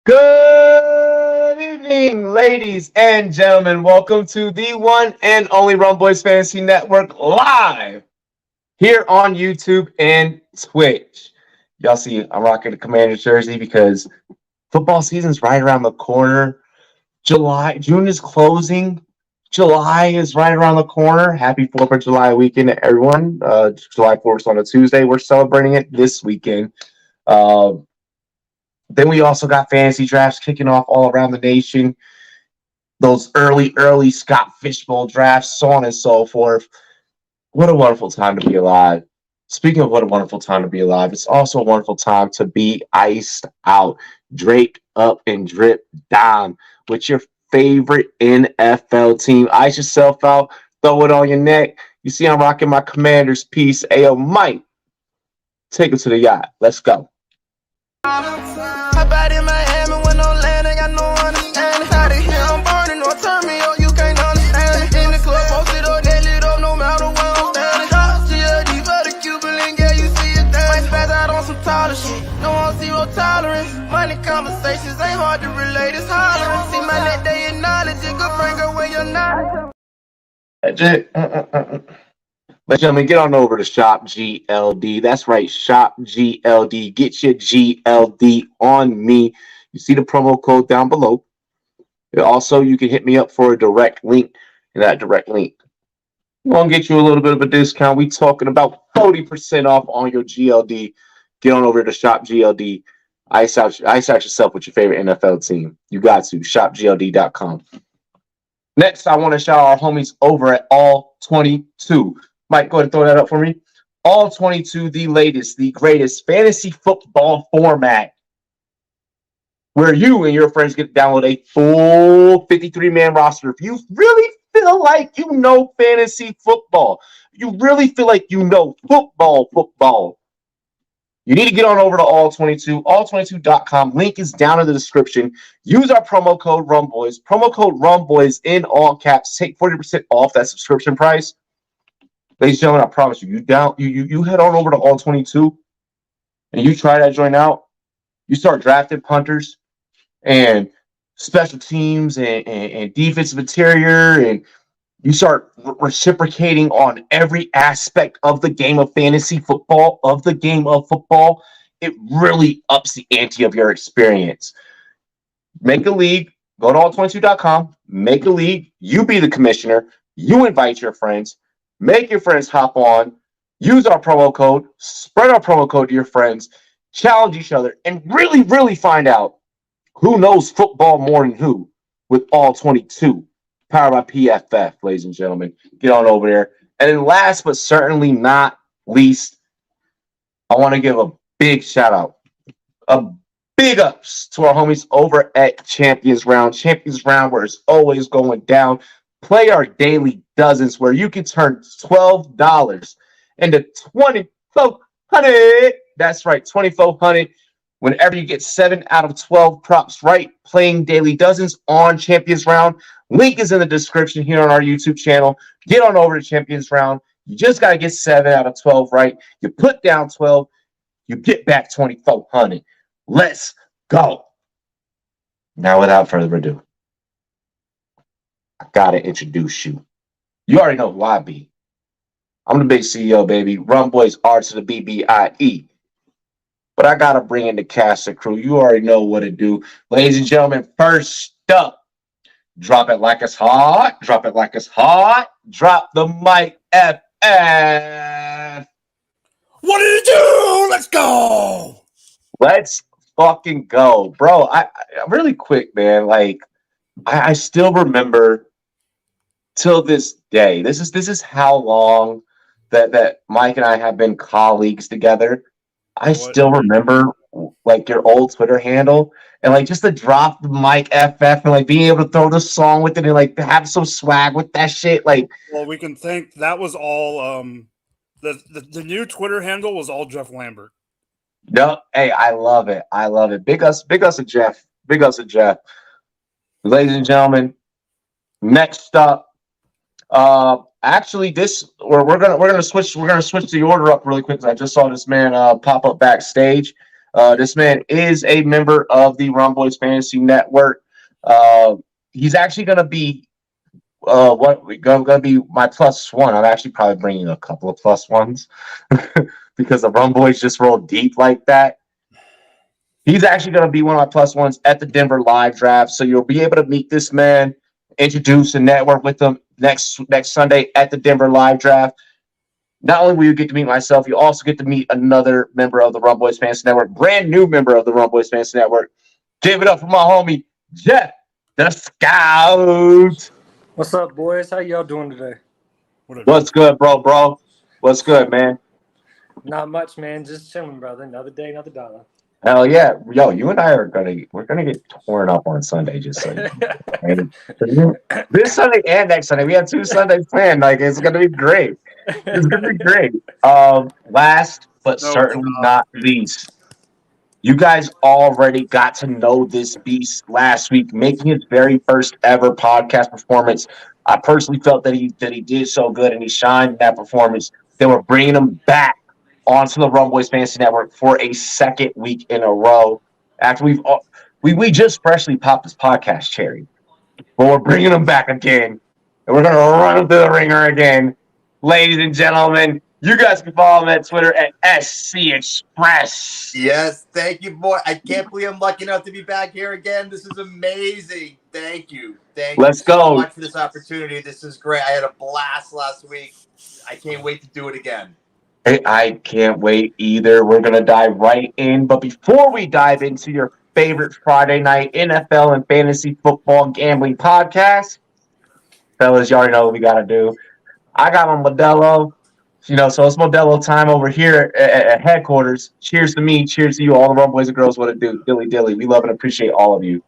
Good evening, ladies and gentlemen. Welcome to the one and only Rumboyz Fantasy Network live here on YouTube and Twitch. Y'all see, I'm rocking the Commanders jersey because football season's right around the corner. June is closing. July is right around the corner. Happy 4th of July weekend to everyone. July 4th is on a Tuesday. We're celebrating it this weekend. Uh, then we also got fantasy drafts kicking off all around the nation. Those early Scott Fishbowl drafts, so on and so forth. What a wonderful time to be alive. Speaking of what a wonderful time to be alive, it's also a wonderful time to be iced out, draped up and drip down with your favorite NFL team. Ice yourself out, throw it on your neck. You see, I'm rocking my Commander's piece. Ayo, Mike, take it to the yacht. Let's go. Hop out in Miami with no land, ain't got no understanding. Out of here, I'm burning, no turn me on, you can't understand it. In the club, posted up, they lit up, no matter where I'm standing. Drop GLD for the Cuban link, yeah, you see it there. Might spaz out on some taller shit, no on zero tolerance. Money conversations ain't hard to relate, it's hollering. See my net, they acknowledge it, good friend, girl, when you're not. Ladies and gentlemen, get on over to Shop GLD. That's right, Shop GLD. Get your GLD on me. You see the promo code down below. And also, you can hit me up for a direct link. And that direct link will get you a little bit of a discount. We talking about 40% off on your GLD. Get on over to Shop GLD. Ice out yourself with your favorite NFL team. You got to. ShopGLD.com. Next, I want to shout out our homies over at All 22. Mike, go ahead and throw that up for me. All 22, the latest, the greatest fantasy football format where you and your friends get to download a full 53-man roster. If you really feel like you know fantasy football, you really feel like you know football, you need to get on over to All22, all22.com. Link is down in the description. Use our promo code Rumboyz. Promo code Rumboyz in all caps. Take 40% off that subscription price. Ladies and gentlemen, I promise you, you head on over to All22 and you try that joint out. You start drafting punters and special teams and defensive interior, and you start reciprocating on every aspect of the game of fantasy football, It really ups the ante of your experience. Make a league. Go to all22.com. Make a league. You be the commissioner. You invite your friends. Make your friends hop on. Use our promo code. Spread our promo code to your friends. Challenge each other. And really find out who knows football more than who with All22. Powered by PFF, ladies and gentlemen. Get on over there. And then last but certainly not least, I want to give a big shout out, a big ups to our homies over at Champions Round. Champions Round, where it's always going down. Play our daily dozens where you can turn $12 into $2,400. That's right, $2,400. Whenever you get 7 out of 12 props right, playing daily dozens on Champions Round. Link is in the description here on our YouTube channel. Get on over to Champions Round. You just got to get 7 out of 12 right. You put down 12, you get back 2,400. Let's go. Now, without further ado, I got to introduce you. You already know who I be. I'm the big CEO, baby. Rumboyz R to the BBIE. But I got to bring in the cast and crew. You already know what to do. Ladies and gentlemen, first up, drop it like it's hot. Drop it like it's hot. Drop the mic, FF. What do you do? Let's go. Let's fucking go. Bro, I really quick, man. Like, I still remember till this day. This is how long that Mike and I have been colleagues together. I still remember like your old Twitter handle and like just to drop the mic FF and like being able to throw the song with it and like have some swag with that shit. Like, well, we can thank that was all the new Twitter handle was all Jeff Lambert. No, hey, I love it. I love it. Big ups to Jeff. Big ups to Jeff. Ladies and gentlemen, next up, actually, we're gonna switch the order up really quick because I just saw this man pop up backstage. This man is a member of the Rumboyz Fantasy Network. He's actually going to be going to be my plus one. I'm actually probably bringing a couple of plus ones because the Rumboyz just rolled deep like that. He's actually going to be one of my plus ones at the Denver live draft. So you'll be able to meet this man, introduce and network with him next Sunday at the Denver live draft. Not only will you get to meet myself, you also get to meet another member of the Rumboyz Fantasy Network, brand new member of the Rumboyz Fantasy Network. Give it up for my homie, Jeff the Scout. What's up, boys? How y'all doing today? What's good, bro? What's good, man? Not much, man. Just chilling, brother. Another day, another dollar. Hell yeah. Yo, you and I we're gonna get torn up on Sunday, just so you know. This Sunday and next Sunday. We have 2 Sundays planned. Like, it's gonna be great. It's gonna be great. Last but certainly not least, you guys already got to know this beast last week, making his very first ever podcast performance. I personally felt that he did so good and he shined in that performance. They were bringing him back onto the Rumboyz Fantasy Network for a second week in a row. After we just freshly popped this podcast cherry, but we're bringing him back again, and we're gonna run him through the ringer again, ladies and gentlemen. You guys can follow him at Twitter at SC Express. Yes, thank you, boy. I can't believe I'm lucky enough to be back here again. This is amazing. Thank you. Let's you go. So much for this opportunity. This is great. I had a blast last week. I can't wait to do it again. I can't wait either. We're going to dive right in. But before we dive into your favorite Friday night NFL and fantasy football gambling podcast, fellas, you already know what we got to do. I got my Modelo. So it's Modelo time over here at headquarters. Cheers to me. Cheers to you, all the Rumboyz and girls. What it do? Dilly dilly. We love and appreciate all of you.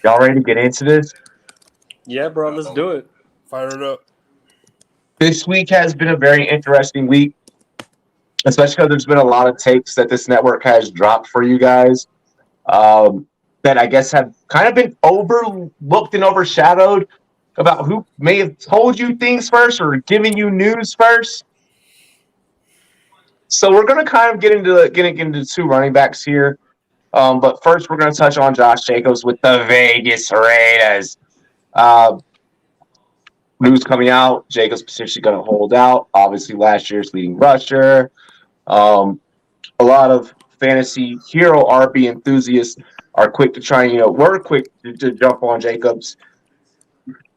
Y'all ready to get into this? Yeah, bro. Let's do it. Fire it up. This week has been a very interesting week, especially because there's been a lot of takes that this network has dropped for you guys that I guess have kind of been overlooked and overshadowed about who may have told you things first or giving you news first. So we're going to kind of get into 2 running backs here. But first, we're going to touch on Josh Jacobs with the Vegas Raiders. News coming out, Jacobs potentially going to hold out. Obviously, last year's leading rusher. A lot of fantasy hero RB enthusiasts are quick to try and, we're quick to jump on Jacobs.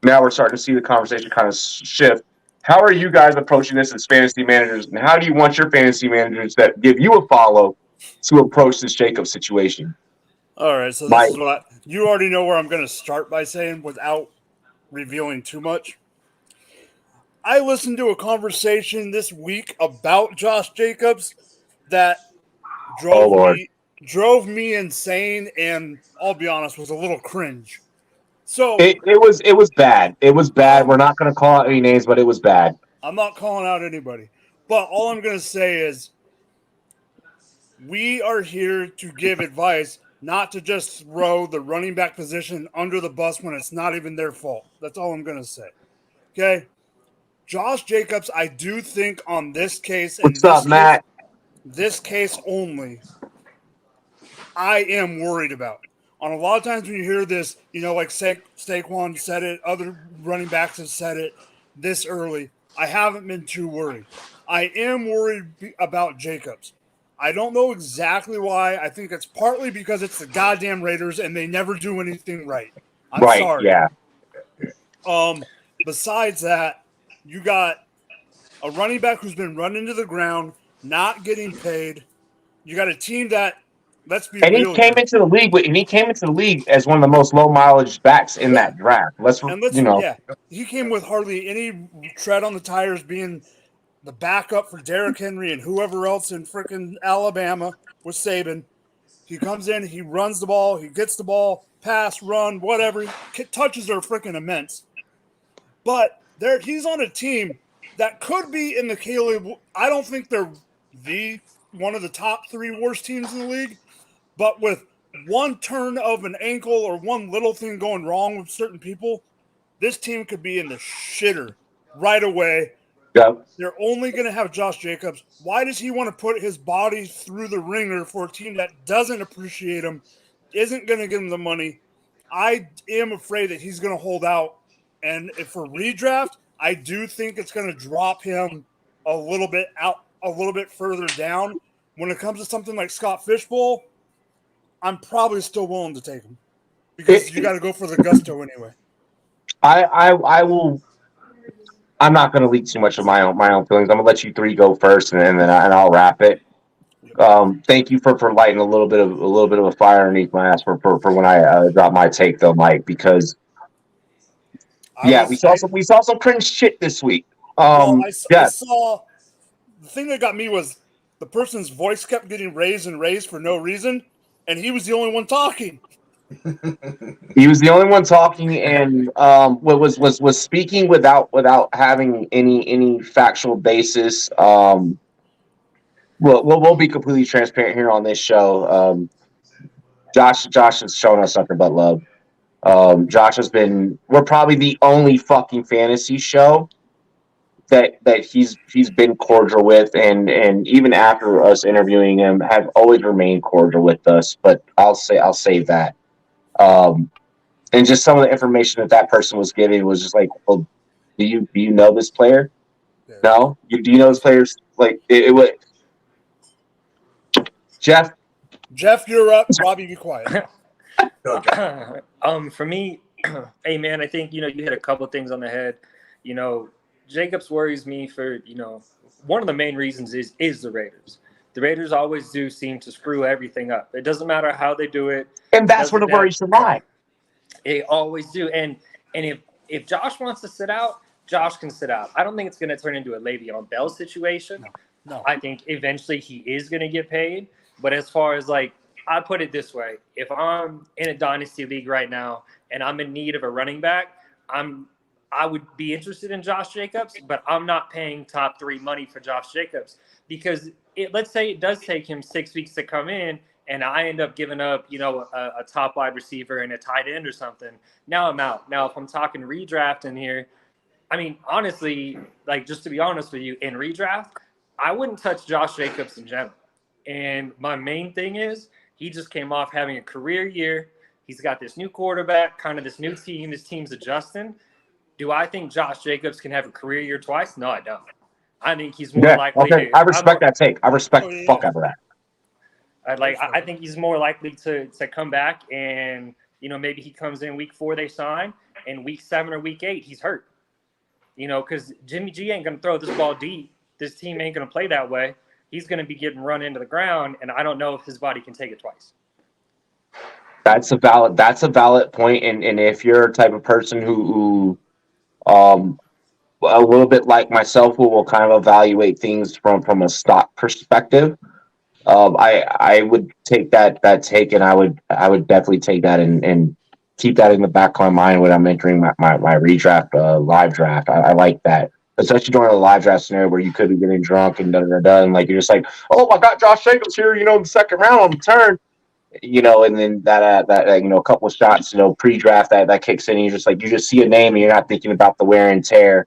Now we're starting to see the conversation kind of shift. How are you guys approaching this as fantasy managers, and how do you want your fantasy managers that give you a follow to approach this Jacobs situation? All right, so this is what you already know where I'm going to start by saying without revealing too much. I listened to a conversation this week about Josh Jacobs that drove me insane, and I'll be honest, was a little cringe. So it was bad. It was bad. We're not going to call out any names, but it was bad. I'm not calling out anybody, but all I'm going to say is we are here to give advice, not to just throw the running back position under the bus when it's not even their fault. That's all I'm going to say. Okay? Josh Jacobs, I do think on this case, what's up, Matt? This case only, I am worried about. On a lot of times when you hear this, like Saquon said it, other running backs have said it this early, I haven't been too worried. I am worried about Jacobs. I don't know exactly why. I think it's partly because it's the goddamn Raiders and they never do anything right. I'm sorry. Yeah. Besides that, you got a running back who's been run into the ground, not getting paid. You got a team that, let's be real. And he came into the league as one of the most low mileage backs in that draft. He came with hardly any tread on the tires, being the backup for Derrick Henry and whoever else in freaking Alabama with Saban. He comes in, he runs the ball, he gets the ball, pass, run, whatever. Touches are freaking immense. But he's on a team that could be in the Caleb. I don't think they're one of the top 3 worst teams in the league. But with one turn of an ankle or one little thing going wrong with certain people, this team could be in the shitter right away. Yep. They're only going to have Josh Jacobs. Why does he want to put his body through the ringer for a team that doesn't appreciate him, isn't going to give him the money? I am afraid that he's going to hold out. And if for redraft, I do think it's going to drop him a little bit further down. When it comes to something like Scott Fishbowl, I'm probably still willing to take him because you got to go for the gusto anyway. I will. I'm not going to leak too much of my own feelings. I'm going to let you three go first, and I'll wrap it. Thank you for lighting a little bit of a fire underneath my ass for when I drop my take though, Mike, because we saw some cringe shit this week. I saw the thing that got me was the person's voice kept getting raised and raised for no reason, and he was the only one talking. He was the only one talking, and was speaking without having any factual basis. We'll be completely transparent here on this show. Josh has shown us nothing but love. We're probably the only fucking fantasy show that he's been cordial with, and even after us interviewing him, have always remained cordial with us. But I'll save that. And just some of the information that person was giving was just like, well, do you know this player? Yeah. No, do you know this player's like it was. Jeff, you're up. Robbie, be quiet. For me, hey man, I think you hit a couple of things on the head. Jacobs worries me for one of the main reasons is the Raiders. The Raiders always do seem to screw everything up. It doesn't matter how they do it, and that's where the worries should lie. They always do, and if Josh wants to sit out, Josh can sit out. I don't think it's going to turn into a Le'Veon Bell situation. No. I think eventually he is going to get paid. But as far as I put it this way, if I'm in a dynasty league right now and I'm in need of a running back, I would be interested in Josh Jacobs, but I'm not paying top 3 money for Josh Jacobs because let's say it does take him 6 weeks to come in and I end up giving up, a top wide receiver and a tight end or something. Now I'm out. Now, if I'm talking redraft in here, I mean, honestly, just to be honest with you, in redraft, I wouldn't touch Josh Jacobs in general. And my main thing is he just came off having a career year. He's got this new quarterback, kind of this new team. This team's adjusting. Do I think Josh Jacobs can have a career year twice? No, I don't. I think he's more likely to. I respect that take. I respect the fuck out of that. I think he's more likely to come back and, maybe he comes in week 4, they sign, and week 7 or week 8, he's hurt. Because Jimmy G ain't going to throw this ball deep. This team ain't going to play that way. He's going to be getting run into the ground, and I don't know if his body can take it twice. That's a valid point, and if you're a type of person who a little bit like myself, who will kind of evaluate things from a stock perspective, I would take that take, and I would definitely take that and keep that in the back of my mind when I'm entering my redraft live draft. I like that. Especially during a live draft scenario where you could be getting drunk and and you're just like, oh, I got Josh Jacobs here, in the second round on the turn, and then that a couple of shots, pre-draft that kicks in, and you just see a name and you're not thinking about the wear and tear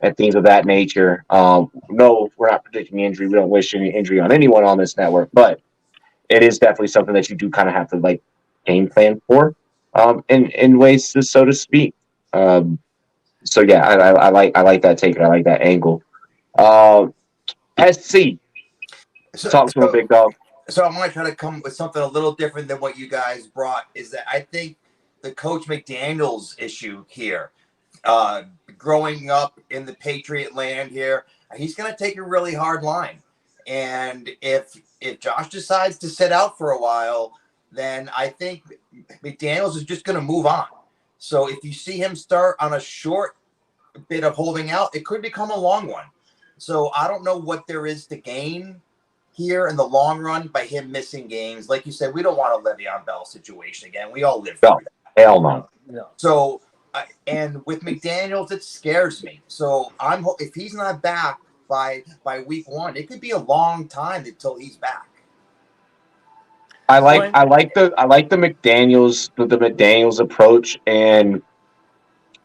and things of that nature. No, we're not predicting injury. We don't wish any injury on anyone on this network, but it is definitely something that you do kind of have to game plan for, in ways, so to speak. So yeah, I like that take. I like that angle. SC, talk to a big dog. So I might try to come with something a little different than what you guys brought. Is that I think the Coach McDaniel's issue here, growing up in the Patriot land here, he's going to take a really hard line. And if Josh decides to sit out for a while, then I think McDaniel's is just going to move on. So if you see him start on a short bit of holding out, it could become a long one. So I don't know what there is to gain here in the long run by him missing games. Like you said, we don't want a Le'Veon Bell situation again. We all live through that. Hell no. So, and with McDaniels, it scares me. So if he's not back by week 1, it could be a long time until he's back. I like the McDaniels approach, and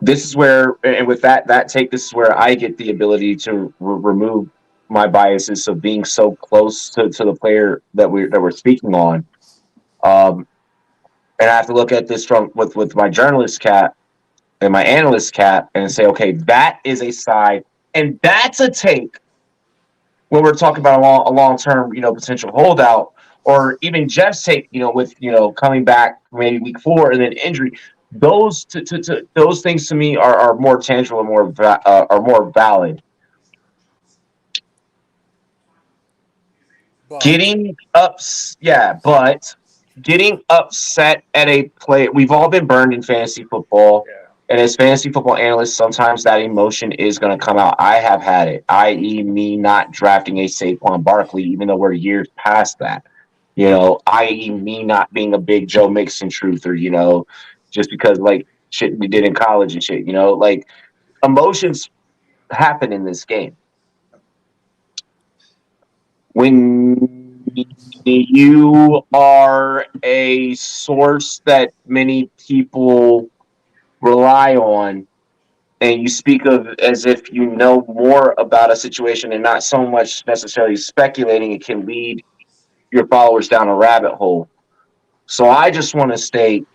this is where, and with that take, this is where I get the ability to remove my biases of being so close to the player that we're speaking on. And I have to look at this from with my journalist cap and my analyst cap and say, okay, that is a side, and that's a take when we're talking about a long term, potential holdout, or even Jeff's take, with coming back maybe week 4 and then injury. Those those things to me are more tangible and are more valid. But Getting but getting upset at a play. We've all been burned in fantasy football. Yeah. And as fantasy football analysts, sometimes that emotion is going to come out. I have had it, i.e., me not drafting a Saquon Barkley, even though we're years past that. I.e., me not being a big Joe Mixon truther, just because, like, shit we did in college and shit, like, emotions happen in this game. When you are a source that many people rely on, and you speak of as if you know more about a situation and not so much necessarily speculating, it can lead your followers down a rabbit hole. So I just want to state,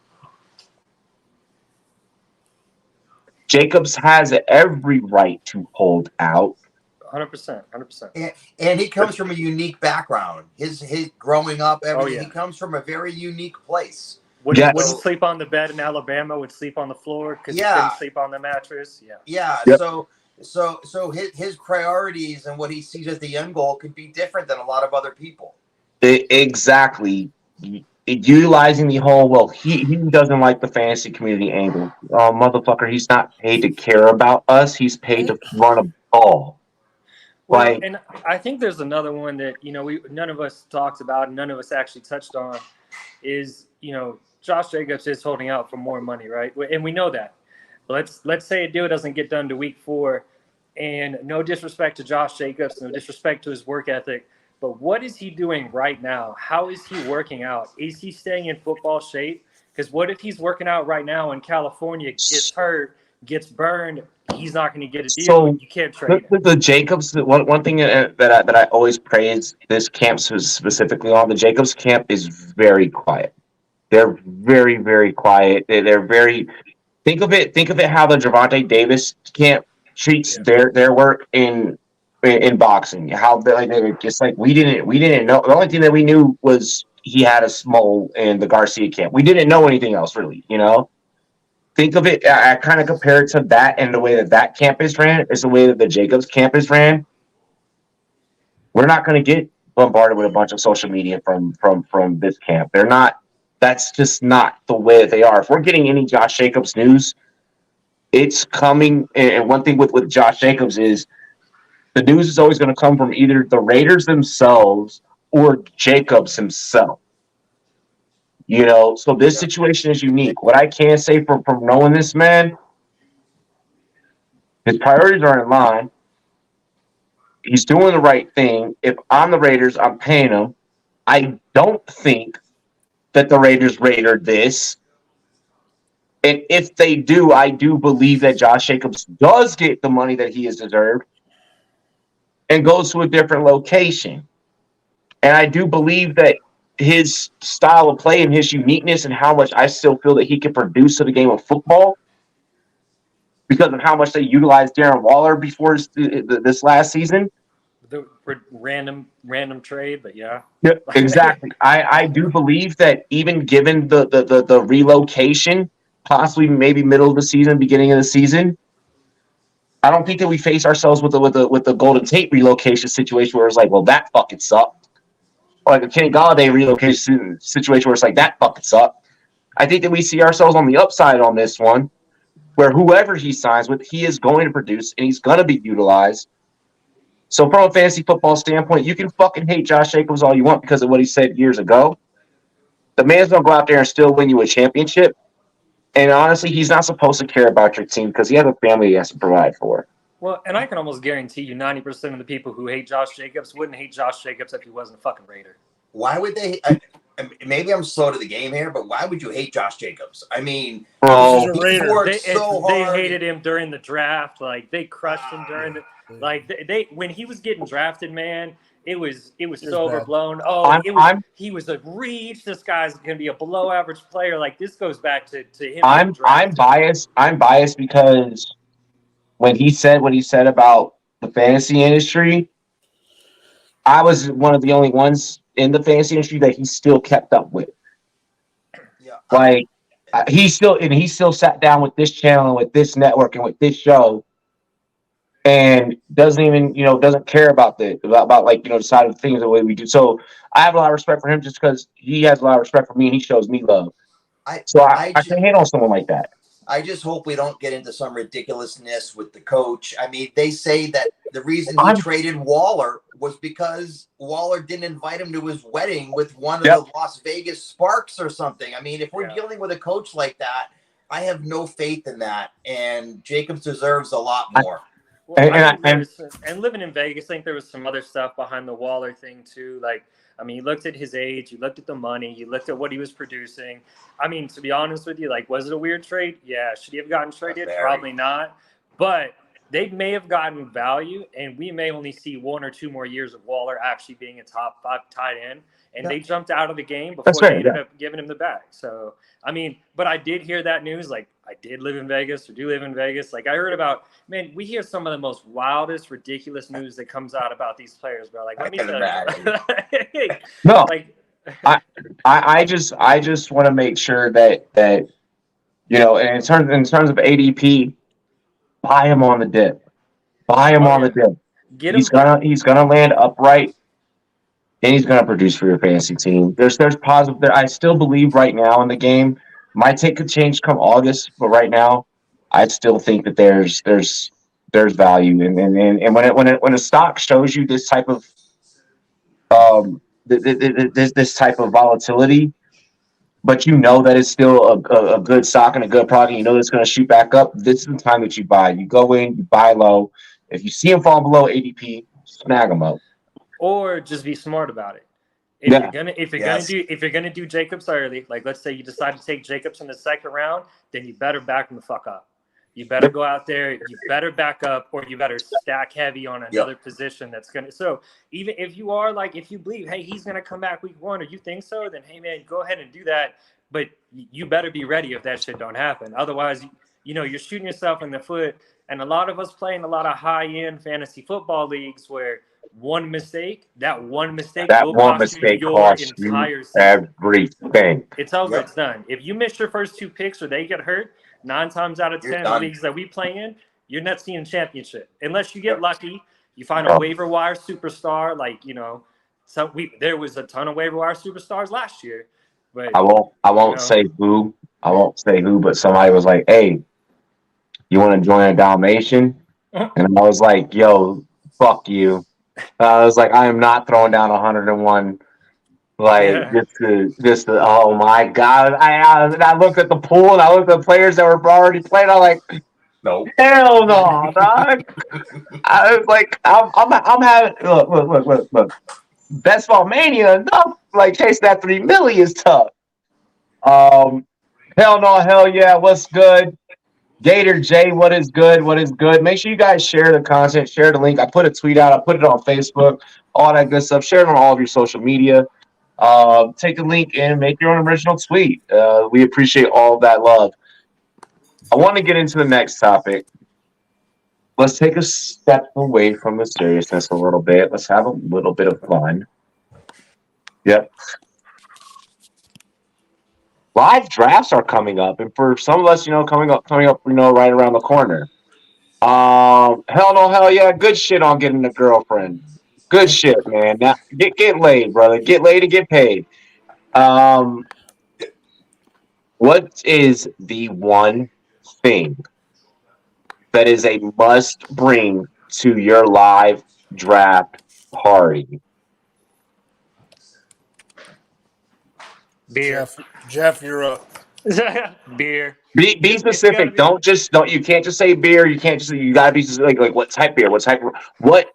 Jacobs has every right to hold out. 100%. And he comes from a unique background. His growing up, everything. yeah. He comes from a very unique place. Wouldn't sleep on the bed in Alabama, would sleep on the floor because he couldn't sleep on the mattress. Yeah. Yep. So his priorities and what he sees as the end goal could be different than a lot of other people. Exactly. Utilizing the whole, he doesn't like the fantasy community angle. Oh, motherfucker, he's not paid to care about us. He's paid to run a ball. Well, and I think there's another one that, none of us talked about and none of us actually touched on is, Josh Jacobs is holding out for more money, right? And we know that. Let's say a deal doesn't get done to week 4, and no disrespect to Josh Jacobs, no disrespect to his work ethic, but what is he doing right now? How is he working out? Is he staying in football shape? Because what if he's working out right now in California, gets hurt, gets burned, he's not going to get a deal. So you can't trade him. The Jacobs, one thing that I always praise this camp specifically on, the Jacobs camp is very quiet. They're very, very quiet. They're very. Think of it how the Gervonta Davis camp treats their work in boxing. How they were just like we didn't know. The only thing that we knew was he had a smole in the Garcia camp. We didn't know anything else really. Think of it. I kind of compare it to that, and the way that camp is ran is the way that the Jacobs camp is ran. We're not going to get bombarded with a bunch of social media from this camp. They're not. That's just not the way that they are. If we're getting any Josh Jacobs news, it's coming. And one thing with Josh Jacobs is the news is always going to come from either the Raiders themselves or Jacobs himself. So this situation is unique. What I can say from knowing this man, his priorities are in line. He's doing the right thing. If I'm the Raiders, I'm paying him. I don't think that the Raiders raided this. And if they do, I do believe that Josh Jacobs does get the money that he has deserved and goes to a different location. And I do believe that his style of play and his uniqueness and how much I still feel that he can produce to the game of football because of how much they utilized Darren Waller before this last season. The random trade, but yeah. Yep, exactly. I do believe that even given the relocation, possibly maybe middle of the season, beginning of the season, I don't think that we face ourselves with the Golden Tate relocation situation where it's like, well, that fucking sucked. Or like a Kenny Golladay relocation situation where it's like, that fucking sucked. I think that we see ourselves on the upside on this one, where whoever he signs with, he is going to produce and he's going to be utilized. So from a fantasy football standpoint, you can fucking hate Josh Jacobs all you want because of what he said years ago. The man's going to go out there and still win you a championship. And honestly, he's not supposed to care about your team because he has a family he has to provide for. Well, and I can almost guarantee you 90% of the people who hate Josh Jacobs wouldn't hate Josh Jacobs if he wasn't a fucking Raider. Why would they? maybe I'm slow to the game here, but why would you hate Josh Jacobs? I mean, He's a he Raider. worked so They hard. hated him during the draft. Like they crushed him during the they when he was getting drafted, man. It was so bad. overblown. He was a reach. This guy's gonna be a below average player. Like this goes back to him. I'm biased. I'm biased because when he said what he said about the fantasy industry, I was one of the only ones in the fantasy industry that he still kept up with. Yeah. Like he still sat down with this channel and with this network and with this show, and doesn't even doesn't care about like the side of things the way we do. So I have a lot of respect for him just because he has a lot of respect for me and he shows me love. I can hate on someone like that. I just hope we don't get into some ridiculousness with the coach. I mean, they say that the reason he traded Waller was because Waller didn't invite him to his wedding with one of the Las Vegas Sparks or something. I mean, if we're dealing with a coach like that, I have no faith in that. And Jacobs deserves a lot more. And living in Vegas, I think there was some other stuff behind the Waller thing too. Like, I mean, you looked at his age, you looked at the money, you looked at what he was producing. I mean, to be honest with you, like, was it a weird trade? Yeah. Should he have gotten traded? Probably not. But they may have gotten value, and we may only see 1 or 2 more years of Waller actually being a top 5 tight end. And they jumped out of the game before they ended up giving him the bag. So, I mean, but I did hear that news. Like, I did live in Vegas or do live in Vegas. Like, I heard about, man, we hear some of the most wildest, ridiculous news that comes out about these players, bro. Like, let me tell you. No, like, I just want to make sure that and in terms of ADP, buy him on the dip. Buy him on the dip. He's gonna land upright. And he's going to produce for your fantasy team. There's positive. I still believe right now in the game. My take could change come August, but right now, I still think that there's value. And when a stock shows you this type of this type of volatility, but you know that it's still a good stock and a good product, you know it's going to shoot back up. This is the time that you buy. You go in, you buy low. If you see him fall below ADP, snag him up. Or just be smart about it. If you're gonna do Jacobs early, like let's say you decide to take Jacobs in the second round, then you better back him the fuck up. You better go out there, you better back up, or you better stack heavy on another position that's gonna. So even if you are like, if you believe, hey, he's gonna come back week 1, or you think so, then hey man, go ahead and do that. But you better be ready if that shit don't happen. Otherwise, you're shooting yourself in the foot. And a lot of us play in a lot of high-end fantasy football leagues where one mistake will cost you your entire season. Everything. It's over. It's done. If you miss your first 2 picks or they get hurt, 9 times out of 10 the leagues that we play in, you're not seeing championship unless you get lucky. You find a waiver wire superstar, like there was a ton of waiver wire superstars last year. But I won't say who. I won't say who, but somebody was like, "Hey, you want to join a Dalmatian?" And I was like, "Yo, fuck you." I was like, "I am not throwing down 101." Just to, oh my god! I looked at the pool and I looked at the players that were already playing. I'm like, no, hell no, dog. I was like, I'm having look. Best ball mania enough. Like chasing that $3 million is tough. Hell no, hell yeah. What's good? Gator J, what is good? What is good? Make sure you guys share the content, share the link. I put a tweet out. I put it on Facebook, all that good stuff. Share it on all of your social media. Take the link and make your own original tweet. We appreciate all of that love. I want to get into the next topic. Let's take a step away from the seriousness a little bit. Let's have a little bit of fun. Yep. Live drafts are coming up, and for some of us, coming up, right around the corner. Hell no, hell yeah, good shit on getting a girlfriend. Good shit, man. Now get laid, brother. Get laid and get paid. What is the one thing that is a must bring to your live draft party? Beer. Jeff, you're up. Beer. Be specific. You can't just say beer. You can't just. You gotta be specific. Like what type beer? What type? What?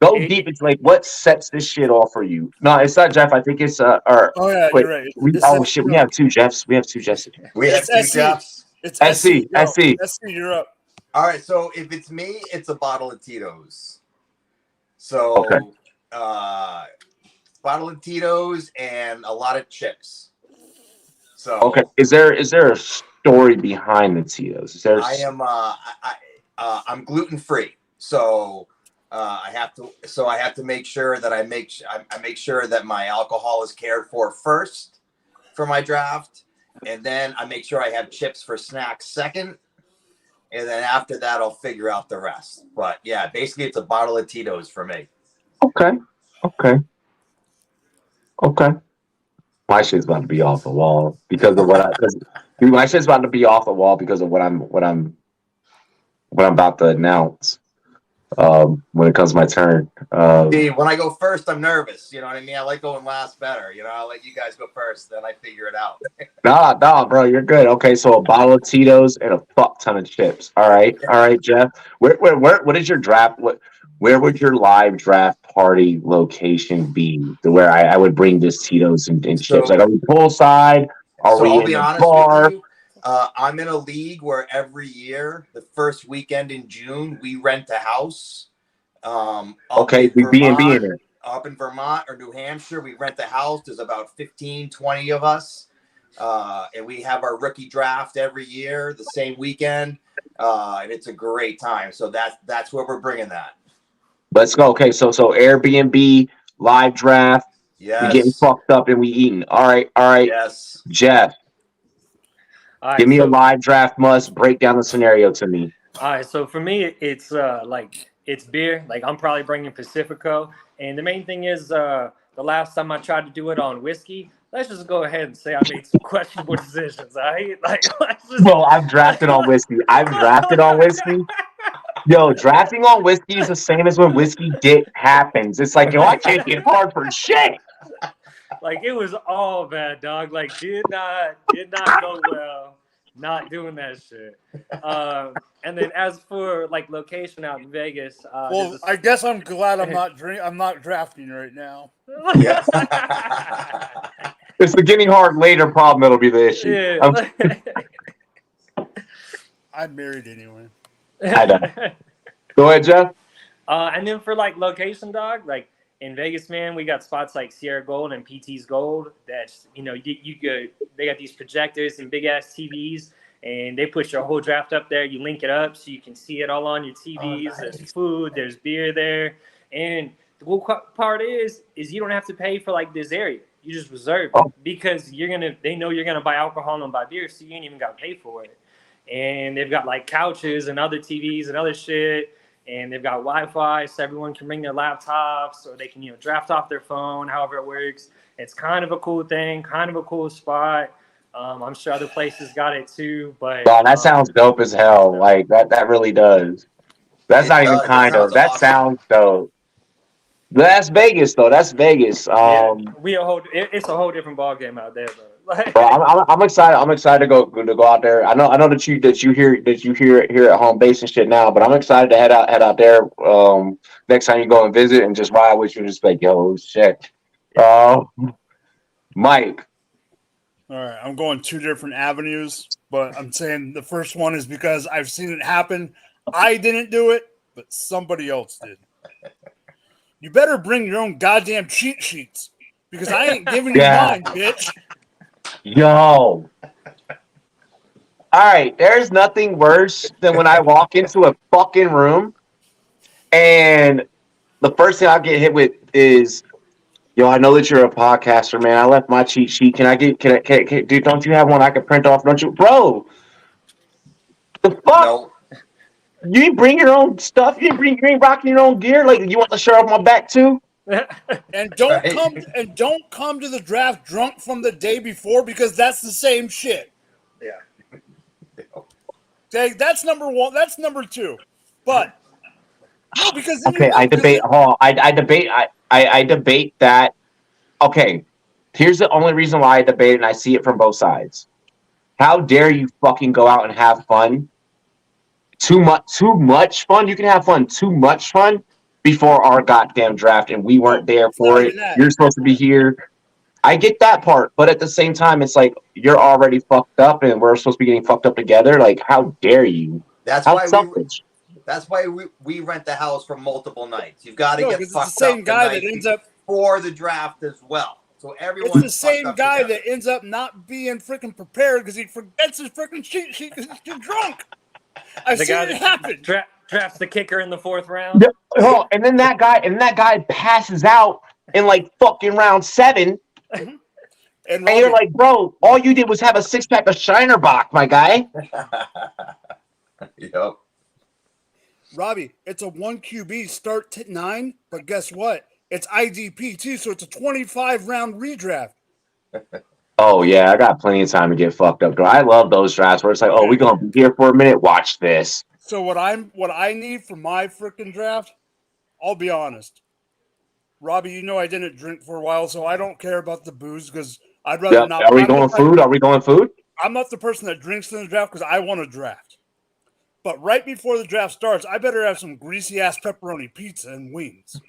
Go deep. It's like what sets this shit off for you? No, it's not Jeff. I think it's or Oh yeah, wait. you're right. Oh shit, we have two Jeffs. We have two Jeffs. We have It's two SC. Jeffs. It's SC, Yo, SC. SC, you're up. All right, so if it's me, it's a bottle of Tito's. So, Okay. bottle of Tito's and a lot of chips. So, Okay. Is there a story behind the Tito's? Is there? I'm gluten free, so I have to make sure that I make sure that my alcohol is cared for first for my draft, and then I make sure I have chips for snacks second. And then after that, I'll figure out the rest. But yeah, basically, it's a bottle of Tito's for me. Okay. My shit's about to be off the wall because of my shit's about to be off the wall because of what I'm about to announce. When it comes to my turn. See, when I go first, I'm nervous. You know what I mean? I like going last better. You know, I'll let you guys go first, then I figure it out. Nah, bro, you're good. Okay, so a bottle of Tito's and a fuck ton of chips. All right, Jeff. What is your draft? Where would your live draft party location be? To where I would bring this Tito's and chips. Like, are we poolside? Are we I'll in be a honest bar? with you. I'm in a league where every year, the first weekend in June, we rent a house. Okay, we B&B in it. Up in Vermont or New Hampshire, we rent a house. There's about 15, 20 of us. And we have our rookie draft every year, the same weekend. And it's a great time. So that's where we're bringing that. Let's go. Okay, so Airbnb, live draft. Yes. We getting fucked up and we eating. All right. Yes. Jeff. All right, Give me a live draft must. Break down the scenario to me. All right, so for me, it's it's beer. Like I'm probably bringing Pacifico, and the main thing is the last time I tried to do it on whiskey. Let's just go ahead and say I made some questionable decisions. All right, Well, I've drafted on whiskey. Yo, drafting on whiskey is the same as when whiskey dick happens. It's like, yo, I can't get hard for shit. Like it was all bad, dog. Like did not go well. Not doing that shit. And then as for like location out in Vegas, well, I guess I'm glad I'm not drafting right now. Yeah. It's the getting hard later problem that'll be the issue. Yeah. I'm married anyway. I know. Go ahead, Jeff. And then for like location, dog, like in Vegas, man, we got spots like Sierra Gold and PT's Gold. That's you could. They got these projectors and big ass TVs, and they put your whole draft up there. You link it up so you can see it all on your TVs. Oh, nice. There's food, there's beer there, and the cool part is you don't have to pay for like this area. You just reserve it because they know you're gonna buy alcohol and buy beer, so you ain't even gotta pay for it. And they've got like couches and other TVs and other shit. And they've got Wi-Fi, so everyone can bring their laptops, or they can draft off their phone, however it works. It's kind of a cool thing, kind of a cool spot. I'm sure other places got it too, but that sounds dope as hell. Like that really does. That's not even kind of. That sounds dope. That's Vegas though. That's Vegas. It's a whole different ball game out there, bro. Bro, I'm excited. I'm excited to go out there. I know that you hear here at home base and shit now, but I'm excited to head out there next time you go and visit and just ride with you and just like, yo, shit. Mike. All right, I'm going two different avenues, but I'm saying the first one is because I've seen it happen. I didn't do it, but somebody else did. You better bring your own goddamn cheat sheets because I ain't giving you mine, bitch. Yo. All right, there's nothing worse than when I walk into a fucking room and the first thing I get hit with is, yo, I know that you're a podcaster, man. I left my cheat sheet. Can I dude, don't you have one I can print off? Don't you? Bro, the fuck? No. You ain't bring your own stuff? You ain't rocking your own gear? Like, you want the shirt off my back too? And don't come to the draft drunk from the day before because that's the same shit. Yeah. Okay, that's number one. That's number two. But no, because I debate that. Okay, here's the only reason why I debate it, and I see it from both sides. How dare you fucking go out and have fun? Too much fun. You can have fun. Too much fun. before our goddamn draft, and we weren't there it's not for it. even that. You're supposed to be here. I get that part, but at the same time, it's like you're already fucked up, and we're supposed to be getting fucked up together. Like, how dare you? That's How why selfish. That's why we rent the house for multiple nights. You've got to No, get 'cause it's the fucked same up guy the that night ends up. for the draft as well. So It's everyone's the same fucked up guy together. that ends up not being freaking prepared because he forgets his freaking cheat sheet because he's too drunk. I've The seen guy it that happen. drafts the kicker in the 4th round. Oh, and then that guy passes out in like fucking round 7. And And you're Robbie, like, bro, all you did was have a 6-pack of Shiner Bock, my guy. Yep. Robbie, it's a 1 QB start 9, but guess what? It's IDP too, so it's a 25 round redraft. Oh yeah, I got plenty of time to get fucked up. Though I love those drafts where it's like, oh, we're gonna be here for a minute. Watch this. So what I need for my freaking draft, I'll be honest. Robbie, you know I didn't drink for a while, so I don't care about the booze because I'd rather Yep. not. Are we going food? Are we going food? I'm not the person that drinks in the draft because I want to draft. But right before the draft starts, I better have some greasy ass pepperoni pizza and wings.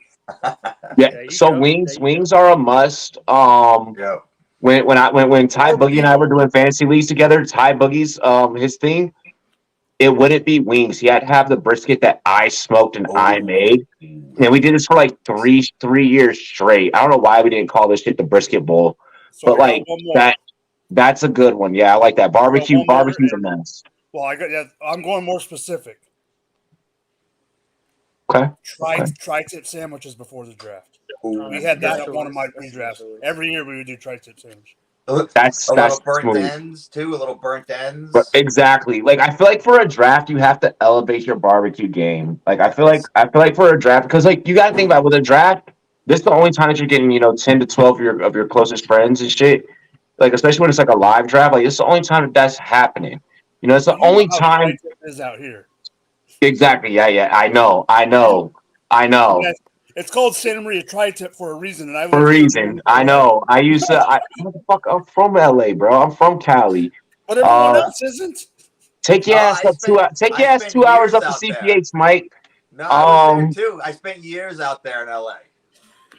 Yeah. There you So go. wings are a must. Yep. When Ty Or Boogie and I were people. doing fantasy leagues together, Ty Boogie's his thing, it wouldn't be wings. He had to have the brisket that I smoked and I made. And we did this for like three years straight. I don't know why we didn't call this shit the brisket bowl. So But I got like one more. that's a good one. Yeah, I like that. Barbecue's a mess. Well, I'm going more specific. Okay. Tri-tip sandwiches before the draft. Ooh, We had that yeah. at one of my redrafts. Every year we would do tri-tip sandwich. That's a little burnt smooth. ends too. A little burnt ends. But exactly. Like I feel like for a draft, you have to elevate your barbecue game. Like I feel like for a draft, because like you got to think about with a draft, this is the only time that you're getting 10 to 12 of your closest friends and shit. Like especially when it's like a live draft, like it's the only time that's happening. It's the only how time. tri-tip is out here. Exactly. Yeah. I know. It's called Santa Maria Tri-Tip for a reason, and I For a reason. I know. I used to. I'm from LA, bro. I'm from Cali. But everyone else isn't. Take your ass up 2 hours. Take your ass 2 hours up to CPH, Mike. No, I was there too. I spent years out there in LA.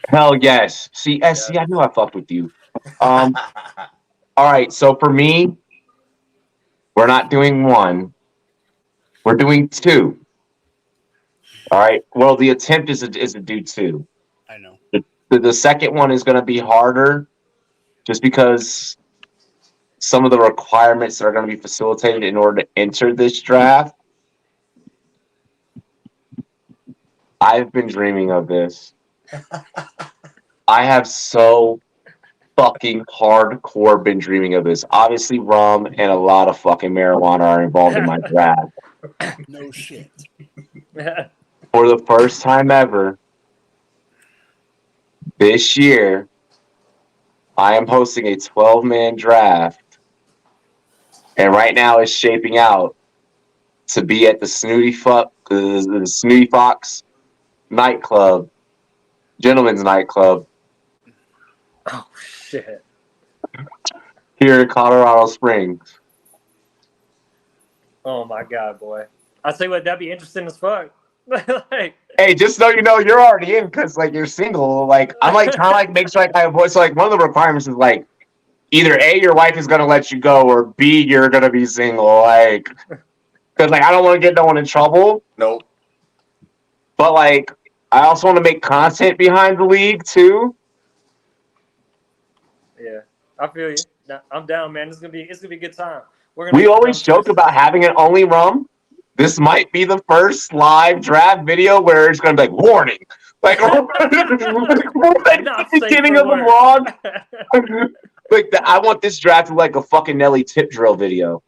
Hell yes. See, I knew I fucked with you. All right. So for me, we're not doing 1. We're doing 2. All right. Well, the attempt is to do 2. I know. The second one is going to be harder, just because some of the requirements that are going to be facilitated in order to enter this draft. I've been dreaming of this. I have so fucking hardcore been dreaming of this. Obviously, rum and a lot of fucking marijuana are involved in my draft. No shit. For the first time ever, this year, I am hosting a 12-man draft. And right now it's shaping out to be at the Snooty Fox nightclub, gentlemen's nightclub. Oh shit! Here in Colorado Springs. Oh my god, boy! I tell you what, that'd be interesting as fuck. Like, hey, just so you know, you're already in because like you're single. Like I'm like trying to like make sure like I avoid. So like one of the requirements is like either A, your wife is gonna let you go, or B, you're gonna be single. Like because like I don't want to get no one in trouble. Nope. But like I also want to make content behind the league too. yeah, I feel you. I'm down, man. It's gonna be a good time. We always joke about having it only rum. This might be the first live draft video where it's going to be like, warning. Like, the beginning of the vlog. Like, I want this draft to like a fucking Nelly tip drill video.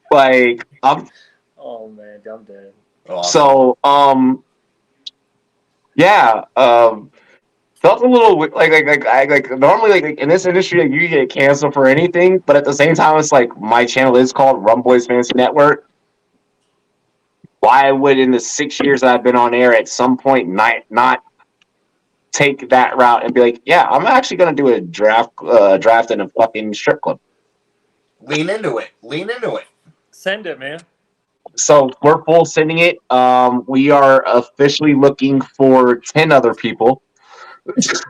Like, I'm. Oh, man, I'm dead. So, yeah. Felt a little like normally like in this industry like, you get canceled for anything, but at the same time it's like my channel is called Rumboyz Fantasy Network. Why would in the 6 years that I've been on air at some point not take that route and be like, yeah, I'm actually gonna do a draft in a fucking strip club. Lean into it. Send it, man. So we're full sending it. We are officially looking for 10 other people because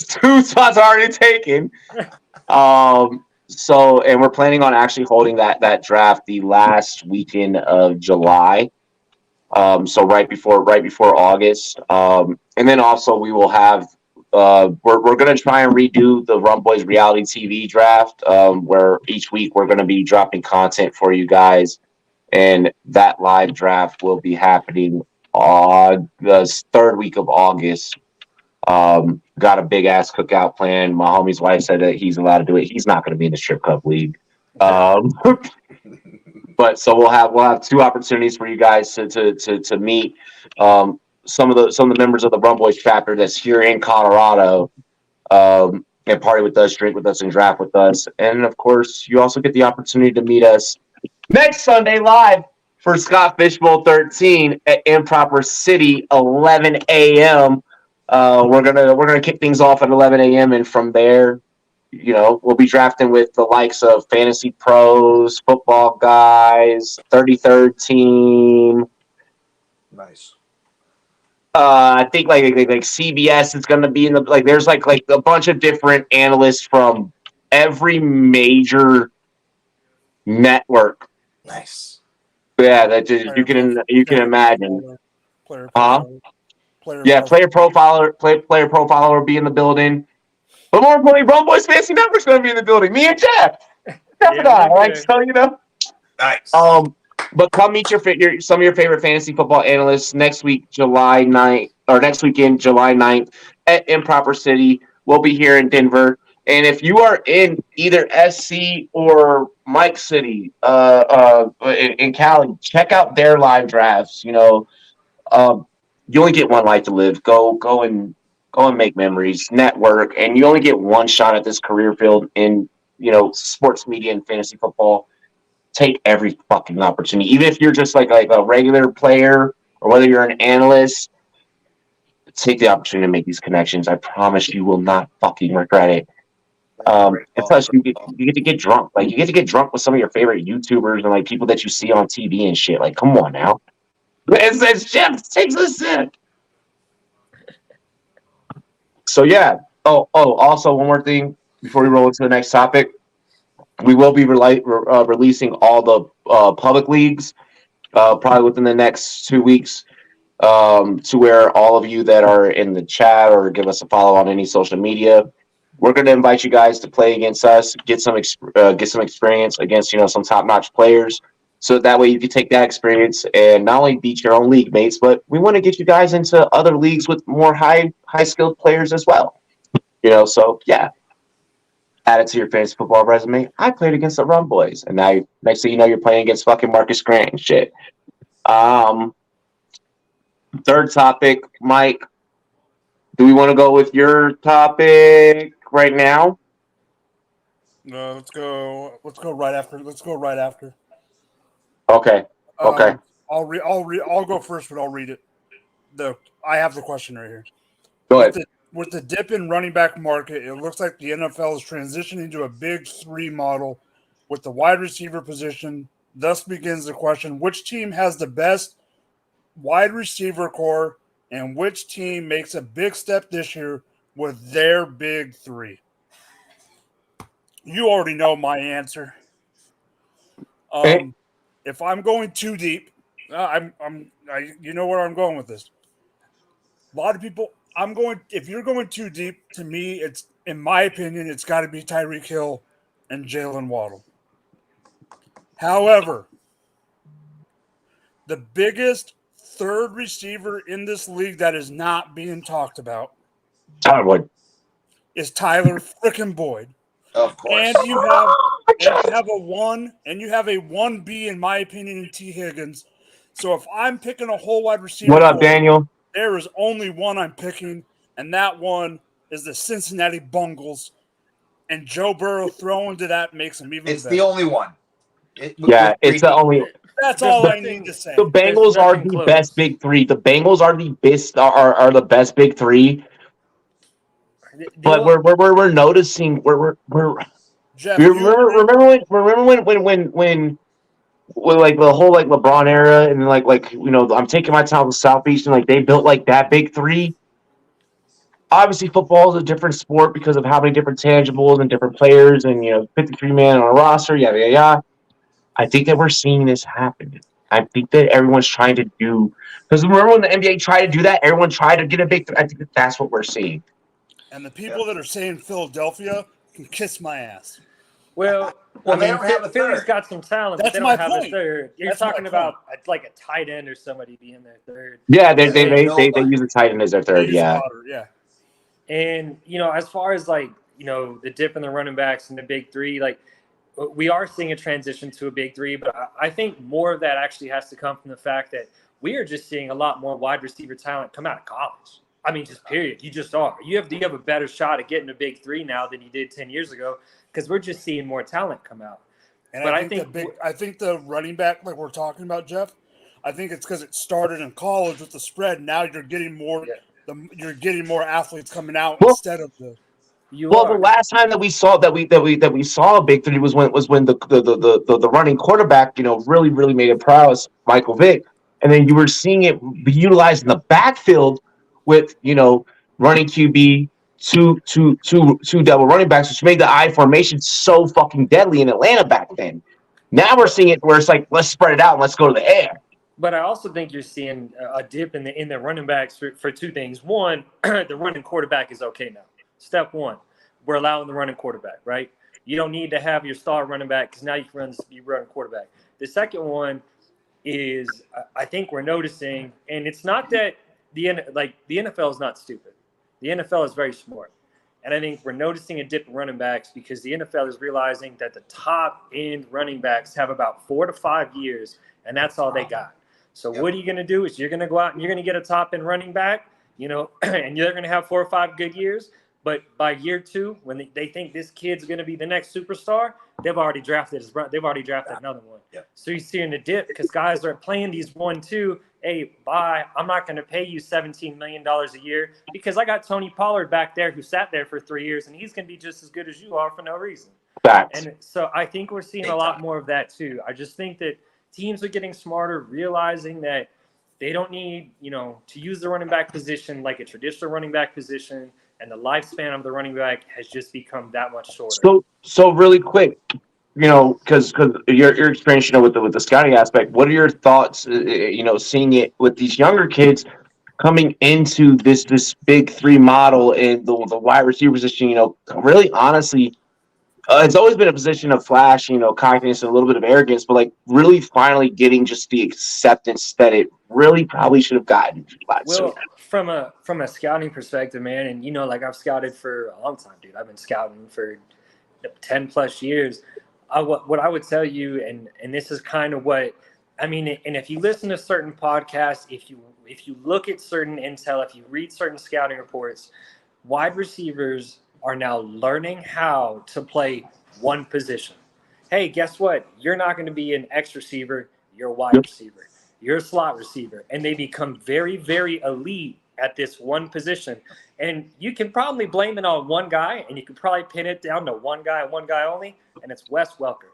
2 spots are already taken. So and we're planning on actually holding that draft the last weekend of July. So right before August. And then also we will have we're gonna try and redo the Rumboyz reality TV draft, where each week we're gonna be dropping content for you guys, and that live draft will be happening on the third week of August. Got a big ass cookout plan. My homie's wife said that he's allowed to do it. He's not going to be in the strip club league. But so we'll have 2 opportunities for you guys to meet some of the members of the Rumboyz chapter that's here in Colorado, and party with us, drink with us, and draft with us. And of course, you also get the opportunity to meet us next Sunday live for Scott Fishbowl 13 at Improper City, 11 a.m. We're gonna kick things off at 11 a.m. and from there, we'll be drafting with the likes of Fantasy Pros, Football Guys, 33rd Team. Nice. I think like CBS is gonna be in the there's like a bunch of different analysts from every major network. Nice. Yeah, that you can imagine. Player Profiler will be in the building. But more importantly, Rumboyz Fantasy Network's going to be in the building. Me and Jeff. Nice. But come meet some of your favorite fantasy football analysts next weekend, July 9th at Improper City. We'll be here in Denver. And if you are in either SC or Mike City, in Cali, check out their live drafts. You only get one life to live. Go and make memories, network, and you only get one shot at this career field in sports media and fantasy football. Take every fucking opportunity, even if you're just like a regular player or whether you're an analyst. Take the opportunity to make these connections. I promise you will not fucking regret it. And plus, you get to get drunk. Like you get to get drunk with some of your favorite YouTubers and like people that you see on TV and shit. Like, come on now. It says Jeff takes a sip. So yeah. Also one more thing before we roll into the next topic. We will be releasing all the public leagues probably within the next 2 weeks, to where all of you that are in the chat or give us a follow on any social media, we're going to invite you guys to play against us, get some experience against some top-notch players. So that way you can take that experience and not only beat your own league mates, but we want to get you guys into other leagues with more high skilled players as well. So yeah. Add it to your fantasy football resume. I played against the Rumboyz, and now next thing you know, you're playing against fucking Marcus Grant and shit. Third topic, Mike. Do we want to go with your topic right now? No, let's go right after. Okay. I'll go first, but I'll read it. I have the question right here. Go ahead. With the dip in running back market, it looks like the NFL is transitioning to a big 3 model with the wide receiver position. Thus begins the question, which team has the best wide receiver core and which team makes a big step this year with their big 3? You already know my answer. If I'm going too deep, you know where I'm going with this. A lot of people... if you're going too deep, to me, in my opinion, it's got to be Tyreek Hill and Jalen Waddle. However, the biggest third receiver in this league that is not being talked about is Tyler frickin' Boyd. Of course. And you have a 1B, in my opinion, in T. Higgins. So if I'm picking a whole wide receiver, what up, Daniel? There is only one I'm picking, and that one is the Cincinnati Bengals. And Joe Burrow throwing to that makes him even better. It's the only one. It's the only. That's all I need to say. The Bengals are the best big 3. The Bengals are the best are the best big 3. But we're noticing we're Jeff, remember when with like the whole like LeBron era, and like I'm taking my time with South Beach, and like they built like that big three. Obviously, football is a different sport because of how many different tangibles and different players, and 53 man on a roster, yada yada yada. I think that we're seeing this happen. I think that everyone's trying to do, because remember when the NBA tried to do that, everyone tried to get a big. I think that's what we're seeing. And the people that are saying Philadelphia can kiss my ass. Well, Well, I they mean, don't have a Philly's third. got some talent, That's but they my don't have point. a third. You're That's my talking point. about like a tight end or somebody being their third. Yeah, they nobody. use the tight end as their third. Use Yeah, Potter, yeah. And as far as like the dip in the running backs and the big three, like we are seeing a transition to a big three, but I think more of that actually has to come from the fact that we are just seeing a lot more wide receiver talent come out of college. I mean, just period. You just are. You have a better shot at getting a big three now than you did 10 years ago because we're just seeing more talent come out. And But I think the running back, like we're talking about, Jeff, I think it's because it started in college with the spread. Now you're getting more. Yeah. You're getting more athletes coming out Well, instead of the. You are. the last time that we saw that we saw a big three was when the running quarterback really made it prowess, Michael Vick, and then you were seeing it be utilized in the backfield with running QB, two double running backs, which made the I formation so fucking deadly in Atlanta back then. Now we're seeing it where it's like, let's spread it out and let's go to the air. But I also think you're seeing a dip in the running backs for two things. One, the running quarterback is okay now. Step one, we're allowing the running quarterback, right? You don't need to have your star running back because now you can run quarterback. The second one is I think we're noticing, and it's not that the NFL is not stupid. The NFL is very smart. And I think we're noticing a dip in running backs because the NFL is realizing that the top end running backs have about 4 to 5 years, and that's all they got. So what are you going to do is you're going to go out and you're going to get a top end running back, and you're going to have 4 or 5 good years. But by year 2, when they think this kid's going to be the next superstar, they've already drafted another one. Yeah. So you're seeing a dip because guys are playing these 1-2. Hey, bye. I'm not going to pay you $17 million a year because I got Tony Pollard back there who sat there for 3 years, and he's going to be just as good as you are for no reason. Facts. And so I think we're seeing a lot more of that too. I just think that teams are getting smarter, realizing that they don't need, to use the running back position like a traditional running back position, and the lifespan of the running back has just become that much shorter. So really quick, because your experience, with the scouting aspect, what are your thoughts, seeing it with these younger kids coming into this big three model and the wide receiver position? Really honestly, it's always been a position of flash, cockiness and a little bit of arrogance, but like really finally getting just the acceptance that it really probably should have gotten. Well, from a scouting perspective, man, and like I've scouted for a long time, dude. I've been scouting for 10 plus years. What I would tell you, and this is kind of what I mean, and if you listen to certain podcasts, if you look at certain intel, if you read certain scouting reports, wide receivers are now learning how to play one position. Hey, guess what? You're not going to be an X receiver. You're a wide receiver. You're a slot receiver. And they become very, very elite at this one position. And you can probably blame it on one guy, and you can probably pin it down to one guy and one guy only, and it's Wes Welker.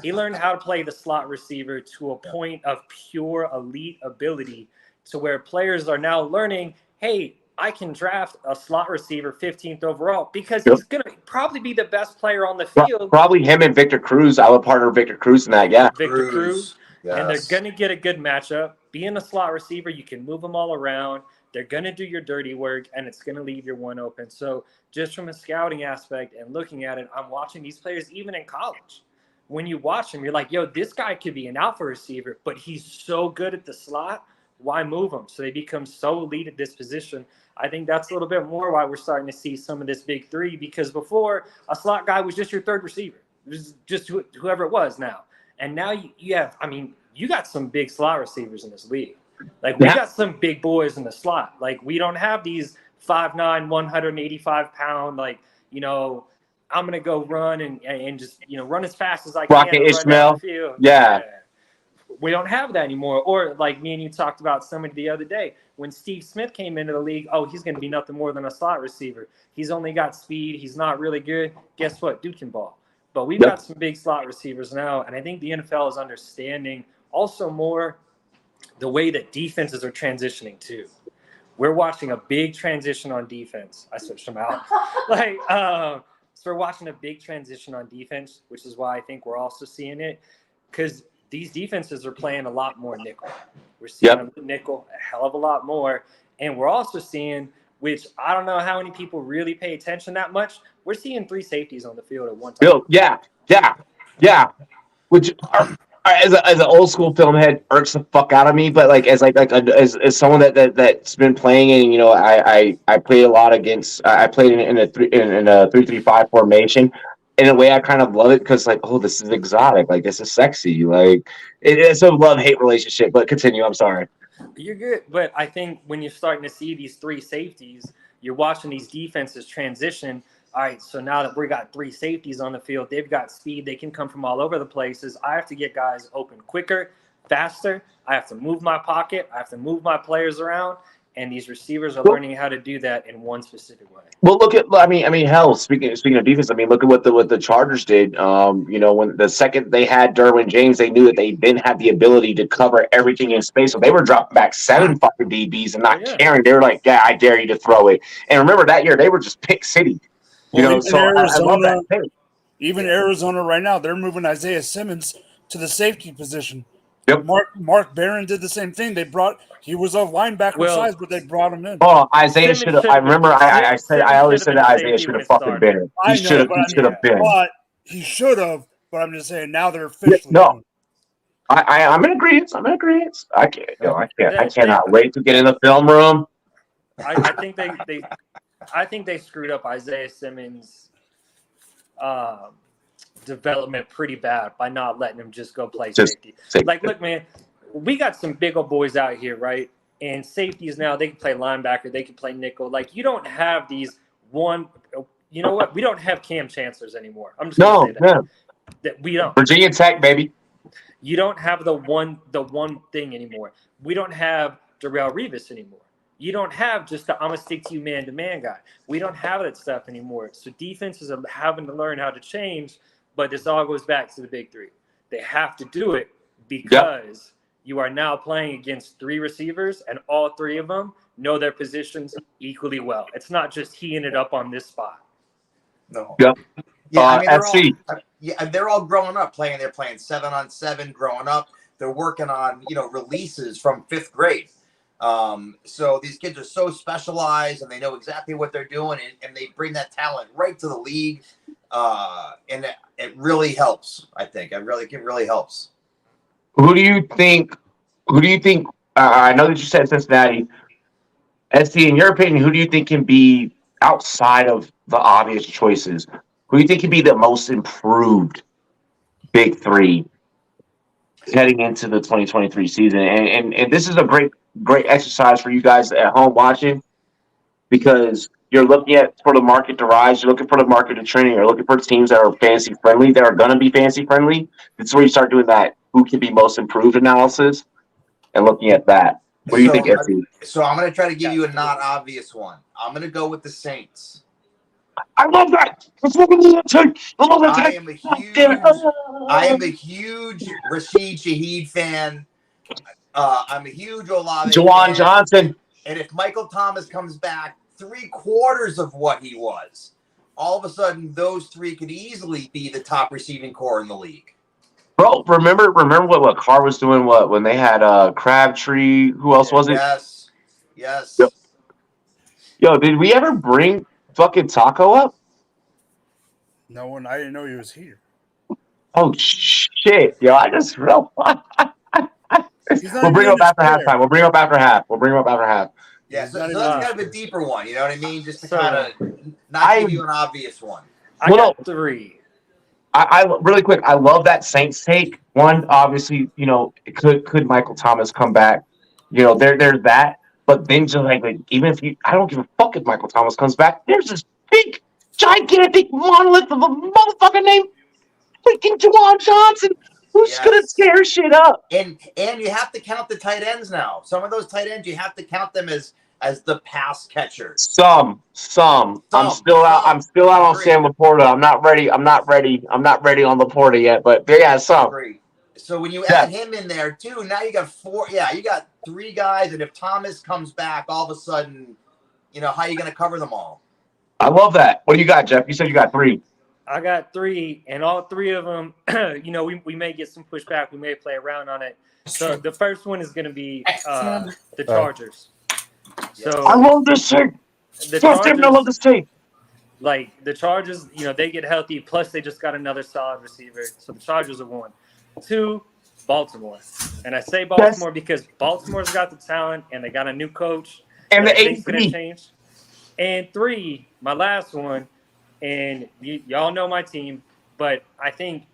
He learned how to play the slot receiver to a point of pure elite ability to where players are now learning, hey, I can draft a slot receiver 15th overall because he's going to probably be the best player on the field. Probably him and Victor Cruz. I would partner Victor Cruz in that, yeah. Victor Cruz. Yes. And they're going to get a good matchup. Being a slot receiver, you can move them all around. They're going to do your dirty work, and it's going to leave your one open. So just from a scouting aspect and looking at it, I'm watching these players even in college. When you watch him, you're like, yo, this guy could be an alpha receiver, but he's so good at the slot. Why move him? So they become so elite at this position. I think that's a little bit more why we're starting to see some of this big three, because before a slot guy was just your third receiver. It was just whoever it was now. And now you have, you got some big slot receivers in this league. Like we got some big boys in the slot. Like we don't have these 5'9", 185-pound, I'm going to go run and just, run as fast as I can. Rocket Ishmael. Yeah. We don't have that anymore. Or like me and you talked about somebody the other day, when Steve Smith came into the league, he's going to be nothing more than a slot receiver. He's only got speed. He's not really good. Guess what? Dude can ball. But we've Yep. got some big slot receivers now, and I think the NFL is understanding also more the way that defenses are transitioning too. We're watching a big transition on defense. I switched them out. So we're watching a big transition on defense, which is why I think we're also seeing it, because these defenses are playing a lot more nickel. We're seeing them nickel a hell of a lot more, and we're also seeing, which I don't know how many people really pay attention that much, we're seeing 3 safeties on the field at one time. Yeah. Which as an old school film head irks the fuck out of me, but as someone that's been playing, and I play a lot against. I played in a 3-3-5 formation. In a way, I kind of love it because this is exotic. Like, this is sexy. Like, it's a love-hate relationship. But continue. I'm sorry. You're good, but I think when you're starting to see these 3 safeties, you're watching these defenses transition. All right, so now that we got 3 safeties on the field, they've got speed. They can come from all over the places. I have to get guys open quicker, faster. I have to move my pocket. I have to move my players around, and these receivers are learning how to do that in one specific way. Well, hell. Speaking of defense, look at what the Chargers did. When the second they had Derwin James, they knew that they didn't have the ability to cover everything in space, so they were dropping back 7 fucking DBs and not caring. They were like, "Yeah, I dare you to throw it." And remember that year they were just pick city. Arizona, even Arizona right now, they're moving Isaiah Simmons to the safety position. Yep. Mark Barron did the same thing. He was a linebacker size, but they brought him in. Oh, Isaiah should have. I remember. I always said that Isaiah should have fucking been. He should have been. But he should have. But I'm just saying now they're officially. I'm in agreement. I cannot wait to get in the film room. I think they screwed up Isaiah Simmons' development pretty bad by not letting him just go play safety. Look, man, we got some big old boys out here, right? And safeties now, they can play linebacker, they can play nickel. You don't have these one. You know what? We don't have Cam Chancellors anymore. I'm just going to say that we don't. Virginia Tech, baby. You don't have the one thing anymore. We don't have Darrelle Revis anymore. You don't have just I'm going to stick to you man-to-man guy. We don't have that stuff anymore. So defenses are having to learn how to change, but this all goes back to the big 3. They have to do it because you are now playing against 3 receivers, and all 3 of them know their positions equally well. It's not just he ended up on this spot. No. Yep. Yeah, they're all growing up playing. They're playing 7-on-7 growing up. They're working on, releases from 5th grade. So these kids are so specialized and they know exactly what they're doing, and they bring that talent right to the league. And it really helps. I think it really helps. Who do you think? I know that you said Cincinnati. SC, in your opinion, who do you think can be outside of the obvious choices? Who do you think can be the most improved big 3 heading into the 2023 season? And this is a great exercise for you guys at home watching, because you're looking for the market to rise. You're looking for the market to trend. You're looking for teams that are fantasy friendly, that are going to be fantasy friendly. That's where you start doing that who can be most improved analysis and looking at that. What do you think, Etsy? So I'm going to try to give you a not obvious one. I'm going to go with the Saints. I love that. I am a huge Rashid Shaheed fan. I'm a huge Olave Juwan fan. Johnson. And if Michael Thomas comes back 3/4 of what he was, all of a sudden those 3 could easily be the top receiving core in the league. Bro, remember what Carr was doing? When they had Crabtree? Who else was it? Yes. Yo, did we ever bring fucking Taco up? No one. I didn't know he was here. Oh shit, yo! I just realized. We'll bring him up after halftime. We'll bring him up after half. Yeah, so that's kind of a deeper one. You know what I mean? Just to kind of not give you an obvious one. I got 3. I really quick. I love that Saints take. One, obviously, could Michael Thomas come back? There's that. But then just even if I don't give a fuck if Michael Thomas comes back. There's this big, gigantic monolith of a motherfucker named freaking Juwan Johnson who's gonna tear shit up. And you have to count the tight ends now. Some of those tight ends you have to count them as as the pass catchers. Some. I'm still out on Agreed. Sam Laporta. I'm not ready on Laporta yet, but yeah, some. Agreed. So when you Yeah. add him in there too, now you got 4. Yeah, you got 3 guys, and if Thomas comes back, all of a sudden, how are you going to cover them all? I love that. What do you got, Jeff? You said you got 3. I got 3, and all 3 of them, we may get some pushback. We may play around on it. So the first one is going to be the Chargers. So I love this team. the I love this team. Like the Chargers, they get healthy. Plus, they just got another solid receiver. So the Chargers are 1. 2, Baltimore. And I say Baltimore because Baltimore's got the talent and they got a new coach. And the things gonna AP. change. And 3, my last one, and y'all know my team, but I think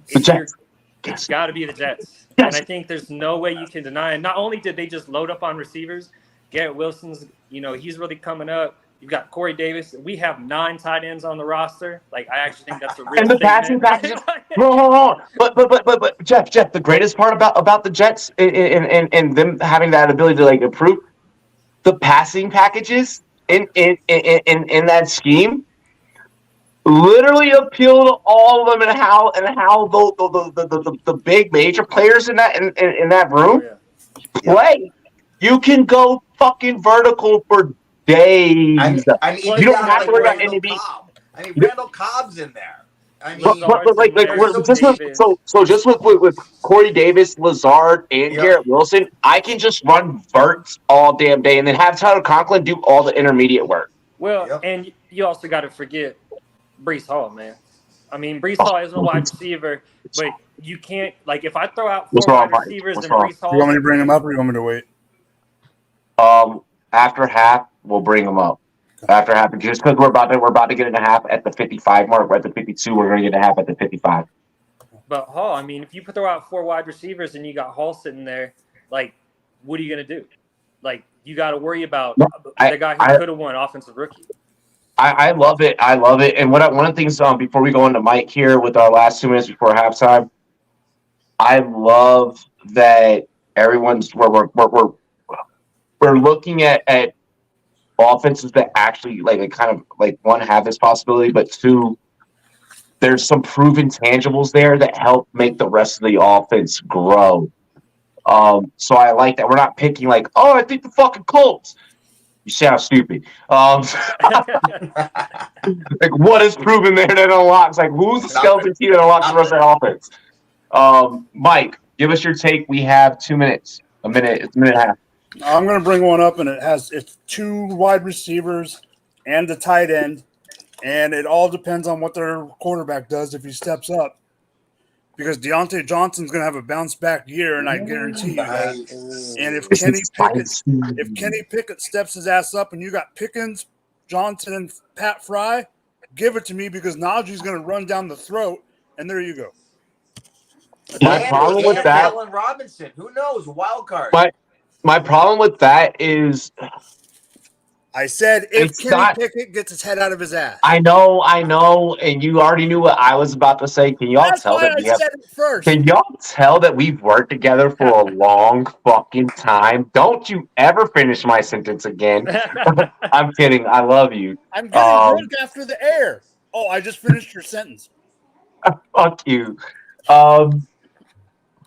it's got to be the Jets. Yes. And I think there's no way you can deny it. Not only did they just load up on receivers, Garrett Wilson's, he's really coming up. You've got Corey Davis. We have 9 tight ends on the roster. Like, I actually think that's a real And the statement. passing packages. Hold on. But Jeff, the greatest part about the Jets and them having that ability to like improve the passing packages in that scheme literally appeal to all of them and how the big major players in that room play. You can go fucking vertical for days. I mean, you don't have to worry about anything. Randall Cobb's in there. Just with Corey Davis, Lazard, and Garrett Wilson, I can just run verts all damn day and then have Tyler Conklin do all the intermediate work. Well, and you also got to forget Breece Hall, man. I mean, Breece Hall isn't a wide receiver, but you can't, like, if I throw out 4 wide receivers and Breece Hall. You want me to bring him up or you want me to wait? After half, we'll bring him up. After half, just because we're about to get in a half at the 55 mark. We're at the 52. We're going to get a half at the 55. But Hall, I mean, if you throw out 4 wide receivers and you got Hall sitting there, like, what are you going to do? Like, you got to worry about the guy who could have won Offensive Rookie. I love it. And one of the things before we go into Mike here with our last 2 minutes before halftime, I love that everyone's we're looking at offenses that actually like kind of like 1 have this possibility, but 2, there's some proven tangibles there that help make the rest of the offense grow. So I like that we're not picking like, oh, I think the fucking Colts. You sound stupid. Like what is proven there that unlocks? Like who's the skeleton team that unlocks the rest of the offense? Mike, give us your take. We have 2 minutes. A minute. It's a minute and a half. I'm going to bring one up, and it's 2 wide receivers and a tight end, and it all depends on what their quarterback does if he steps up. Because Deontay Johnson's going to have a bounce back year, and I guarantee you that. And if Kenny Pickett steps his ass up, and you got Pickens, Johnson, and Pat Fry, give it to me because Najee's going to run down the throat, and there you go. My problem with that, Allen Robinson, who knows? Wild card. My problem with that is I said if Kenny Pickett gets his head out of his ass. I know, and you already knew what I was about to say. Can y'all tell that we have? Can y'all tell that we've worked together for a long fucking time? Don't you ever finish my sentence again? I'm kidding. I love you. I'm getting drunk after the air. Oh, I just finished your sentence. Fuck you.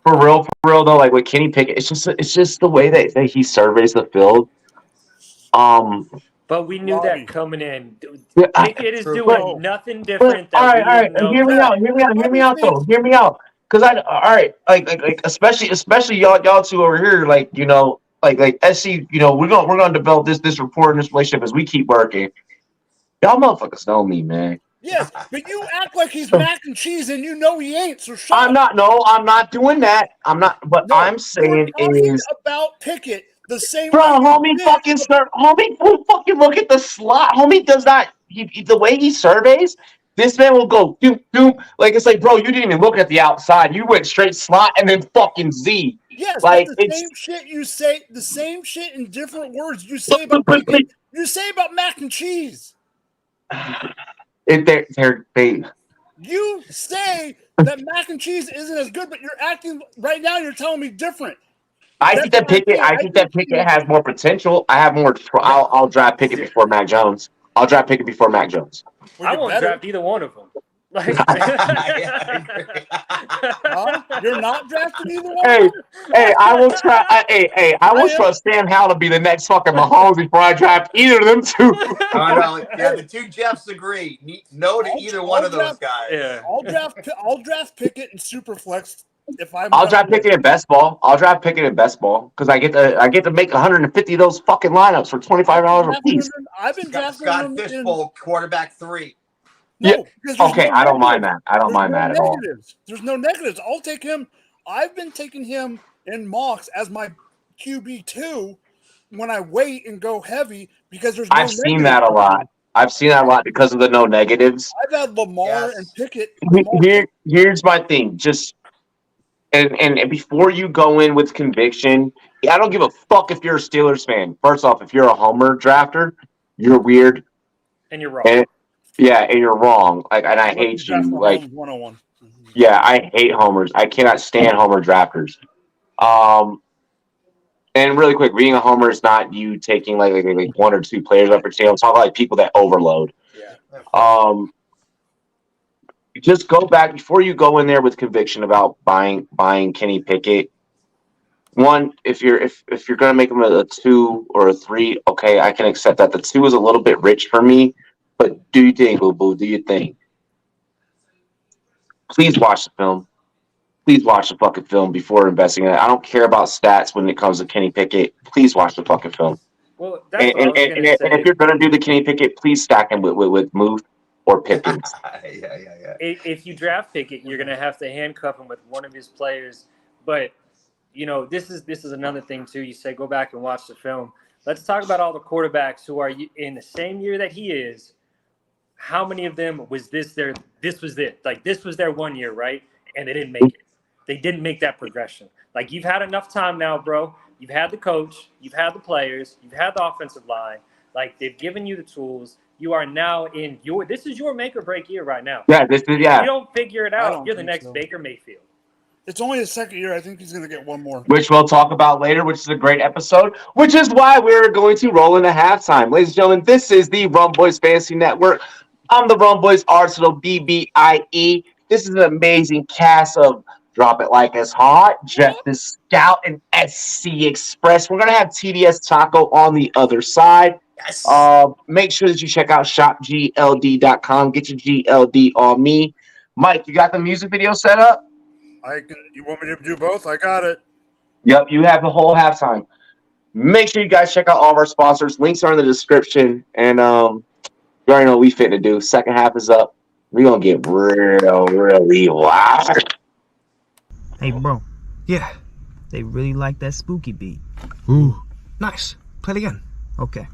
For real though, like with Kenny Pickett, it's just the way that he surveys the field. But we knew that coming in. Pickett is doing nothing different. All right. Hear me out, though. Hear me out. Because like especially y'all 2 over here, like like SC, we're gonna develop this rapport and this relationship as we keep working. Y'all motherfuckers know me, man. Yes, but you act like he's mac and cheese, and you know he ain't. So shut up. I'm not doing that. I'm not. But no, I'm saying is about Pickett. The same bro, homie fucking fucking look at the slot. Homie does not the way he surveys, this man will go doom doom. Like it's like, bro, you didn't even look at the outside. You went straight slot and then fucking Z. Yes, like the same shit you say, the same shit in different words you say about you say about mac and cheese. You say that mac and cheese isn't as good, but you're acting right now, you're telling me different. I think that Pickett. I think that Pickett has more potential. I have more. I'll draft Pickett before Mac Jones. I'll draft Pickett before Mac Jones. I won't draft either one of them. Like, Yeah, I agree. Huh? You're not drafting either one. Hey, I will try. I will trust Sam Howell to be the next fucking Mahomes before I draft either of them two. Oh no, yeah, the two Jeffs agree. No to either one of those guys. Yeah. I'll draft Pickett and Superflex if I'll draft Pickett in best ball. I'll draft Pickett in best ball because I get to make 150 of those fucking lineups for $25 a piece. I've been drafting Scott them Fishbowl, quarterback 3. No, yeah. Okay, I don't mind that. I don't mind that at all. There's no negatives. I'll take him. I've been taking him in mocks as my QB2 when I wait and go heavy because there's no I've seen that a lot. I've seen that a lot because of the no negatives. I've had Lamar and Pickett. Here's my thing. Just and before you go in with conviction, I don't give a fuck if you're a Steelers fan. First off, if you're a homer drafter, you're weird. And you're wrong. And you're wrong. Like, and I hate you. Like, 101. Yeah, I hate homers. I cannot stand homer drafters. And really quick, being a homer is not you taking like one or two players off your team. I'm talking like people that overload. Yeah. Just go back before you go in there with conviction about buying Kenny Pickett. One, if you're gonna make him a 2 or a 3, okay, I can accept that. The 2 is a little bit rich for me, but do you think, boo boo? Do you think? Please watch the film. Please watch the fucking film before investing in it. I don't care about stats when it comes to Kenny Pickett. Please watch the fucking film. Well, that's what I was gonna say. And if you're gonna do the Kenny Pickett, please stack him with Muth or Pickens. Yeah. If you draft Pickett, you're gonna have to handcuff him with one of his players. But this is another thing too. You say go back and watch the film. Let's talk about all the quarterbacks who are in the same year that he is. How many of them was this was it? Like, this was their 1 year, right? And they didn't make it. They didn't make that progression. Like, you've had enough time now, bro. You've had the coach. You've had the players. You've had the offensive line. Like, they've given you the tools. You are now in this is your make or break year right now. Yeah, If you don't figure it out, you're the next Baker Mayfield. It's only his second year. I think he's going to get one more. Which we'll talk about later, which is a great episode, which is why we're going to roll into halftime. Ladies and gentlemen, this is the Rumboyz Fantasy Network. I'm the Rumboyz Arsenal BBIE. This is an amazing cast of Drop It Like It's Hot, Jeff the Scout, and SC Express. We're going to have TDS Taco on the other side. Yes. Make sure that you check out shopgld.com. Get your GLD on me. Mike, you got the music video set up? You want me to do both? I got it. Yep, you have the whole halftime. Make sure you guys check out all of our sponsors. Links are in the description. And you already know what we fit to do. Second half is up. We're going to get really wild. Hey, bro. Yeah, they really like that spooky beat. Ooh, nice. Play it again. Okay.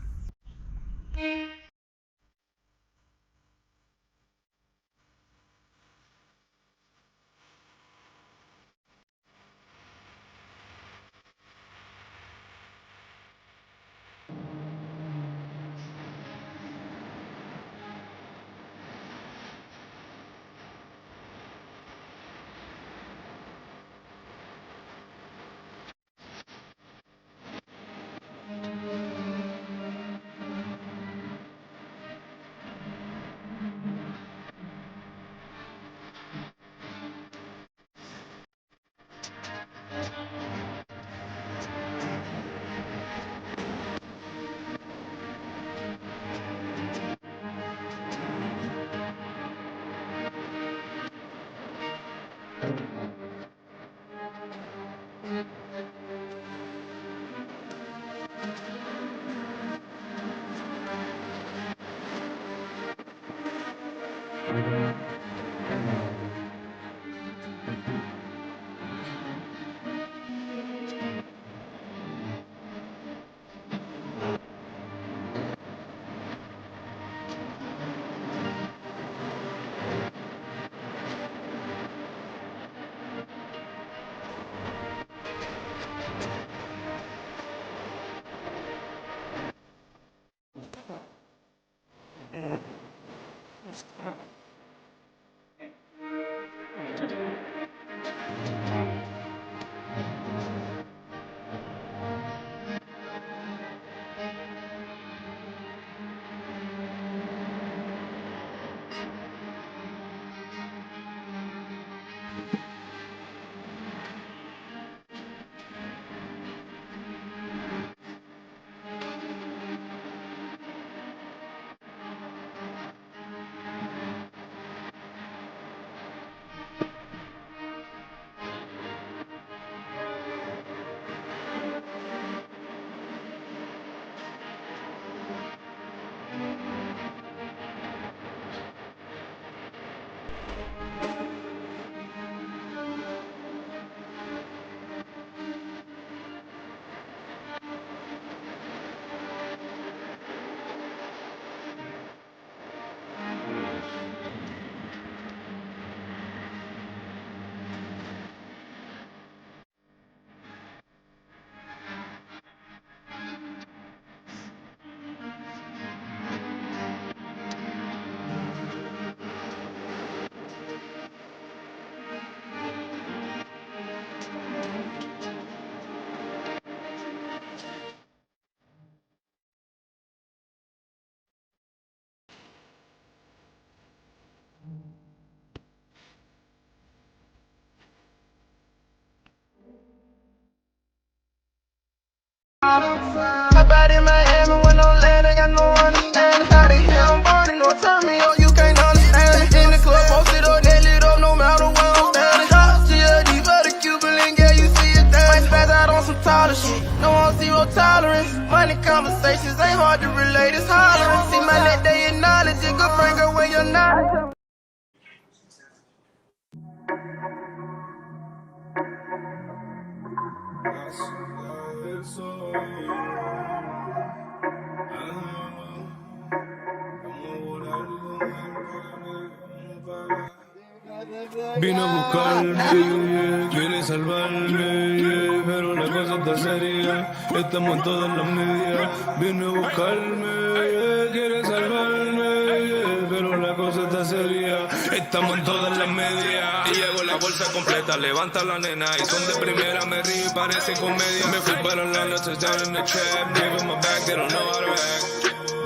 ladies hollering. See my neck, they acknowledge it. Good friend, girl, when you're not. Vine a buscarme, quiere salvarme, pero la cosa está seria, estamos en todas las medias. Vine a buscarme, quiere salvarme, pero la cosa está seria, estamos en todas las medias. Y llego la bolsa completa, levanta la nena y son de primera, me río y parece comedia. Me fui para la noche, down in the trap, gave my back, they don't know how to act.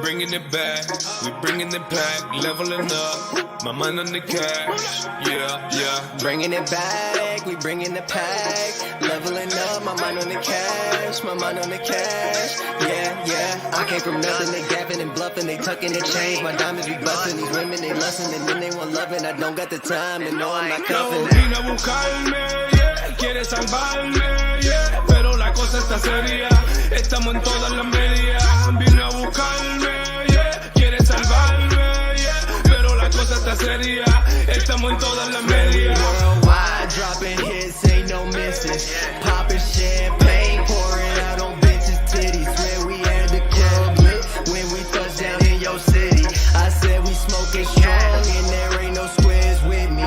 Bringing it back, we bringing it back, leveling up, my mind on the cash, yeah. Bringing it back, we bringing the pack, leveling up, my mind on the cash, my mind on the cash, yeah. I came from nothing, they gapping and bluffing, they tucking and change, my diamonds be busting, these women they lusting, and then they want loving, I don't got the time, and no I'm not cuffing. Vine a buscarme, yeah, quiere salvarme, yeah, pero la cosa está seria, estamos en todas las medias. Vine a buscarme, yeah, quiere salvarme, yeah, pero la cosa está seria, estamos en todas las medias. Worldwide, dropping hits, ain't no misses, popping champagne, pouring out on bitches' titties, where we had the club lit, when we touch down in your city, I said we smoking strong, and there ain't no squares with me.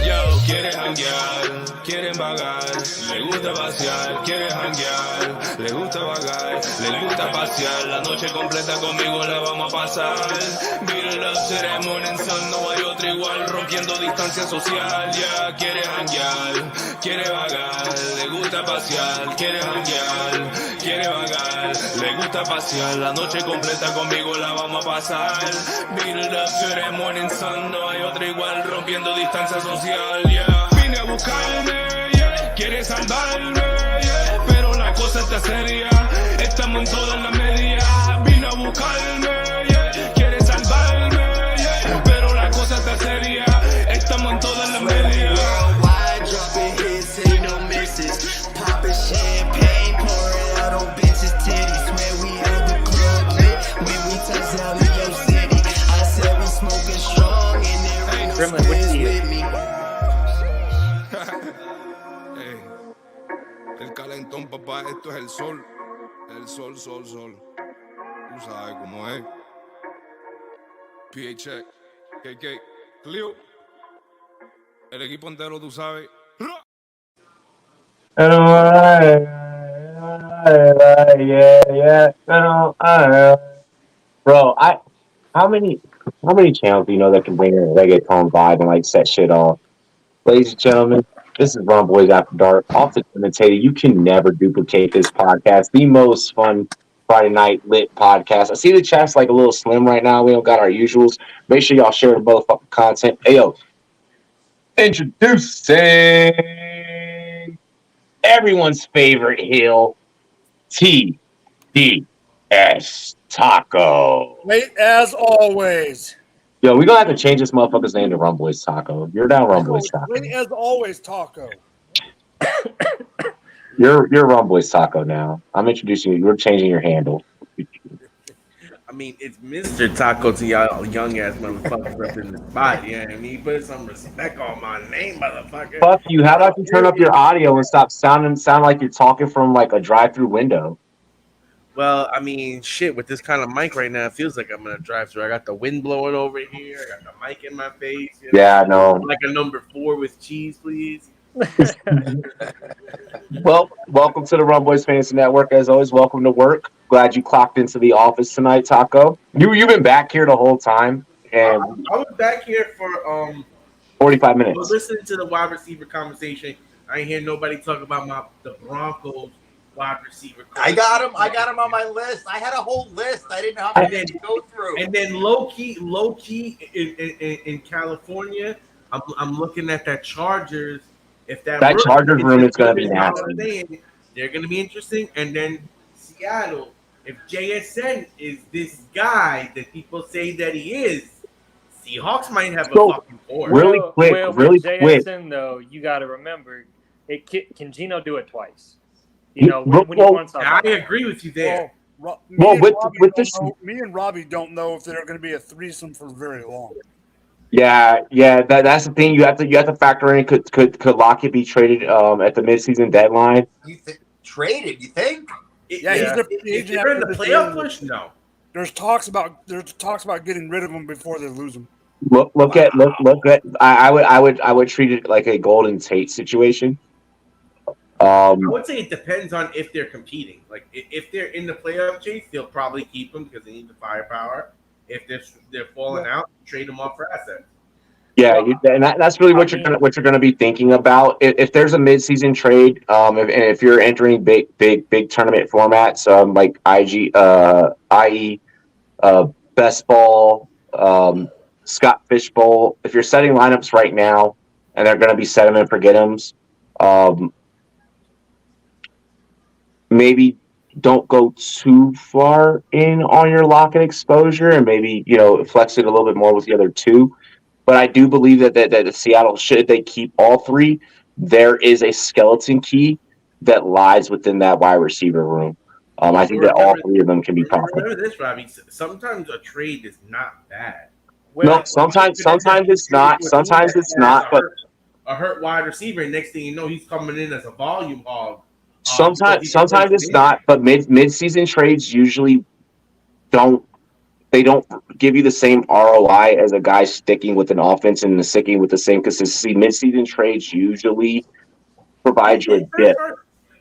Yo, quiere janguear, quieren vagar, le gusta pasear, quiere janguear, le gusta vagar, le gusta pasear, la noche completa conmigo la vamos a pasar. Beat it up to that morning sun, no hay otro igual, rompiendo distancia social, ya. Quiere janguear, quiere vagar, le gusta pasear, quiere janguear, quiere vagar, le gusta pasear, la noche completa conmigo la vamos a pasar. Beat it up to that morning sun, no hay otro igual, rompiendo distancia social, yeah. Vine a buscarme, yeah, quiere salvarme, yeah, pero la cosa está seria, estamos en todas las medias. Vine a buscarme, yeah, quiere salvarme, yeah, pero la cosa está seria, estamos en todas las medias. Worldwide, dropping hits, ain't no misses, popping champagne, pouring out on bitches' titties, where we had the club lit, when we touch down in your city, I said we smoking strong, and there ain't no Gremlin, what squares do you- with me. Ey, el calentón, papá, esto es el sol. El sol. Tú sabes cómo es. PH, KK, Clio. El equipo entero, tú sabes. Yeah. Bro, how many channels do you know that can bring in a reggaeton vibe and like set shit off? Ladies and gentlemen, this is Rumboyz After Dark. Often imitated. You can never duplicate this podcast. The most fun Friday night lit podcast. I see the chat's like a little slim right now. We don't got our usuals. Make sure y'all share the motherfucking content. Hey yo, introducing everyone's favorite hill, TDS Taco. Late as always. Yo, we gonna have to change this motherfucker's name to Rumboyz Taco. You're down Rumboyz Taco. Late as always, Taco. You're Rumboyz Taco now. I'm introducing you. You're changing your handle. I mean, it's Mr. Taco to y'all young ass motherfuckers up in the spot. Yeah, you know what I mean, put some respect on my name, motherfucker. Fuck you. How about you turn up your audio and stop sound like you're talking from like a drive-through window? Well, I mean, shit, with this kind of mic right now, it feels like I'm in a drive-through. I got the wind blowing over here. I got the mic in my face. You know? Yeah, no. Like a number 4 with cheese, please. Well, welcome to the Rumboyz Fantasy Network. As always, welcome to work. Glad you clocked into the office tonight, Taco. You've been back here the whole time, and I was back here for 45 I was minutes. listening to the wide receiver conversation. I ain't hear nobody talk about the Broncos wide receiver. I got him on my list. I had a whole list. I didn't know how many to go through. And then low key in California, I'm looking at that Chargers. If that Chargers room is going to be nasty. They're going to be interesting. And then Seattle, if JSN is this guy that people say that he is, Seahawks might have a fucking board. Really quick. With JSN, though, you got to remember, can Gino do it twice? You know, when he wants something. I agree with you there. Me and Robbie don't know if they're going to be a threesome for very long. Yeah, that's the thing. You have to factor in. Could Lockett be traded at the midseason deadline? Traded? You think? Yeah, he's the free If agent they're in after the this playoff year. push, no. There's talks about getting rid of him before they lose him. Look at. I would treat it like a Golden Tate situation. I would say it depends on if they're competing. Like if they're in the playoff chase, they'll probably keep them because they need the firepower. If they're falling out, trade them off for assets. Yeah, and that's really what you're gonna be thinking about. If there's a midseason trade, if you're entering big tournament formats, like IE, Best Ball, Scott Fish Bowl. If you're setting lineups right now, and they're going to be set them and forget 'ems, maybe don't go too far in on your Lockett exposure, and maybe flex it a little bit more with the other two. But I do believe that Seattle, should they keep all three, there is a skeleton key that lies within that wide receiver room. I think that all three of them can be profitable. Remember this, Robbie. Sometimes a trade is not bad. No, sometimes it's not. Sometimes it's not. But a hurt wide receiver, and next thing you know, he's coming in as a volume hog. Sometimes it's not. But mid-season trades usually don't give you the same ROI as a guy sticking with an offense and sticking with the same consistency. Mid-season trades usually provide you a dip.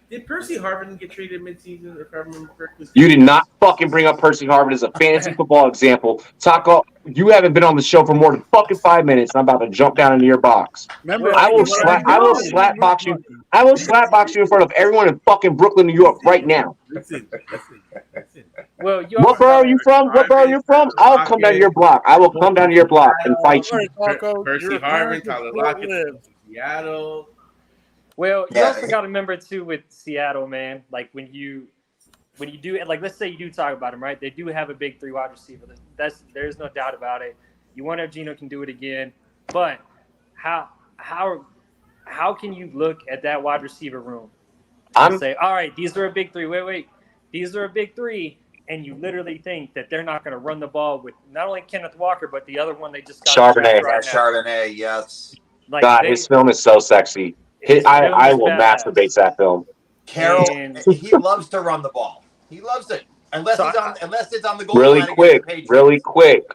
Did Percy Harvin get traded midseason, if I remember correctly? You did not fucking bring up Percy Harvin as a fantasy football example. Taco, you haven't been on the show for more than fucking 5 minutes, and I'm about to jump down into your box. Remember, I will slap box you. I will slap box you in front of everyone in fucking Brooklyn, New York, right now. Listen. Well, What borough are you from? What borough are you from? I'll come down to your block. I will come down to your block and fight you. Percy Harvin, Tyler Lockett, Seattle. Well, you also got to remember too with Seattle, man. Like when you do, like let's say you do talk about them, right? They do have a big 3 wide receiver. There's no doubt about it. You wonder if Geno can do it again, but how can you look at that wide receiver room and say, all right, these are a big 3. Wait, these are a big 3, and you literally think that they're not going to run the ball with not only Kenneth Walker but the other one they just got. Charbonnet, yes. Like God, his film is so sexy. I will masturbate that film. Carroll, he loves to run the ball. He loves it. Unless it's on the goal line. Really quick.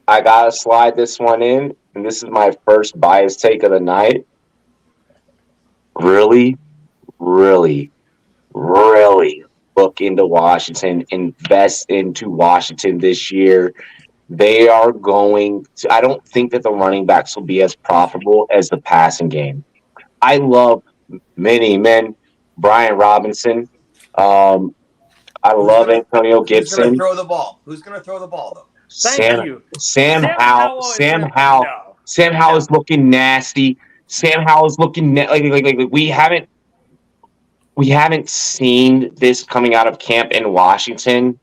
I gotta slide this one in, and this is my first bias take of the night. Really look into Washington. Invest into Washington this year. They are going to. I don't think that the running backs will be as profitable as the passing game. I love many men. Brian Robinson. I love Antonio Gibson. Who's going to throw the ball, though? Sam Howell is looking nasty. Sam Howell is looking like we haven't seen this coming out of camp in Washington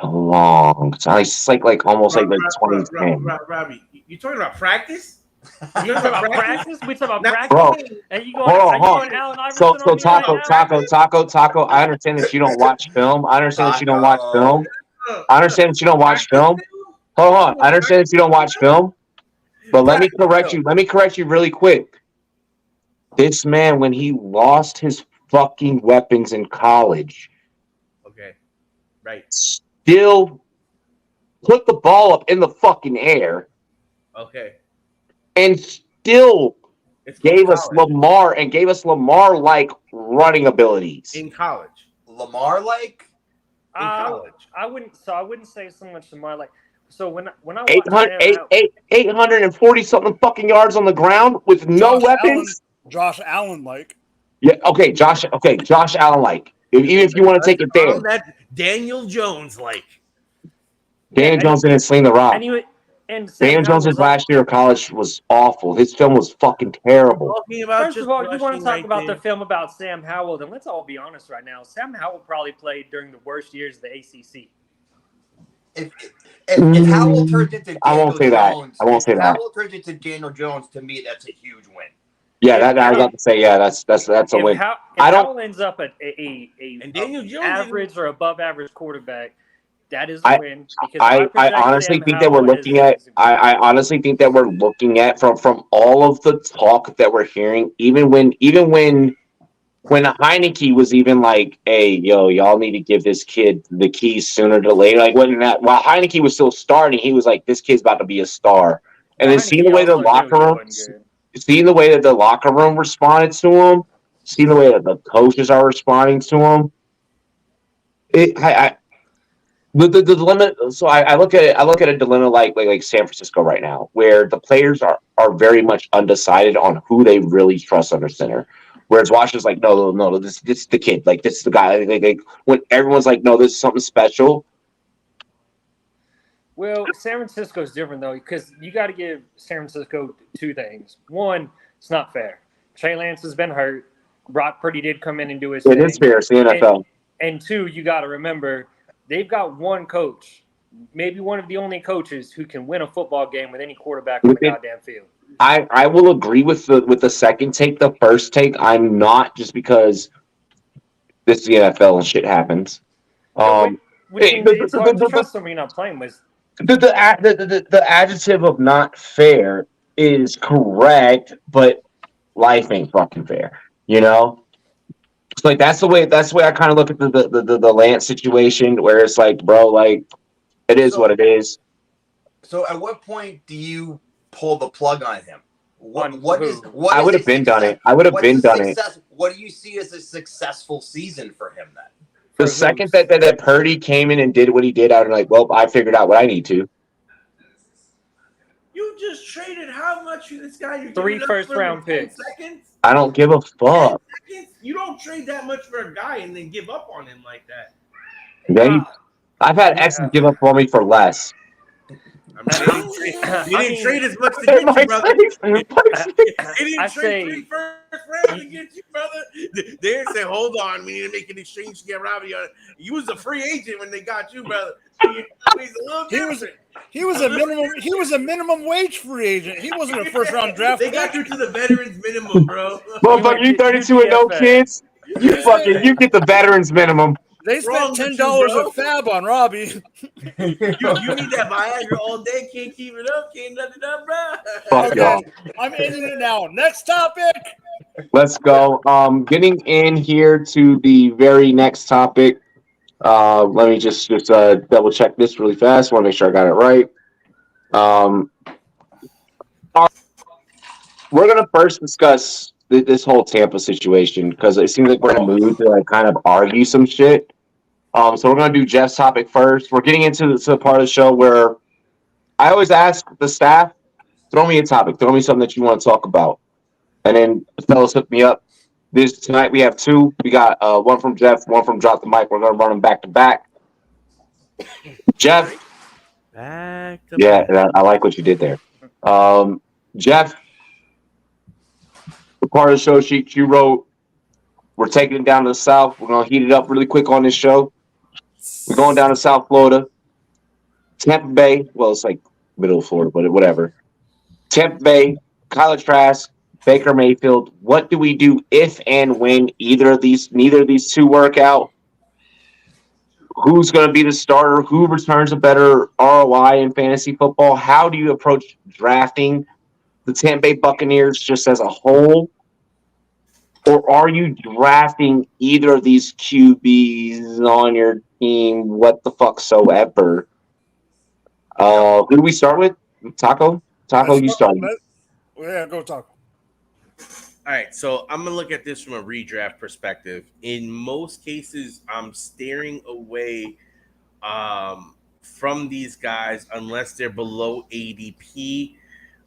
in a long time. It's like almost like 2010. Robbie, you talking about practice? We talking about practice? Bro, and you going Allen Iverson? So Taco. I understand that you don't watch film. I understand that you don't watch film. Hold on. I understand that you don't watch film. But let me correct you really quick. This man, when he lost his fucking weapons in college, okay, right, still put the ball up in the fucking air. Okay. And still gave us Lamar-like running abilities. In college. Lamar-like? In college. I wouldn't say so much Lamar-like. So when I 840 something fucking yards on the ground with no weapons. Josh Allen-like. Yeah, okay, Josh Allen-like. Even if you want to take it there. That Daniel Jones-like. Daniel Jones didn't sling the rock. Daniel Jones' last year of college was awful. His film was fucking terrible. First of all, you want to talk about the film about Sam Howell, then let's all be honest right now. Sam Howell probably played during the worst years of the ACC. If Howell turns into I won't say that. Howell turns into Daniel Jones, to me, that's a huge win. Yeah, that I was about to say. Yeah, that's a win. If I don't. Howell ends up And Daniel Jones average or above average quarterback, that is I- a win because I I project honestly Sam think that we're Howell as looking at. season. I honestly think that we're looking at from all of the talk that we're hearing, even when Heineke was even like, "Hey, yo, y'all need to give this kid the keys sooner than later." Like when that while Heineke was still starting, he was like, "This kid's about to be a star." And then seeing the way the locker room, seeing the way that the locker room responded to him, seeing the way that the coaches are responding to him, the dilemma. So I look at it. I look at a dilemma like San Francisco right now, where the players are very much undecided on who they really trust under center. Whereas Washington's like, no, this is the kid. Like this is the guy. When everyone's like, no, this is something special. Well, San Francisco is different though because you got to give San Francisco two things. One, it's not fair. Trey Lance has been hurt. Brock Purdy did come in and do his thing. It is fair. It's the NFL. And two, you got to remember they've got one coach, maybe one of the only coaches who can win a football game with any quarterback on the goddamn field. I will agree with the second take. The first take, I'm not, just because this is the NFL and shit happens. It's hard to trust somebody you're not playing with. The adjective of not fair is correct, but life ain't fucking fair. You know, it's like that's the way I kind of look at the Lance situation, where it's like, bro, like it is what it is. So, at what point do you pull the plug on him? I would have been done it. I would have been done it. What do you see as a successful season for him then? The second that Purdy came in and did what he did, I was like, well, I figured out what I need to. You just traded how much for this guy? 3 first-round picks. I don't give a fuck. You don't trade that much for a guy and then give up on him like that. I've had exes give up on me for less. They didn't trade as much to get you, brother. They didn't trade 3 first rounds to get you, brother. They didn't say, "Hold on, we need to make an exchange to get Robbie." You was a free agent when they got you, brother. He was a minimum wage free agent. He wasn't a first round draft. They got you to the veterans minimum, bro. Motherfucker, you 32 and no kids. You get the veterans minimum. They spent $10 a fab on Robbie. You need that Viagra all day. Can't keep it up. Can't nothing up, bro. Fuck y'all. I'm ending it now. Next topic. Let's go. Getting in here to the very next topic. Let me just double check this really fast. Want to make sure I got it right. We're gonna first discuss this whole Tampa situation because it seems like we're in a mood to like kind of argue some shit. So we're gonna do Jeff's topic first. We're getting into the part of the show where I always ask the staff, throw me a topic, throw me something that you want to talk about, and then the fellas hook me up. Tonight we have 2. We got one from Jeff, one from Drop the Mic. We're gonna run them back to back. Jeff. I like what you did there. Jeff, the part of the show sheet you wrote, we're taking it down to the South. We're going to heat it up really quick on this show. We're going down to South Florida. Tampa Bay. Well, it's like middle of Florida, but whatever. Tampa Bay, Kyle Trask, Baker Mayfield. What do we do if and when neither of these 2 work out? Who's going to be the starter? Who returns a better ROI in fantasy football? How do you approach drafting the Tampa Bay Buccaneers just as a whole? Or are you drafting either of these QBs on your team, what the fuck soever? Who do we start with? Taco, you start. Yeah, go Taco. All right, so I'm going to look at this from a redraft perspective. In most cases, I'm steering away from these guys unless they're below ADP.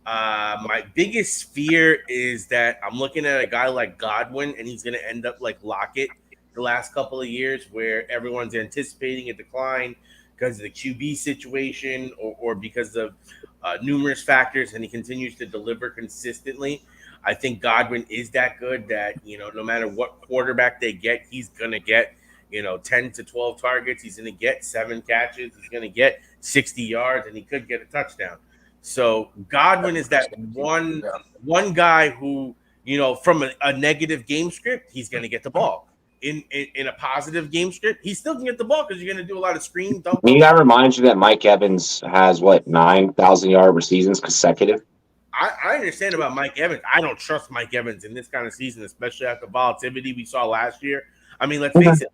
My biggest fear is that I'm looking at a guy like Godwin, and he's going to end up like Lockett the last couple of years, where everyone's anticipating a decline because of the QB situation or because of numerous factors, and he continues to deliver consistently. I think Godwin is that good that, no matter what quarterback they get, he's going to get, 10 to 12 targets. He's going to get 7 catches. He's going to get 60 yards, and he could get a touchdown. So Godwin is that one guy who, from a negative game script, he's going to get the ball. In a positive game script, he's still going to get the ball because you're going to do a lot of screen dump. You got to remind you that Mike Evans has 9,000-yard seasons consecutive. I understand about Mike Evans. I don't trust Mike Evans in this kind of season, especially after the volatility we saw last year. I mean, let's face it.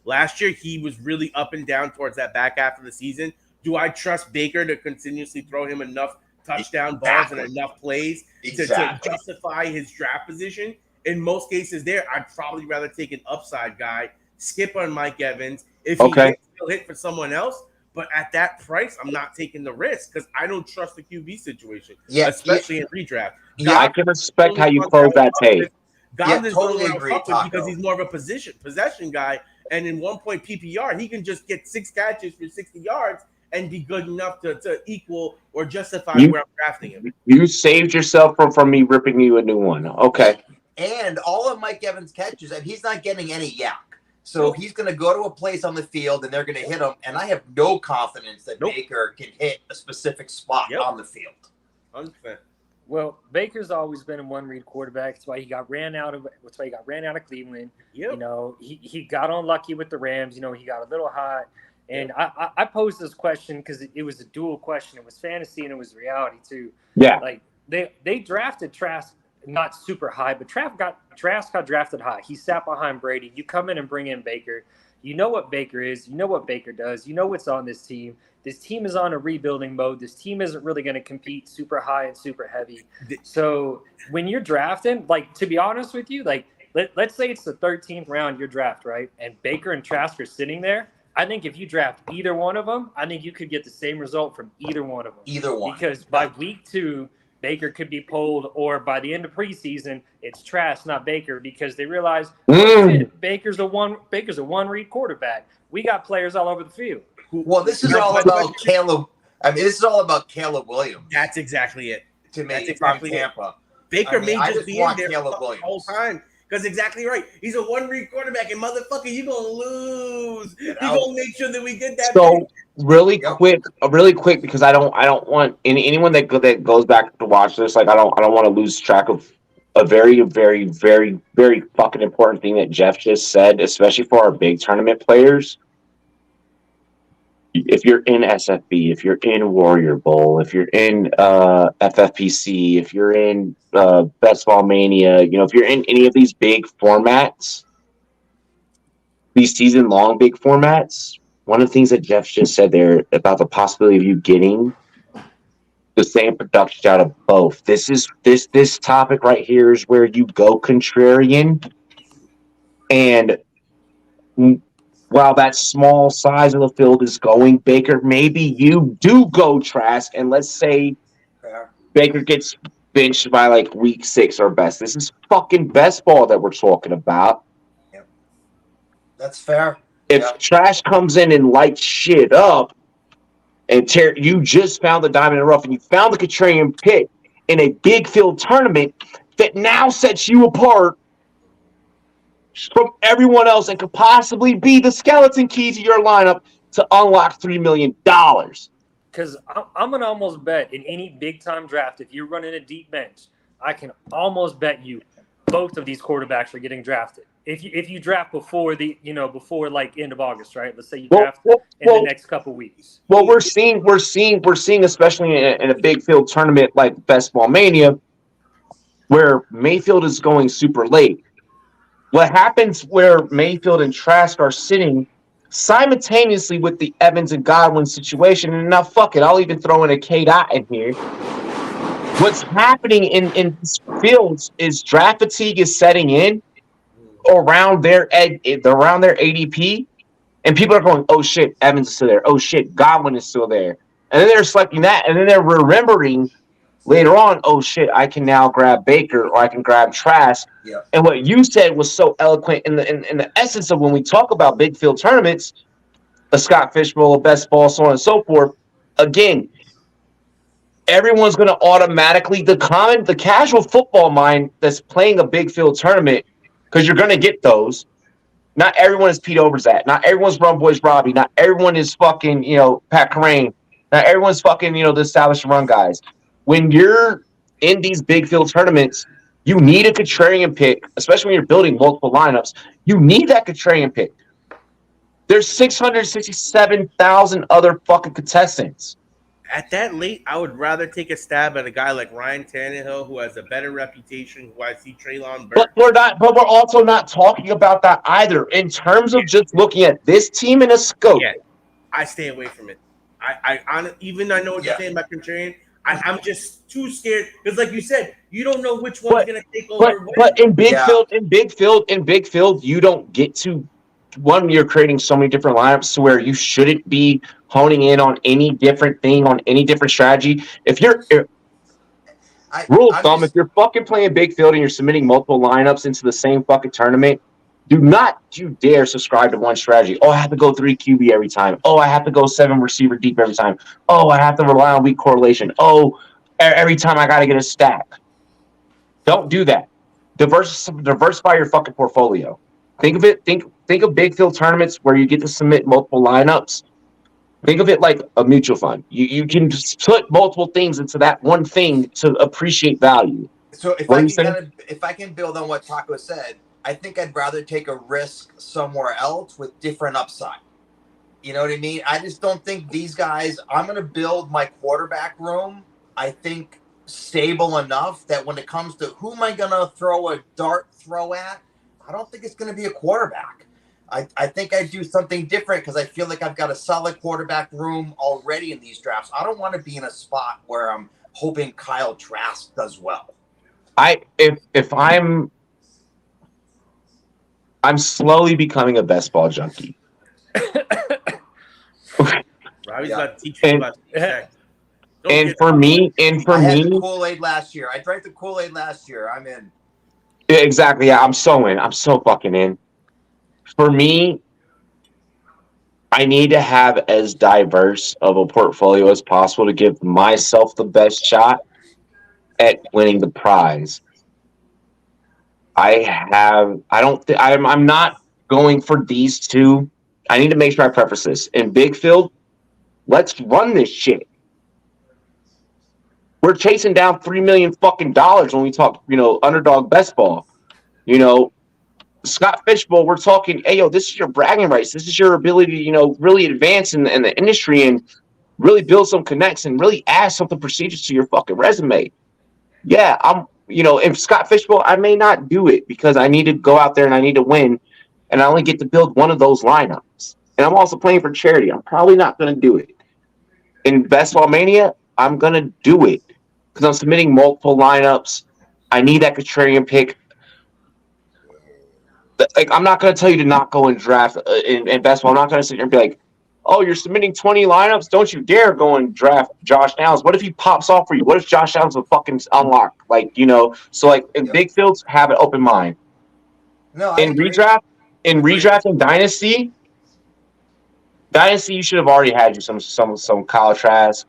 Last year, he was really up and down towards that back half of the season. Do I trust Baker to continuously throw him enough touchdown balls and enough plays to justify his draft position? In most cases there, I'd probably rather take an upside guy, skip on Mike Evans. If he hits, he'll hit for someone else. But at that price, I'm not taking the risk because I don't trust the QB situation, especially in redraft. I can respect how you close that tape. Godwin's totally agree because he's more of a possession guy. And in 1 point PPR, he can just get 6 catches for 60 yards and be good enough to equal or justify where I'm drafting him. You saved yourself from me ripping you a new one. Okay. And all of Mike Evans' catches, and he's not getting any yak. So he's going to go to a place on the field, and they're going to hit him. And I have no confidence that Baker can hit a specific spot on the field. 100%. Well, Baker's always been a one-read quarterback. That's why he got ran out of. That's why he got ran out of Cleveland. Yep. He got unlucky with the Rams. He got a little hot. And I posed this question because it was a dual question. It was fantasy and it was reality too. Yeah. Like they drafted Trask not super high, but Trask got drafted high. He sat behind Brady. You come in and bring in Baker. You know what Baker is. You know what Baker does. You know what's on this team. This team is on a rebuilding mode. This team isn't really going to compete super high and super heavy. So when you're drafting, to be honest with you, let's say it's the 13th round your draft, right? And Baker and Trask are sitting there. I think if you draft either one of them, I think you could get the same result from either one of them. Either one. Because by week 2, Baker could be pulled, or by the end of preseason, it's Trask, not Baker, because they realize Baker's a one-read quarterback. We got players all over the field. Well, this is all about Caleb. I mean, this is all about Caleb Williams. That's exactly it. To me, from Tampa. Baker may just be in there the whole time. Because exactly right. He's a one-read quarterback, and motherfucker, you're going to lose. You're going to make sure that we get that. So, really quick, because I don't want anyone that goes back to watch this, I don't want to lose track of a very, very, very, very fucking important thing that Jeff just said, especially for our big tournament players. If you're in SFB, if you're in Warrior Bowl, if you're in FFPC, if you're in Best Ball Mania, if you're in any of these big formats, these season-long big formats, one of the things that Jeff just said there about the possibility of you getting the same production out of both. This topic right here is where you go contrarian, and while that small size of the field is going Baker, maybe you do go Trask, and let's say Baker gets benched by week 6 or best. This is fucking best ball that we're talking about. Yep. That's fair. If Trash comes in and lights shit up, and you just found the diamond in the rough, and you found the contrarian pick in a big field tournament that now sets you apart from everyone else and could possibly be the skeleton key to your lineup to unlock $3 million. Because I'm going to almost bet in any big-time draft, if you're running a deep bench, I can almost bet you both of these quarterbacks are getting drafted. If you draft before end of August, right? Let's say you draft in the next couple weeks. Well, we're seeing, especially in a big field tournament like Best Ball Mania, where Mayfield is going super late. What happens where Mayfield and Trask are sitting simultaneously with the Evans and Godwin situation, and now fuck it, I'll even throw in a K-Dot in here. What's happening in these fields is draft fatigue is setting in around their ADP, and people are going, oh shit, Evans is still there. Oh shit, Godwin is still there. And then they're selecting that, and then they're remembering later on, oh shit, I can now grab Baker or I can grab Trask. Yeah. And what you said was so eloquent in the essence of when we talk about big field tournaments, a Scott Fish Bowl, a best ball, so on and so forth. Again, everyone's going to automatically the casual football mind that's playing a big field tournament, because you're going to get those. Not everyone is Pete Overzat. Not everyone's Rumboyz Robbie. Not everyone is fucking Pat Carrain. Not everyone's fucking the established run guys. When you're in these big field tournaments, You need a contrarian pick, especially when you're building multiple lineups. You need that contrarian pick. There's 667,000 other fucking contestants. At that late, I would rather take a stab at a guy like Ryan Tannehill, who has a better reputation, who I see Treylon Burks. But we're also not talking about that either. In terms of just looking at this team in a scope. Yeah, I stay away from it. I know what you're saying about contrarian. I'm just too scared because, like you said, you don't know which one's going to take over. But in big field, you don't get to. One, you're creating so many different lineups to where you shouldn't be honing in on any different thing, on any different strategy. If you're if you're fucking playing big field and you're submitting multiple lineups into the same fucking tournament, do not you dare subscribe to one strategy. Oh, I have to go 3 QB every time. Oh, I have to go 7 receiver deep every time. Oh, I have to rely on weak correlation. Oh, every time I got to get a stack. Don't do that. Diversify your fucking portfolio. Think of it. Think of big field tournaments where you get to submit multiple lineups. Think of it like a mutual fund. You can just put multiple things into that one thing to appreciate value. So if I can build on what Taco said, I think I'd rather take a risk somewhere else with different upside. You know what I mean? I just don't think these guys. I'm going to build my quarterback room. I think stable enough that when it comes to who am I going to throw a dart throw at, I don't think it's going to be a quarterback. I think I do something different because I feel like I've got a solid quarterback room already in these drafts. I don't want to be in a spot where I'm hoping Kyle Trask does well. I'm slowly becoming a best ball junkie. Robbie's about to teach you about for me, I had the Kool-Aid last year. I drank the Kool-Aid last year. I'm in. Yeah, exactly. Yeah, I'm so in. I'm so fucking in. For me, I need to have as diverse of a portfolio as possible to give myself the best shot at winning the prize. I'm not going for these two. I need to make sure I preface this. In big field, let's run this shit. We're chasing down $3 million fucking dollars when we talk, underdog best ball. Scott Fishbowl, we're talking, hey, yo, this is your bragging rights. This is your ability to, really advance in the industry and really build some connects and really add something prestigious to your fucking resume. Yeah, if Scott Fishbowl, I may not do it because I need to go out there and I need to win, and I only get to build one of those lineups. And I'm also playing for charity. I'm probably not going to do it. In Best Ball Mania, I'm going to do it because I'm submitting multiple lineups. I need that contrarian pick. Like, I'm not going to tell you to not go and draft in Best Ball. I'm not going to sit here and be like, oh, you're submitting 20 lineups? Don't you dare go and draft Josh Downs. What if he pops off for you? What if Josh Downs will fucking unlock? So in big fields, have an open mind. No, in redraft and Dynasty, you should have already had you some Kyle Trask,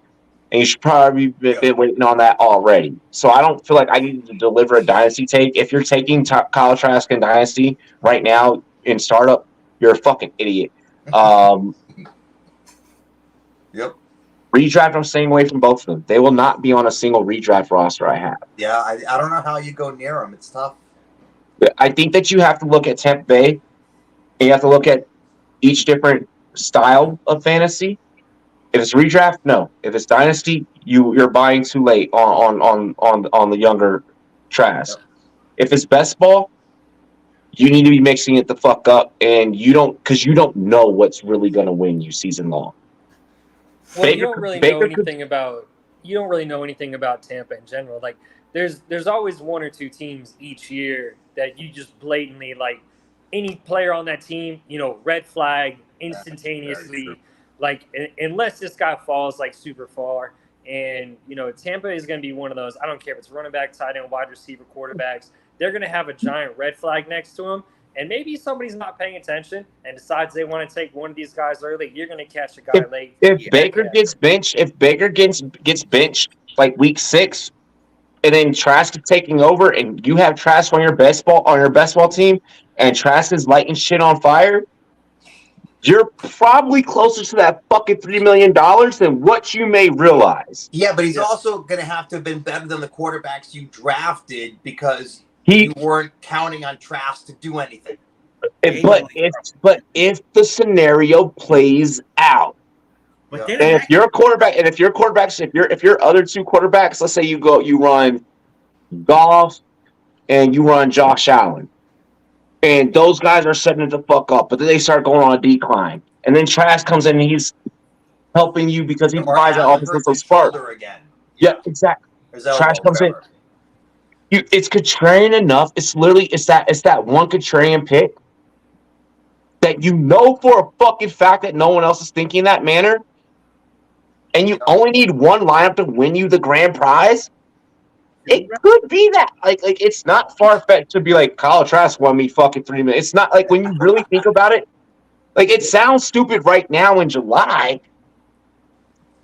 and you should probably been waiting on that already. So I don't feel like I need to deliver a Dynasty take. If you're taking Kyle Trask in Dynasty right now in startup, you're a fucking idiot. Yep. Redraft, I'm staying away from both of them. They will not be on a single redraft roster I have. Yeah, I don't know how you go near them. It's tough. I think that you have to look at Tampa Bay, and you have to look at each different style of fantasy. If it's redraft, no. If it's dynasty, you're buying too late on the younger Trask. Yep. If it's best ball, you need to be mixing it the fuck up, and you don't know what's really going to win you season long. Well, you don't really know anything about Tampa in general. Like, there's always one or two teams each year that you just blatantly, like, any player on that team, red flag instantaneously. Like, unless this guy falls like super far, and Tampa is going to be one of those. I don't care if it's running back, tight end, wide receiver, quarterbacks. They're going to have a giant red flag next to him. And maybe somebody's not paying attention and decides they want to take one of these guys early. You're going to catch a guy late. If Baker gets benched like week 6, and then Trask is taking over, and you have Trask on your best ball team, and Trask is lighting shit on fire, you're probably closer to that fucking $3 million than what you may realize. Yeah, but he's also going to have been better than the quarterbacks you drafted because He, you weren't counting on Trask to do anything. but if the scenario plays out, But Yeah. then and if you're a quarterback, and if your other two quarterbacks, let's say you run Goff and you run Josh Allen, and those guys are setting it the fuck up, but then they start going on a decline, and then Trask comes in and he's helping you because he Or provides that Allen offensive hurts his spark. shoulder again. Yeah, exactly. His elbow, Trash comes whatever. in. It's contrarian enough. It's that one contrarian pick that you know for a fucking fact that no one else is thinking in that manner, and you only need one lineup to win you the grand prize. It could be that. Like it's not far fetched to be like Kyle Trask won me fucking $3 million. It's not like when you really think about it. Like it sounds stupid right now in July.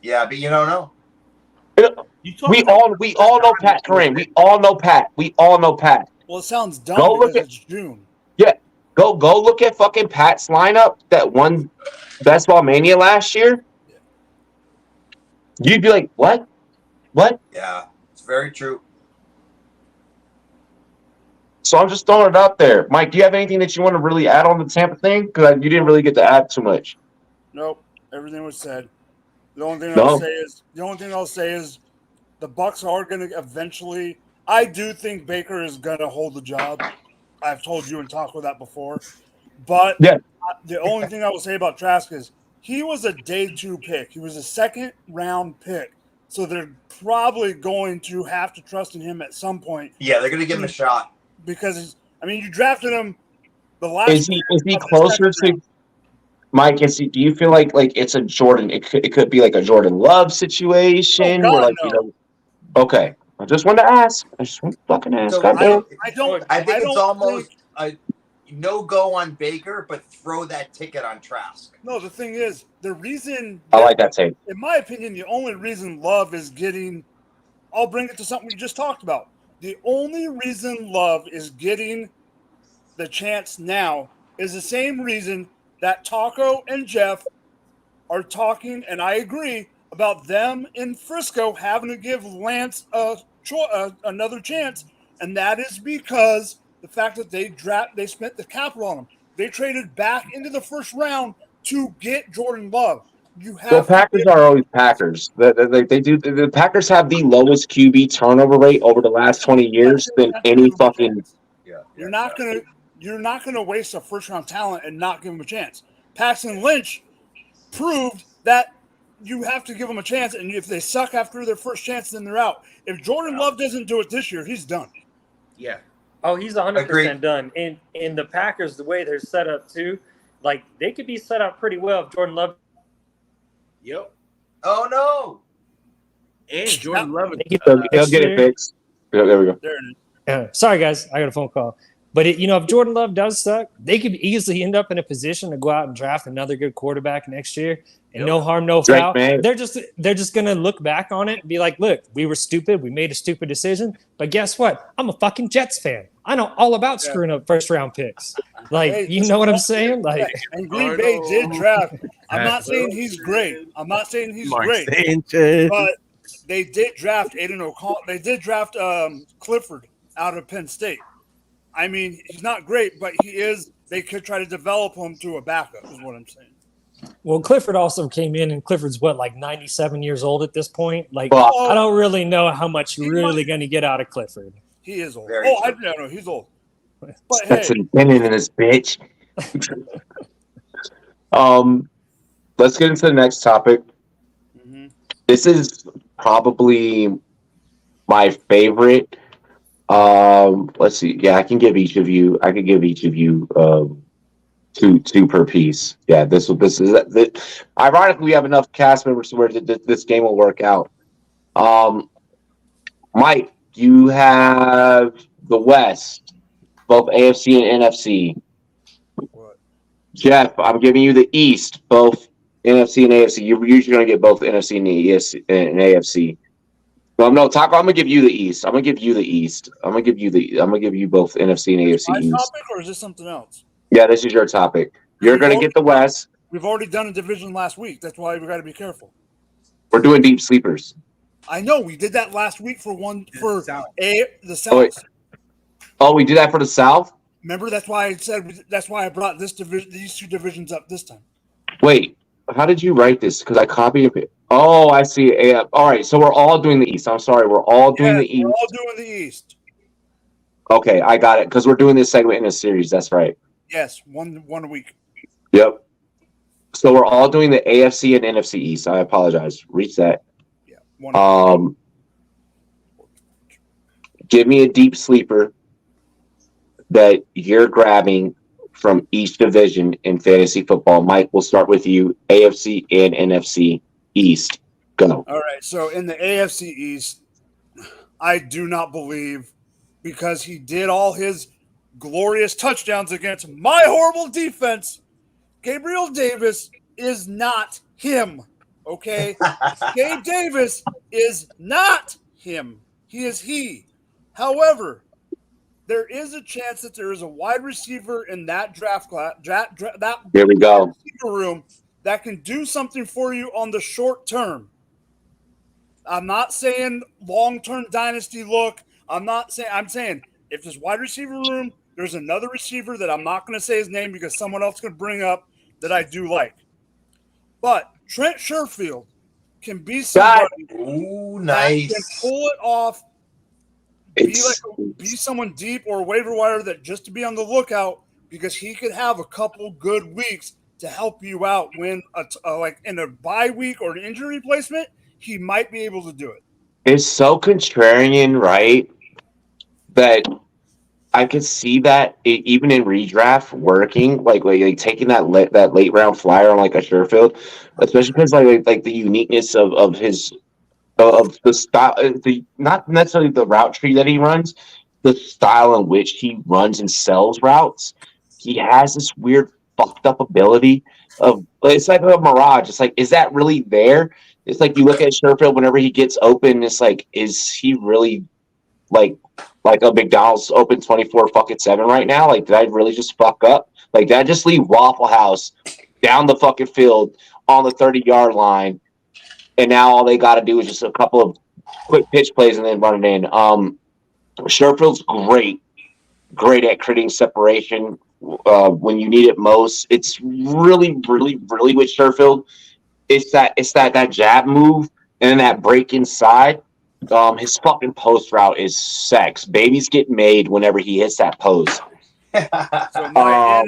Yeah, but you don't know. We all know Pat Kareem. We all know Pat. Well, it sounds dumb Go look because at- it's June. Yeah. Go look at fucking Pat's lineup that won Best Ball Mania last year. You'd be like, what? Yeah, it's very true. So I'm just throwing it out there. Mike, do you have anything that you want to really add on the Tampa thing? Because you didn't really get to add too much. Nope, everything was said. The only thing No. I'll say is the Bucks are going to eventually. I do think Baker is going to hold the job. I've told you and talked with that before. But Yeah. The only thing I will say about Trask is he was a day 2 pick. He was a second round pick. So they're probably going to have to trust in him at some point. Yeah, they're going to give him a shot. Because, you drafted him the last Is he year of the closer second to Mike? Do you feel like it's a Jordan? It could be like a Jordan Love situation Oh, where God, like no. Okay. I just wanted to ask. I just want to fucking ask. So Goddamn. I think it's almost a no-go on Baker, but throw that ticket on Trask. No, the thing is, the reason I like that take. in my opinion, the only reason Love is getting, I'll bring it to something we just talked about. The only reason Love is getting the chance now is the same reason that Taco and Jeff are talking, and I agree, about them in Frisco having to give Lance another chance, and that is because the fact that they spent the capital on him. They traded back into the first round to get Jordan Love. The Packers are always Packers. The Packers have the lowest QB turnover rate over the last 20 years than any fucking. You're not gonna waste a first round talent and not give him a chance. Paxton Lynch proved that you have to give them a chance, and if they suck after their first chance, then they're out. If Jordan Love doesn't do it this year, he's done. Yeah. Oh, he's 100% done. And the Packers, the way they're set up too, like they could be set up pretty well if Jordan Love. Yep. Oh no. And Jordan Love. He'll get it fixed. Yeah, there we go. There it is. Sorry, guys. I got a phone call. But, if Jordan Love does suck, they could easily end up in a position to go out and draft another good quarterback next year. And no harm, no foul. They're just going to look back on it and be like, look, we were stupid. We made a stupid decision. But guess what? I'm a fucking Jets fan. I know all about screwing up first-round picks. Like, you know what I'm saying? Like, and Green Bay did draft. I'm not saying he's great. But they did draft Aiden O'Connell. They did draft Clifford out of Penn State. I mean, he's not great, but he is. They could try to develop him to a backup, is what I'm saying. well, Clifford also came in, and Clifford's, 97 years old at this point? Like, Well, I don't really know how much you're really going to get out of Clifford. He is old. Very I true. know he's old. But That's hey, an opinion in this bitch. Let's get into the next topic. Mm-hmm. This is probably my favorite. Let's see. Yeah, I could give each of you two per piece. Yeah, this is ironically we have enough cast members to where this game will work out. Mike, you have the West, both AFC and NFC. What? Jeff, I'm giving you the East, both NFC and AFC. You're usually going to get both NFC and AFC. Well, no, Taco, I'm gonna give you the East. I'm gonna give you both NFC and AFC My East. topic, or is this something else? Yeah, this is your topic. You're gonna get the West. We've already done a division last week. That's why we got to be careful. We're doing deep sleepers. I know we did that last week for the South. Oh, we did that for the South? Remember, that's why I said that's why I brought these two divisions up this time. Wait, how did you write this? Because I copied it. Oh, I see. All right, so we're all doing the East. I'm sorry, we're all doing the East. We're all doing the East. Okay, I got it. Because we're doing this segment in a series. That's right. Yes, one a week. Yep. So we're all doing the AFC and NFC East. I apologize. Reset. Yeah. Give me a deep sleeper that you're grabbing from each division in fantasy football. Mike, we'll start with you. AFC and NFC East. Go. All right. So in the AFC East, I do not believe, because he did all his glorious touchdowns against my horrible defense, Gabriel Davis is not him. Okay? Gabe Davis is not him. He is he. However, there is a chance that there is a wide receiver in that draft class, Here we go. receiver room that can do something for you on the short term. I'm not saying long-term dynasty look. I'm saying if this wide receiver room, there's another receiver that I'm not going to say his name because someone else could bring up that I do like. But Trent Sherfield can be somebody that can pull it off. Be someone deep or waiver wire that just to be on the lookout, because he could have a couple good weeks to help you out when like in a bye week or an injury replacement, he might be able to do it. It's so contrarian, right? That I could see that even in redraft working, like taking that late round flyer on like a Sherfield, especially because like the uniqueness of his. Of the style, not necessarily the route tree that he runs, the style in which he runs and sells routes. He has this weird fucked up ability of, it's like a mirage. It's like, is that really there? It's like you look at Sherfield whenever he gets open. It's like, is he really like a McDonald's open 24/7 right now? Like, did I really just fuck up? Like, did I just leave Waffle House down the fucking field on the 30-yard line? And now all they got to do is just a couple of quick pitch plays and then run it in. Sherfield's great at creating separation when you need it most. It's really, really, really with Sherfield. It's that jab move and then that break inside. His fucking post route is sex. Babies get made whenever he hits that post. So I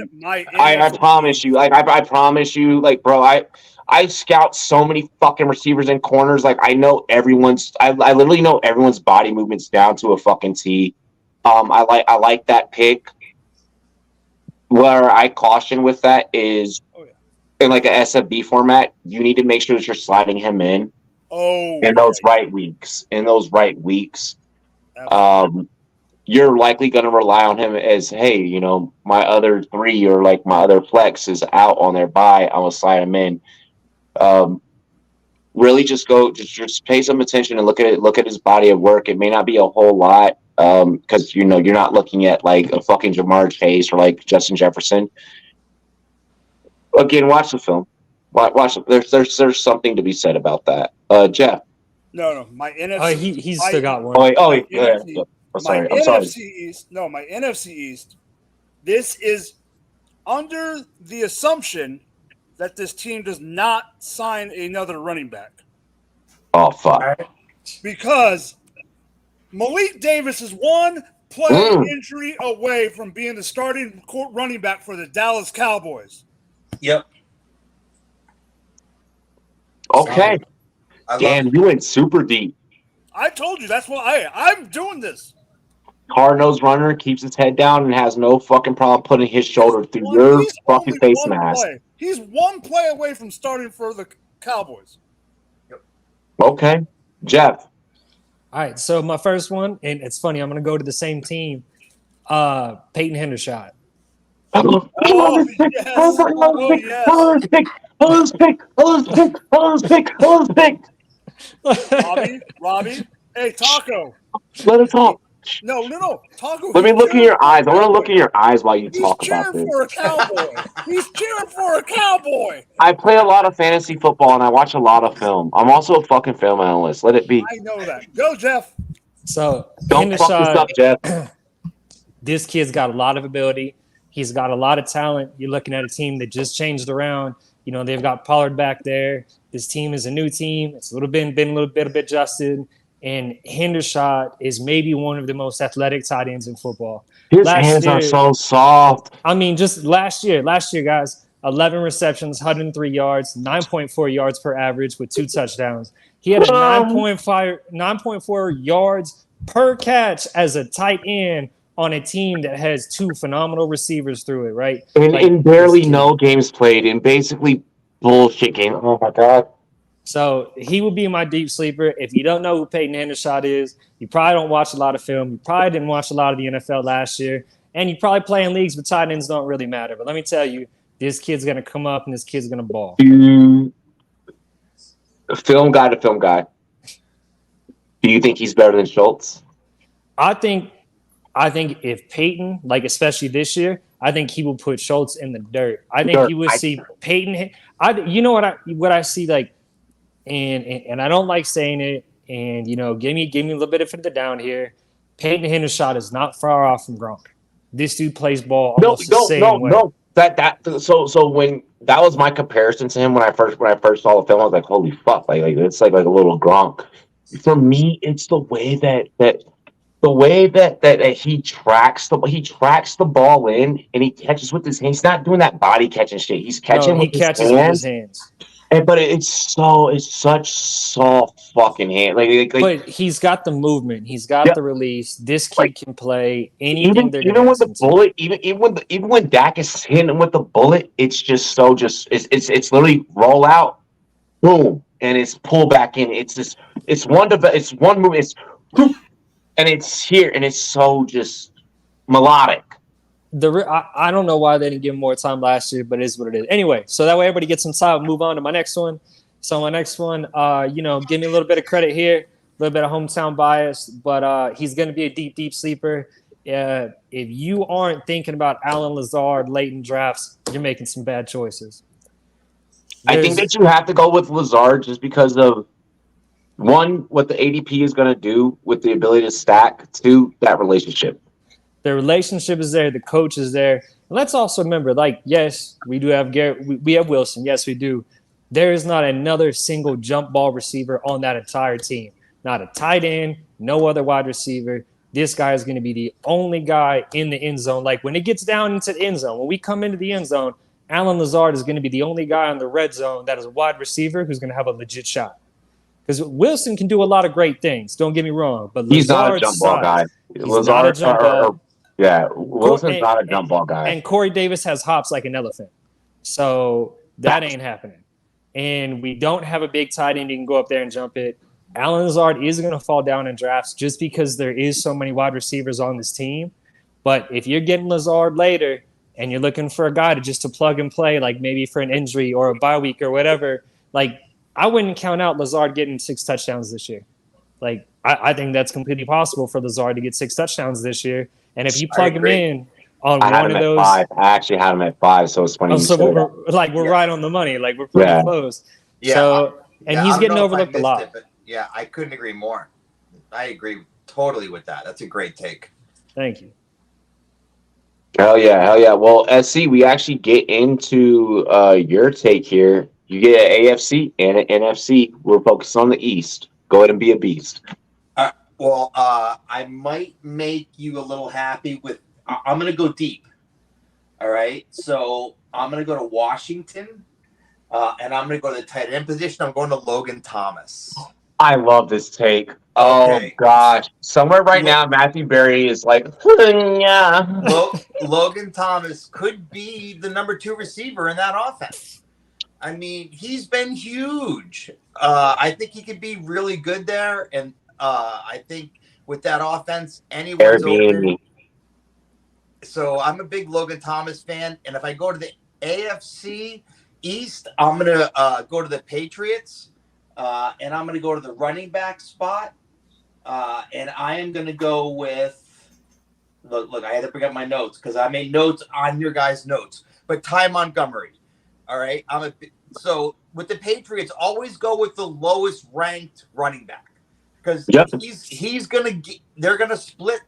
promise you, I promise you, like, bro, I scout so many fucking receivers and corners. Like, I know I literally know everyone's body movements down to a fucking T. I like that pick. Where I caution with that is in like a SFB format, you need to make sure that you're sliding him in. In those right weeks. You're likely going to rely on him as, hey, you know, my other three or like my other flex is out on their bye. I'm going to slide him in. Really just pay some attention and look at his body of work. It may not be a whole lot because, you know, you're not looking at like a fucking Jamar Chase or like Justin Jefferson. Again, watch the film. Watch. There's something to be said about that. Jeff. No, my NFC. He's still got one. I'm sorry. NFC East. No, my NFC East. This is under the assumption that this team does not sign another running back. Oh fuck! Because Malik Davis is one play injury away from being the starting running back for the Dallas Cowboys. Yep. Okay. Damn, you went super deep. I told you that's why I'm doing this. Hard-nosed runner keeps his head down and has no fucking problem putting his shoulder through your fucking face mask. He's one play away from starting for the Cowboys. Yep. Okay. Jeff. All right, so my first one, and it's funny, I'm going to go to the same team. Peyton Hendershot. Oh, yes. Robbie. Hey, Taco. Let him talk. No. Taco. Let me look in your eyes. I want to look in your eyes while you talk about He's cheering this. for a cowboy. He's cheering for a cowboy. I play a lot of fantasy football and I watch a lot of film. I'm also a fucking film analyst. Let it be. I know that. Go, Jeff. So Don't fuck this up, Jeff. This kid's got a lot of ability. He's got a lot of talent. You're looking at a team that just changed around. You know, they've got Pollard back there. This team is a new team. It's been a little bit adjusted. And Hendershot is maybe one of the most athletic tight ends in football. His hands are so soft. I mean, just last year, guys, 11 receptions, 103 yards, 9.4 yards per average with 2 touchdowns. He had a 9.4 yards per catch as a tight end on a team that has 2 phenomenal receivers through it, right? And barely no games played and basically bullshit games. Oh, my God. So he would be my deep sleeper. If you don't know who Peyton Hendershot is, you probably don't watch a lot of film. You probably didn't watch a lot of the NFL last year. And you probably play in leagues, but tight ends don't really matter. But let me tell you, this kid's going to come up and this kid's going to ball. Film guy to film guy. Do you think he's better than Schultz? I think if Peyton, like especially this year, I think he will put Schultz in the dirt. I think you would see Peyton. You know what I see, like, and I don't like saying it, and you know, give me a little bit of the down here. Peyton Hendershot is not far off from Gronk. This dude plays ball almost the same way. No. So when that was my comparison to him when I first saw the film, I was like, holy fuck, like it's like a little Gronk. For me, it's the way that he tracks the ball in and he catches with his hands. He's not doing that body catching shit. He's catching with his hands. But it's such soft fucking hand. But he's got the movement. He's got the release. This kid can play anything. Even with the bullet, even when Dak is hitting him with the bullet, it's just it's literally roll out, boom, and it's pull back in. It's one move. It's and it's here, and it's so just melodic. I don't know why they didn't give him more time last year, but it is what it is. Anyway, so that way everybody gets some time. Move on to my next one. So my next one, give me a little bit of credit here, a little bit of hometown bias, but he's going to be a deep sleeper. If you aren't thinking about Allen Lazard late in drafts, you're making some bad choices. I think that you have to go with Lazard just because of, one, what the ADP is going to do with the ability to stack, 2, that relationship. The relationship is there. The coach is there. And let's also remember, like, yes, we do have Garrett. We have Wilson. Yes, we do. There is not another single jump ball receiver on that entire team. Not a tight end, no other wide receiver. This guy is going to be the only guy in the end zone. Like, when it gets down into the end zone, when we come into the end zone, Allen Lazard is going to be the only guy on the red zone that is a wide receiver who's going to have a legit shot. Because Wilson can do a lot of great things. Don't get me wrong. But he's not a jump ball guy. Lazard, Wilson's not a jump ball guy. And Corey Davis has hops like an elephant. So that ain't happening. And we don't have a big tight end you can go up there and jump it. Allen Lazard is going to fall down in drafts just because there is so many wide receivers on this team. But if you're getting Lazard later and you're looking for a guy to plug and play, like maybe for an injury or a bye week or whatever, like I wouldn't count out Lazard getting 6 touchdowns this year. Like I think that's completely possible for Lazard to get 6 touchdowns this year. And if you plug him in on one of those, 5. I actually had him at 5, so it's funny. So we're right on the money. Like we're pretty close. Yeah. So he's getting overlooked a lot. But yeah, I couldn't agree more. I agree totally with that. That's a great take. Thank you. Hell yeah. Well, SC, we actually get into your take here. You get an AFC and an NFC. We're focused on the East. Go ahead and be a beast. I might make you a little happy with. I'm going to go deep. All right. So I'm going to go to Washington, and I'm going to go to the tight end position. I'm going to Logan Thomas. I love this take. Oh, gosh. Somewhere right now, Matthew Berry is like, yeah. Logan Thomas could be the number 2 receiver in that offense. I mean, he's been huge. I think he could be really good there. And I think with that offense, anyone's open. So I'm a big Logan Thomas fan. And if I go to the AFC East, I'm going to go to the Patriots. And I'm going to go to the running back spot. And I am going to go with. Look, I had to bring up my notes because I made notes on your guys' notes. But Ty Montgomery, all right. So with the Patriots, always go with the lowest ranked running back because he's gonna they're gonna split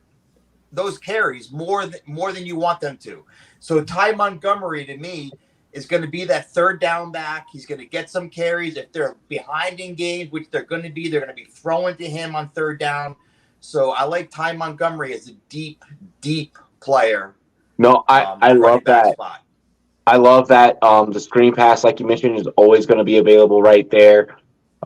those carries more than you want them to. So Ty Montgomery to me is going to be that third down back. He's going to get some carries if they're behind in games, which they're going to be. They're going to be throwing to him on third down. So I like Ty Montgomery as a deep player. No, I love that. Spot. I love that. The screen pass, like you mentioned, is always going to be available right there,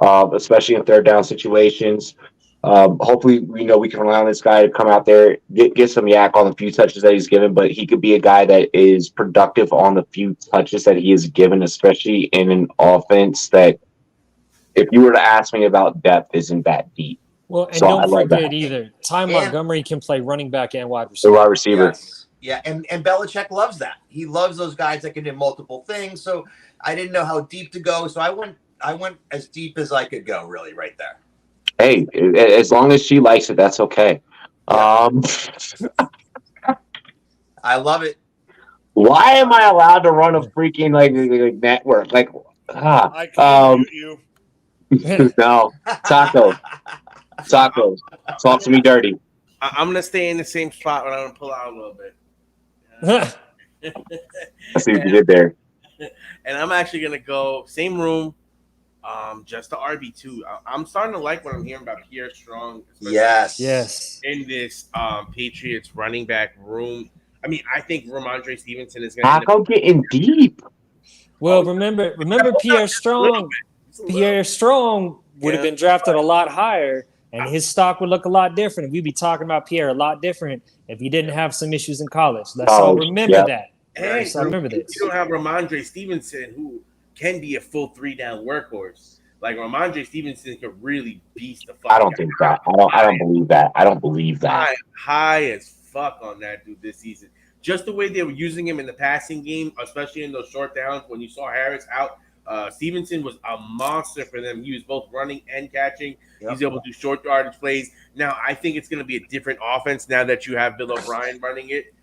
especially in third down situations. Hopefully, we can rely on this guy to come out there, get some yak on the few touches that he's given, but he could be a guy that is productive on the few touches that he is given, especially in an offense that, if you were to ask me about depth, isn't that deep. Well, and so don't forget either, Ty Montgomery can play running back and wide receiver. The wide receiver. Yes. Yeah, and Belichick loves that. He loves those guys that can do multiple things. So I didn't know how deep to go. So I went as deep as I could go, really, right there. Hey, as long as she likes it, that's okay. I love it. Why am I allowed to run a freaking like network? I can't you. No, tacos. Talk to me dirty. I'm gonna stay in the same spot, but I'm gonna pull out a little bit. I see what you did there. And I'm actually gonna go same room, just the RB2. I'm starting to like what I'm hearing about Pierre Strong. Yes. In this Patriots running back room. I mean, I think Ramondre Stevenson is gonna. Taco getting deep. Well, remember Pierre Strong. Pierre Strong would have been drafted a lot higher, and his stock would look a lot different. We'd be talking about Pierre a lot different if he didn't have some issues in college. So remember that. Hey, so remember this. You don't have Ramondre Stevenson, who can be a full 3-down workhorse. Like Ramondre Stevenson could really beast the fuck. I don't think that. I don't believe that. I don't believe that. High as fuck on that dude this season. Just the way they were using him in the passing game, especially in those short downs when you saw Harris out. Stevenson was a monster for them. He was both running and catching. Yep. He's able to do short yardage plays. Now, I think it's going to be a different offense now that you have Bill O'Brien running it.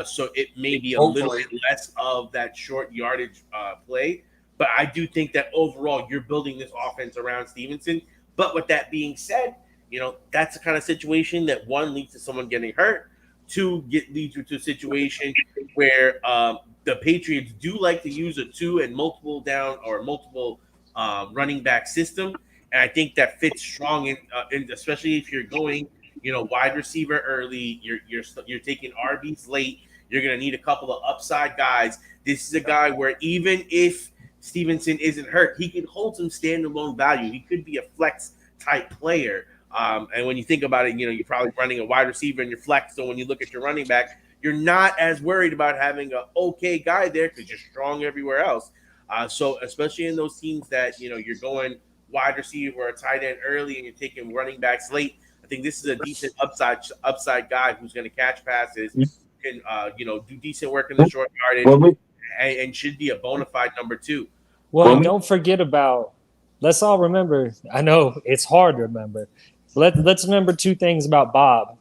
So it may be a little bit less of that short yardage play. But I do think that overall you're building this offense around Stevenson. But with that being said, that's the kind of situation that one leads to someone getting hurt. Two leads you to a situation where the Patriots do like to use a 2 and multiple down or multiple running back system, and I think that fits strong in especially if you're going, wide receiver early. You're taking RBs late. You're gonna need a couple of upside guys. This is a guy where even if Stevenson isn't hurt, he can hold some standalone value. He could be a flex type player. And when you think about it, you're probably running a wide receiver in your flex. So when you look at your running back, you're not as worried about having an okay guy there because you're strong everywhere else. So especially in those teams that, you're going wide receiver or a tight end early and you're taking running backs late, I think this is a decent upside guy who's going to catch passes, can, do decent work in the short yardage and should be a bona fide number 2. Well, don't forget about, let's all remember, I know it's hard to remember. Let's remember 2 things about Bob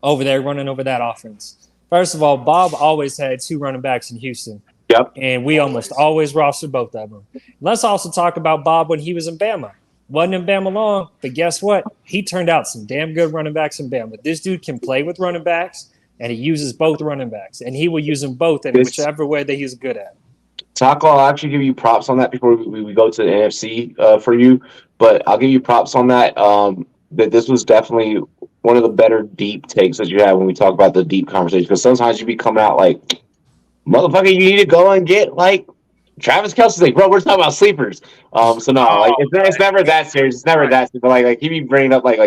over there running over that offense. First of all, Bob always had 2 running backs in Houston. Yep. And we almost always rostered both of them. Let's also talk about Bob when he was in Bama. Wasn't in Bama long, but guess what? He turned out some damn good running backs in Bama. This dude can play with running backs, and he uses both running backs. And he will use them both in whichever way that he's good at. Taco, I'll actually give you props on that before we go to the NFC for you. But I'll give you props on that. That this was definitely one of the better deep takes that you have when we talk about the deep conversation. Because sometimes you be coming out like, motherfucker, you need to go and get like Travis Kelce's like, bro, we're talking about sleepers. So no, like it's never that serious. It's never that serious. But like he be bringing up like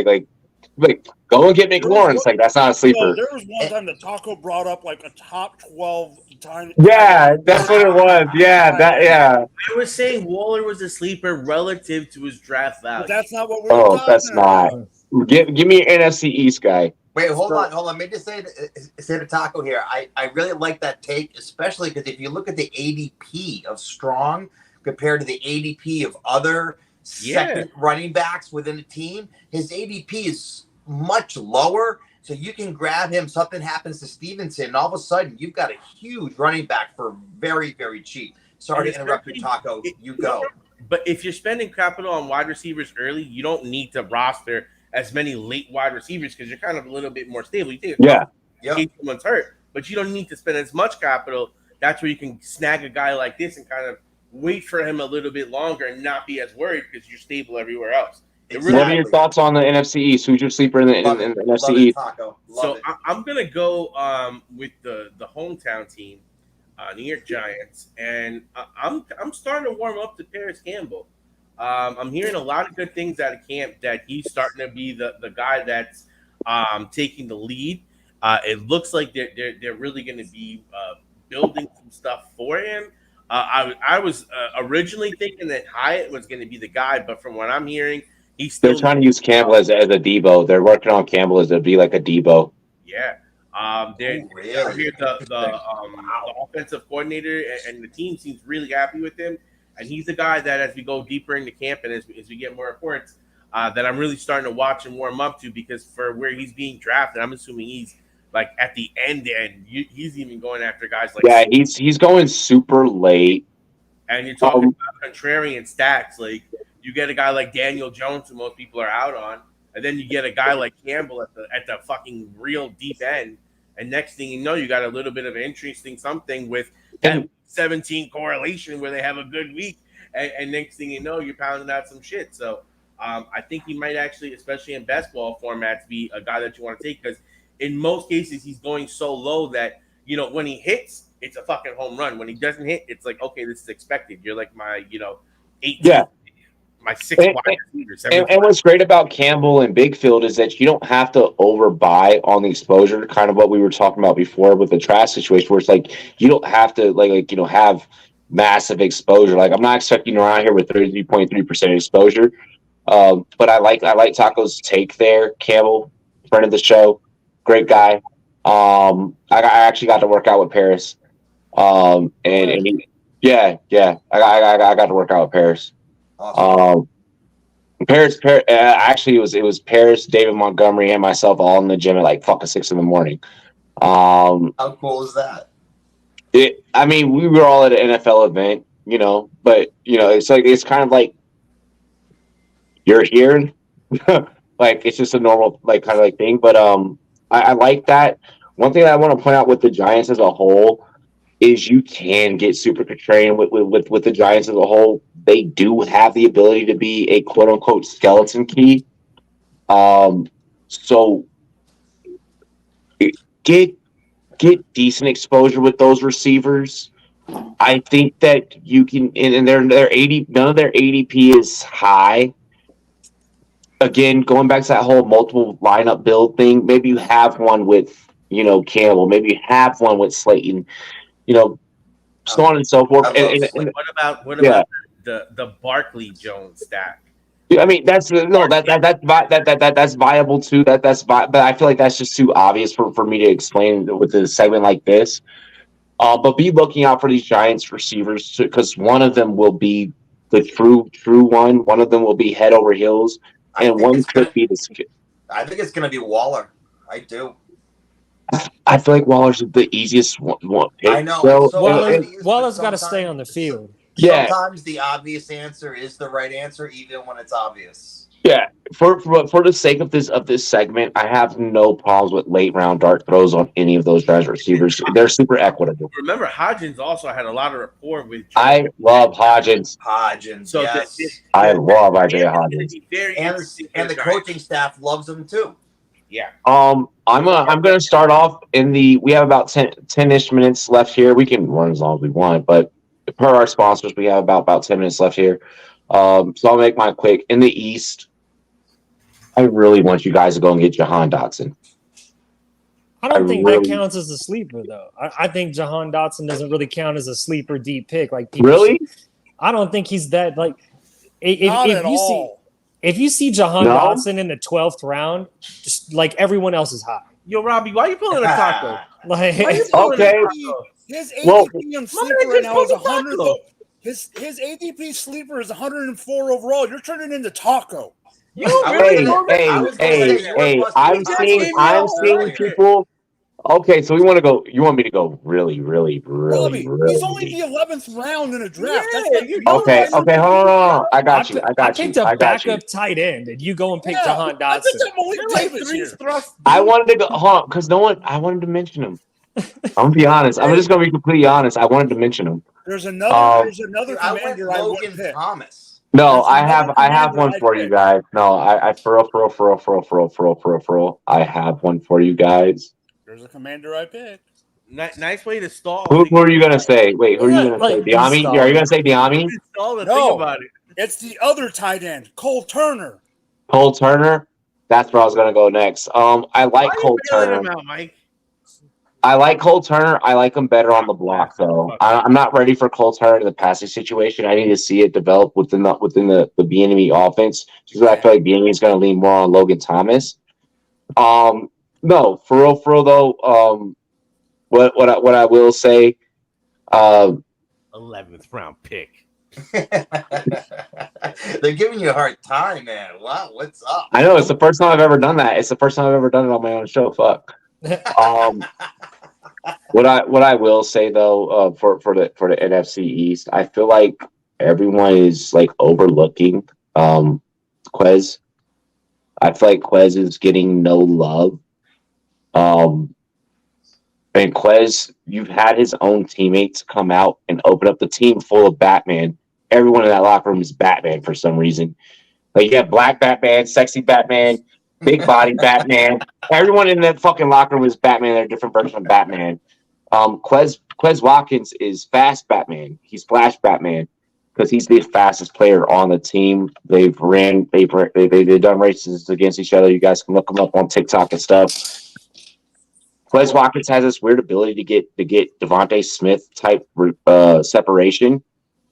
go and get McLaurin. Like that's not a sleeper. There was one time that Taco brought up like a top 12 time. Yeah, that's what it was. Yeah, I was saying Waller was a sleeper relative to his draft value. But that's not what we're talking about. That's not. Give me an NFC East guy. Wait, hold on. Let me just say to Taco here. I really like that take, especially because if you look at the ADP of Strong compared to the ADP of other second running backs within a team, his ADP is much lower. So you can grab him. Something happens to Stevenson, and all of a sudden you've got a huge running back for very, very cheap. Sorry to interrupt you, Taco. You go. But if you're spending capital on wide receivers early, you don't need to roster as many late wide receivers because you're kind of a little bit more stable. You take in case someone's hurt, but you don't need to spend as much capital. That's where you can snag a guy like this and kind of wait for him a little bit longer and not be as worried because you're stable everywhere else. What are your thoughts on the NFC East? Who's your sleeper in the NFC East? So I'm gonna go with the hometown team, New York Giants, and I'm starting to warm up to Paris Campbell. I'm hearing a lot of good things out of camp that he's starting to be the guy that's taking the lead. It looks like they're really going to be building some stuff for him. I was originally thinking that Hyatt was going to be the guy, but from what I'm hearing, they're trying to use Campbell as a Debo. They're working on Campbell as to be like a Debo. Yeah. I hear the offensive coordinator and the team seems really happy with him. And he's the guy that as we go deeper into camp and as we get more reports, that I'm really starting to watch and warm up to because for where he's being drafted, I'm assuming he's like at the end. He's even going after guys like he's going super late. And you're talking about contrarian stacks. Like you get a guy like Daniel Jones, who most people are out on, and then you get a guy like Campbell at the fucking real deep end. And next thing you know, you got a little bit of an interesting something with that 17 correlation where they have a good week. And next thing you know, you're pounding out some shit. So I think he might actually, especially in best ball formats, be a guy that you want to take because in most cases, he's going so low that, you know, when he hits, it's a fucking home run. When he doesn't hit, it's like, okay, this is expected. You're like my, 18. My 6 wide receivers. And what's great about Campbell and Bigfield is that you don't have to overbuy on the exposure, kind of what we were talking about before with the trash situation, where it's like you don't have to have massive exposure. Like I'm not expecting you around here with 33.3% exposure. But I like Taco's take there. Campbell, friend of the show, great guy. I actually got to work out with Paris. I got to work out with Paris. Awesome. Paris. Actually, it was Paris, David Montgomery, and myself all in the gym at like fucking 6 a.m. How cool is that? We were all at an NFL event, but it's kind of like you're here, like it's just a normal kind of thing. But I like that. One thing that I want to point out with the Giants as a whole is you can get super contrarian with the Giants as a whole. They do have the ability to be a quote unquote skeleton key. So get decent exposure with those receivers. I think that you can, and their 80, none of their ADP is high. Again, going back to that whole multiple lineup build thing, maybe you have one with, Campbell, maybe you have one with Slayton, so on and so forth. What about the Barkley Jones stack? I mean, that's viable too. But I feel like that's just too obvious for me to explain with a segment like this. But be looking out for these Giants receivers because one of them will be the true one. One of them will be head over heels, and one could be this. I think it's going to be Waller. I do. I feel like Waller's the easiest one. I know. Waller's got to stay on the field. Yeah. Sometimes the obvious answer is the right answer, even when it's obvious. Yeah. For the sake of this segment, I have no problems with late round dart throws on any of those Giants receivers. They're super equitable. Remember, Hodgins also had a lot of rapport with. I love Hodgins. So yes. I love Isaiah Hodgins. And the coaching staff loves him too. Yeah. I'm gonna start off we have about 10-ish minutes left here. We can run as long as we want, but per our sponsors, we have about 10 minutes left here. So I'll make mine quick. In the East, I really want you guys to go and get Jahan Dotson. I don't think that counts as a sleeper, though. I think Jahan Dotson doesn't really count as a sleeper deep pick. Like really? I don't think he's that like. If you see Jahan Dotson in the 12th round, just like everyone else is high. Yo, Robbie, why are you pulling a taco? Okay. His ADP on sleeper right now is 100. His ADP sleeper is 104 overall. You're turning into Taco. You really I'm seeing people. Okay, so you want me to go really, Robbie, he's only the 11th round in a draft. Yeah, That's like okay, hold on. I got you. I picked a backup tight end, and you go and pick Jahan Dotson. I wanted to go, hold on, because I wanted to mention him. I'm gonna be honest. I'm just gonna be completely honest. I wanted to mention him. There's another commander I wouldn't pick. Thomas. No, I have one for you guys. No, I for real. I have one for you guys. There's a commander I picked. Nice way to stall. Who are you gonna say? Wait, who are you gonna say? Diami? Are you gonna say Diami? No, think about it. It's the other tight end, Cole Turner. Cole Turner? That's where I was gonna go next. I like Cole Turner. I like Cole Turner. I like him better on the block, though. I'm not ready for Cole Turner in the passing situation. I need to see it develop within the Bieniemy offense. Because I feel like Bieniemy is going to lean more on Logan Thomas. No, for real though. What I will say. 11th round pick. They're giving you a hard time, man. Wow, what's up? I know it's the first time I've ever done that. It's the first time I've ever done it on my own show. Fuck. What I will say though, for the NFC East, I feel like everyone is like overlooking Quez. I feel like Quez is getting no love. And Quez, you've had his own teammates come out and open up the team full of Batman. Everyone in that locker room is Batman for some reason. Like you have Black Batman, Sexy Batman, Big Body Batman. Everyone in that fucking locker room is Batman. They're a different version of Batman. Quez Watkins is Fast Batman. He's Flash Batman because he's the fastest player on the team. They've done races against each other. You guys can look them up on TikTok and stuff. Quez Watkins has this weird ability to get Devontae Smith type separation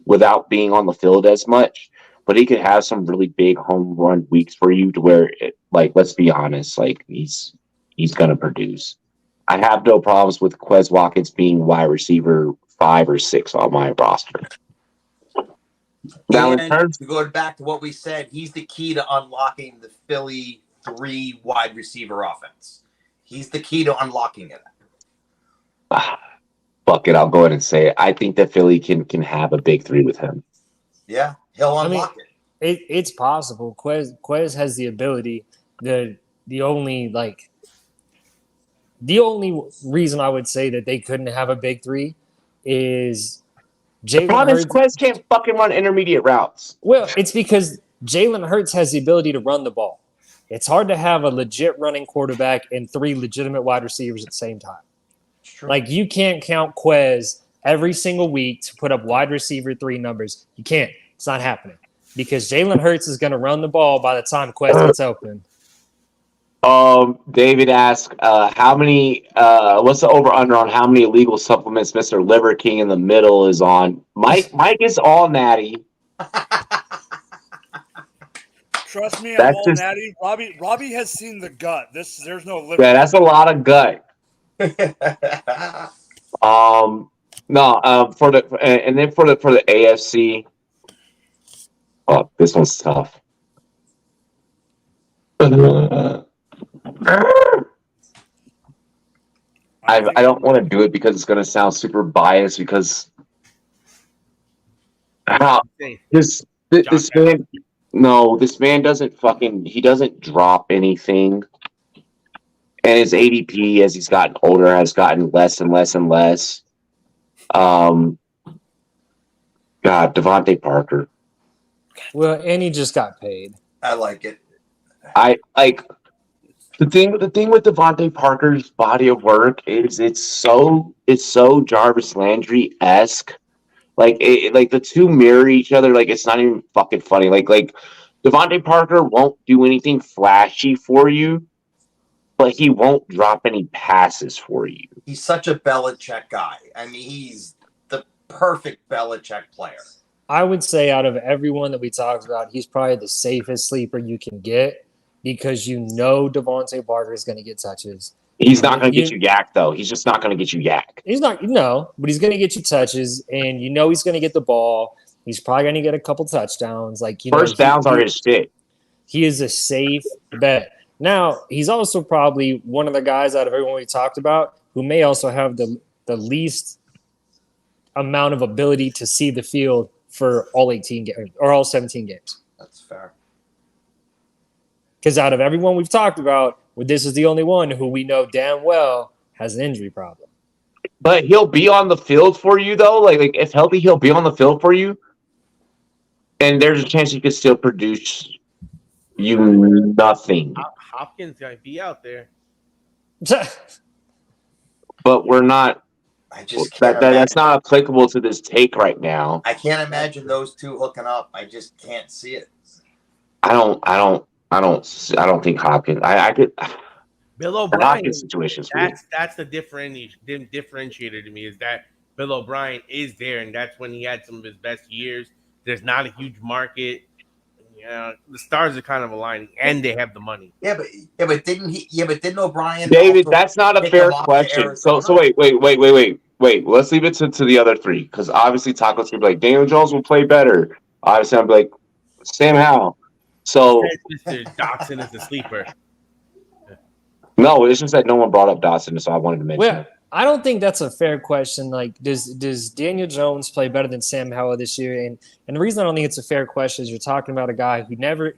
without being on the field as much. But he could have some really big home run weeks for you to where, let's be honest, he's gonna produce. I have no problems with Quez Watkins being wide receiver 5 or 6 on my roster. Now, in terms going back to what we said, he's the key to unlocking the Philly 3 wide receiver offense. He's the key to unlocking it. Fuck it, I'll go ahead and say it. I think that Philly can have a big 3 with him. Yeah, he'll unlock it. It's possible. Quez has the ability. The only reason I would say that they couldn't have a big 3 is Jalen Hurts. Quez can't fucking run intermediate routes. Well, it's because Jalen Hurts has the ability to run the ball. It's hard to have a legit running quarterback and 3 legitimate wide receivers at the same time. Like you can't count Quez every single week to put up wide receiver 3 numbers. You can't. It's not happening because Jalen Hurts is going to run the ball by the time Quez gets open. David asked, how many, what's the over-under on how many illegal supplements Mr. Liver King in the middle is on? Mike is all natty. Trust me, I'm all natty. Robbie has seen the gut. There's no liver. Yeah, that's a lot of gut. For the AFC. Oh, this one's tough. I don't want to do it because it's going to sound super biased because this man doesn't drop anything. And his ADP, as he's gotten older, has gotten less and less and less. God, Devontae Parker. Well, and he just got paid. I like it. I like the thing with Devontae Parker's body of work is it's so Jarvis Landry-esque. Like the two mirror each other. Like it's not even fucking funny. Like Devontae Parker won't do anything flashy for you, but he won't drop any passes for you. He's such a Belichick guy. I mean, he's the perfect Belichick player. I would say out of everyone that we talked about, he's probably the safest sleeper you can get because you know Devontae Parker is going to get touches. He's not going to get you yak, though. He's just not going to get you yak. He's not, but he's going to get you touches, and you know he's going to get the ball. He's probably going to get a couple touchdowns. Like, First downs are his shit. He is a safe bet. Now, he's also probably one of the guys out of everyone we talked about who may also have the least amount of ability to see the field for all 18 games or all 17 games. That's fair. Because out of everyone we've talked about, this is the only one who we know damn well has an injury problem. But he'll be on the field for you, though. Like if healthy, he'll be on the field for you. And there's a chance he could still produce you nothing. Hopkins might be out there. But we're not. I just can't that's not applicable to this take right now. I can't imagine those two hooking up. I just can't see it. I don't think Hopkins. I could. Bill O'Brien situations. That's the differentiator to me is that Bill O'Brien is there, and that's when he had some of his best years. There's not a huge market. Yeah, the stars are kind of aligning, and they have the money. Yeah, but didn't O'Brien? David, that's not a fair question. So wait. Let's leave it to the other three because obviously Taco's gonna be like Daniel Jones will play better. Obviously, I'm like Sam Howell. So Mr. Dotson is a sleeper. No, it's just that no one brought up Dotson, so I wanted to mention. Well, I don't think that's a fair question. Like, does Daniel Jones play better than Sam Howell this year? And the reason I don't think it's a fair question is you're talking about a guy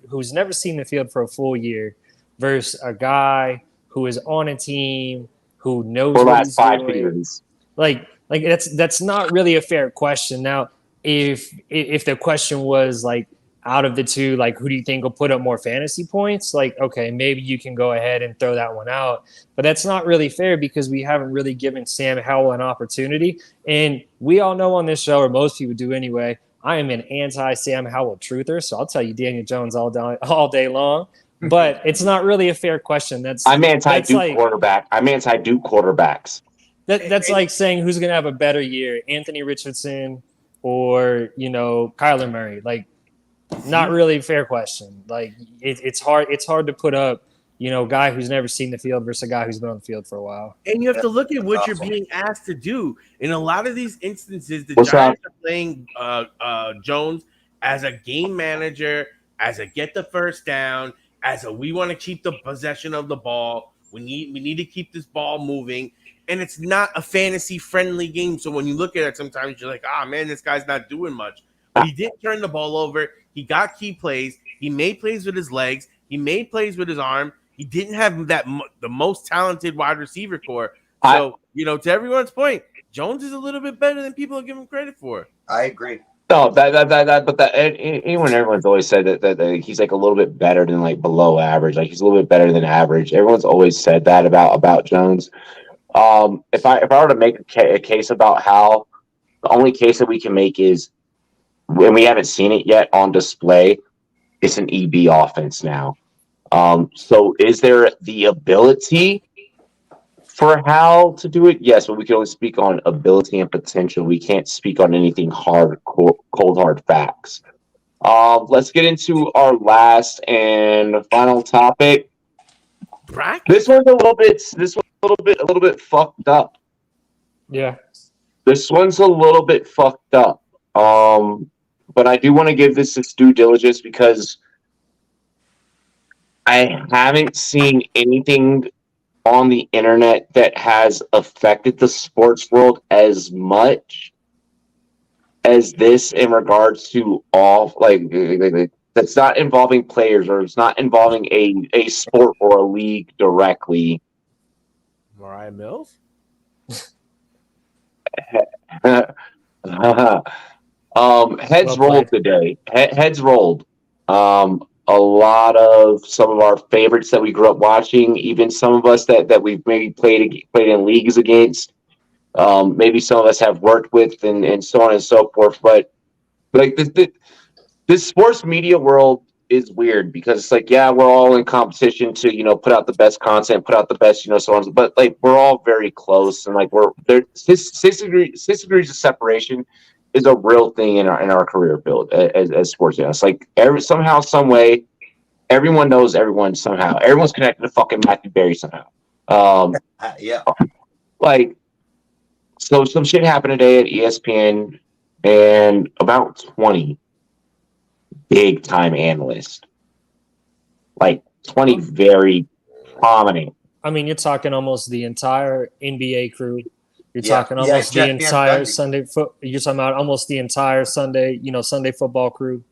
who's never seen the field for a full year versus a guy who is on a team who knows for what last he's 5 doing. years. Like that's not really a fair question. Now, if the question was like, out of the two, like, who do you think will put up more fantasy points? Like, okay, maybe you can go ahead and throw that one out. But that's not really fair because we haven't really given Sam Howell an opportunity. And we all know on this show, or most people do anyway, I am an anti-Sam Howell truther. So I'll tell you Daniel Jones all day long. But it's not really a fair question. I'm anti-Duke quarterback. I'm anti-Duke quarterbacks. That's like saying who's going to have a better year, Anthony Richardson or, Kyler Murray. Like, not really a fair question. Like it's hard to put up, guy who's never seen the field versus a guy who's been on the field for a while. And you have to look at what you're being asked to do. In a lot of these instances, the Giants are playing Jones as a game manager, as a get the first down, as a we want to keep the possession of the ball. We need to keep this ball moving. And it's not a fantasy friendly game. So when you look at it, sometimes you're like, man, this guy's not doing much. But he did turn the ball over. He got key plays. He made plays with his legs. He made plays with his arm. He didn't have the most talented wide receiver core. So, to everyone's point, Jones is a little bit better than people give him credit for. I agree. No, everyone's always said that he's like a little bit better than like below average. Like he's a little bit better than average. Everyone's always said that about Jones. If I were to make a case about how, the only case that we can make is, and we haven't seen it yet on display, it's an EB offense now. So is there the ability for Hal to do it? Yes, but we can only speak on ability and potential. We can't speak on anything cold hard facts. Let's get into our last and final topic. This one's a little bit fucked up. Yeah. This one's a little bit fucked up. But I do want to give this its due diligence because I haven't seen anything on the internet that has affected the sports world as much as this in regards to all that's not involving players or it's not involving a sport or a league directly. Mariah Mills? Heads rolled today. Heads rolled. A lot of some of our favorites that we grew up watching, even some of us that we've maybe played in leagues against. Maybe some of us have worked with and so on and so forth. But like this sports media world is weird because it's like, yeah, we're all in competition to, put out the best content, put out the best, so on. But like we're all very close and like we're there. 6 degrees of separation is a real thing in our career field as sports analysts. Like somehow, some way, everyone knows everyone somehow. Everyone's connected to fucking Matthew Berry somehow. Yeah. Like, so some shit happened today at ESPN. and about 20 big time analysts. Like 20 very prominent. I mean, you're talking almost the entire NBA crew. You're talking almost the Jeff entire Van Sunday foot. You're talking about almost the entire Sunday, Sunday football crew.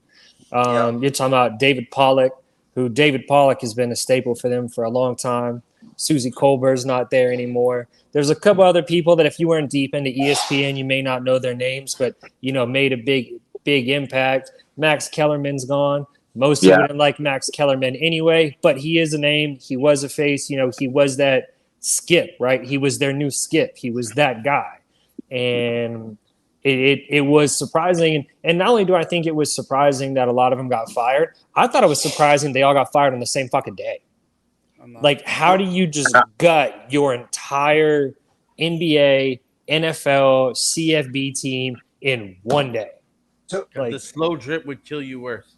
You're talking about David Pollock, who David Pollock has been a staple for them for a long time. Susie Colbert's not there anymore. There's a couple other people that if you weren't deep into ESPN, you may not know their names, but made a big impact. Max Kellerman's gone. Most people didn't like Max Kellerman anyway, but he is a name. He was a face. He was that Skip, right? He was their new Skip. He was that guy. And it was surprising. And not only do I think it was surprising that a lot of them got fired, I thought it was surprising they all got fired on the same fucking day. Like, how do you just gut your entire NBA, NFL, CFB team in one day? So the slow drip would kill you worse.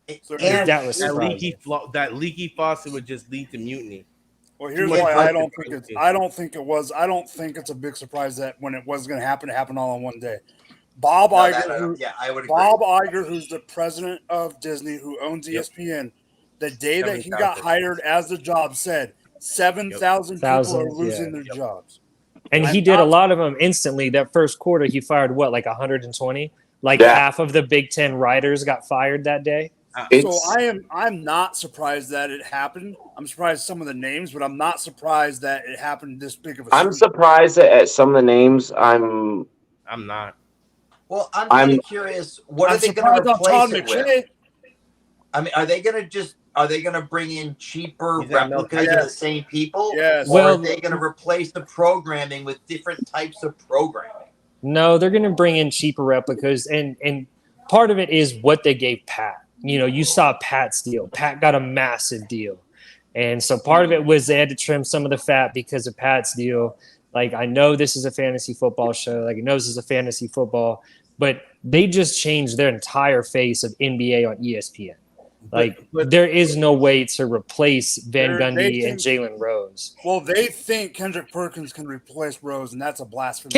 And that was that leaky faucet would just lead to mutiny. Well, here's why I don't think it's a big surprise that when it was going to happen, it happened all in one day. Bob Iger, who's the president of Disney, who owns ESPN, the day that he got hired as the job said 7,000 people are losing their jobs. And he did a lot of them instantly. That first quarter, he fired like 120? Like half of the Big Ten writers got fired that day. So I'm not surprised that it happened. I'm surprised some of the names, but I'm not surprised that it happened this big of a. I'm surprised at some of the names. I'm not. Well, I'm curious. What are they going to replace it with? I mean, are they going to bring in cheaper replicas of the same people? Yes. Or are they going to replace the programming with different types of programming? No, they're going to bring in cheaper replicas, and part of it is what they gave Pat. You saw Pat's deal. Pat got a massive deal. And so part of it was they had to trim some of the fat because of Pat's deal. Like, I know this is a fantasy football show. Like, I know this is a fantasy football. But they just changed their entire face of NBA on ESPN. Like, there is no way to replace Van Gundy and Jalen Rose. Well, they think Kendrick Perkins can replace Rose, and that's a blasphemy.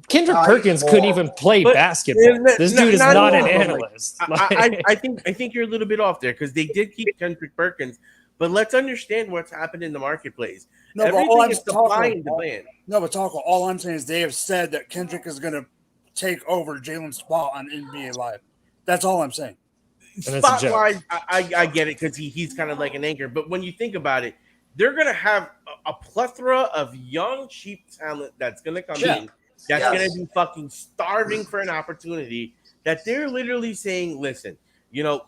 Kendrick Perkins couldn't even play basketball. This dude is not an analyst. I think you're a little bit off there because they did keep Kendrick Perkins, but let's understand what's happened in the marketplace. No, everything but all is supply and demand. No, but all I'm saying is they have said that Kendrick is going to take over Jalen's spot on NBA Live. That's all I'm saying. Spot-wise, I get it because he's kind of like an anchor, but when you think about it, they're going to have a plethora of young, cheap talent that's going to come in. That's going to be fucking starving for an opportunity that they're literally saying, listen,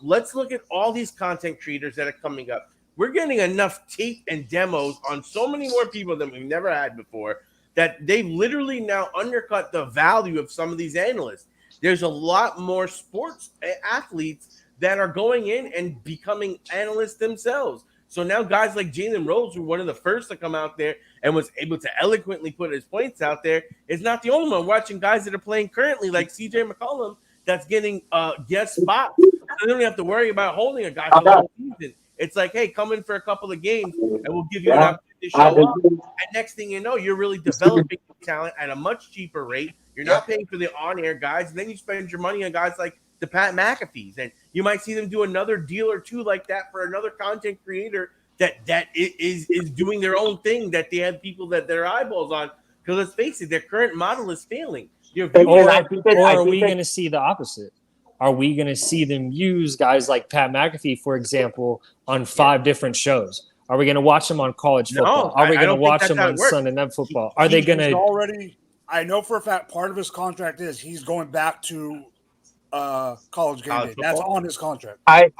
let's look at all these content creators that are coming up. We're getting enough tape and demos on so many more people than we've never had before that they've literally now undercut the value of some of these analysts. There's a lot more sports athletes that are going in and becoming analysts themselves. So now guys like Jalen Rose, who were one of the first to come out there and was able to eloquently put his points out there, is not the only one. Watching guys that are playing currently, like CJ McCollum, that's getting guest spots. So they don't have to worry about holding a guy for the whole season. It's like, hey, come in for a couple of games, and we'll give you an opportunity to show up. And next thing you know, you're really developing talent at a much cheaper rate. You're not paying for the on-air guys, and then you spend your money on guys like the Pat McAfees, and you might see them do another deal or two like that for another content creator that is doing their own thing, that they have people that their eyeballs on. Because let's face it, their current model is failing. Or are we going to see the opposite? Are we going to see them use guys like Pat McAfee, for example, on 5 different shows? Are we going to watch them on college football? Are we going to watch them on Sunday Night Football? Are they going to already? I know for a fact part of his contract is he's going back to college game day. That's on his contract. I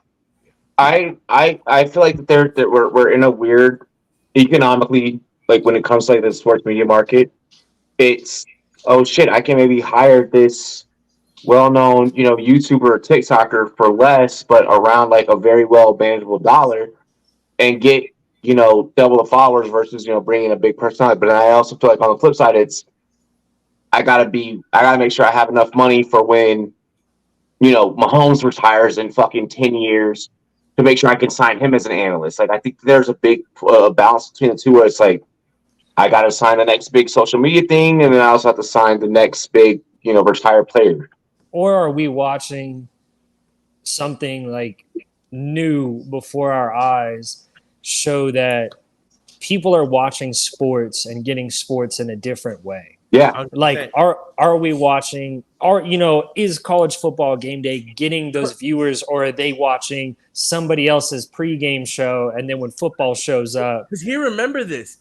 feel like that we're in a weird economically, like when it comes to like the sports media market. It's I can maybe hire this well-known YouTuber or TikToker for less, but around like a very well manageable dollar, and get double the followers versus bringing a big personality. But I also feel like on the flip side, I gotta make sure I have enough money for when Mahomes retires in fucking 10 years to make sure I can sign him as an analyst. Like, I think there's a big balance between the two where it's like, I got to sign the next big social media thing, and then I also have to sign the next big, retired player. or are we watching something like new before our eyes show that people are watching sports and getting sports in a different way? Yeah. Like, are we watching, is college football game day getting those viewers, or are they watching somebody else's pregame show? And then when football shows up, because here, remember this,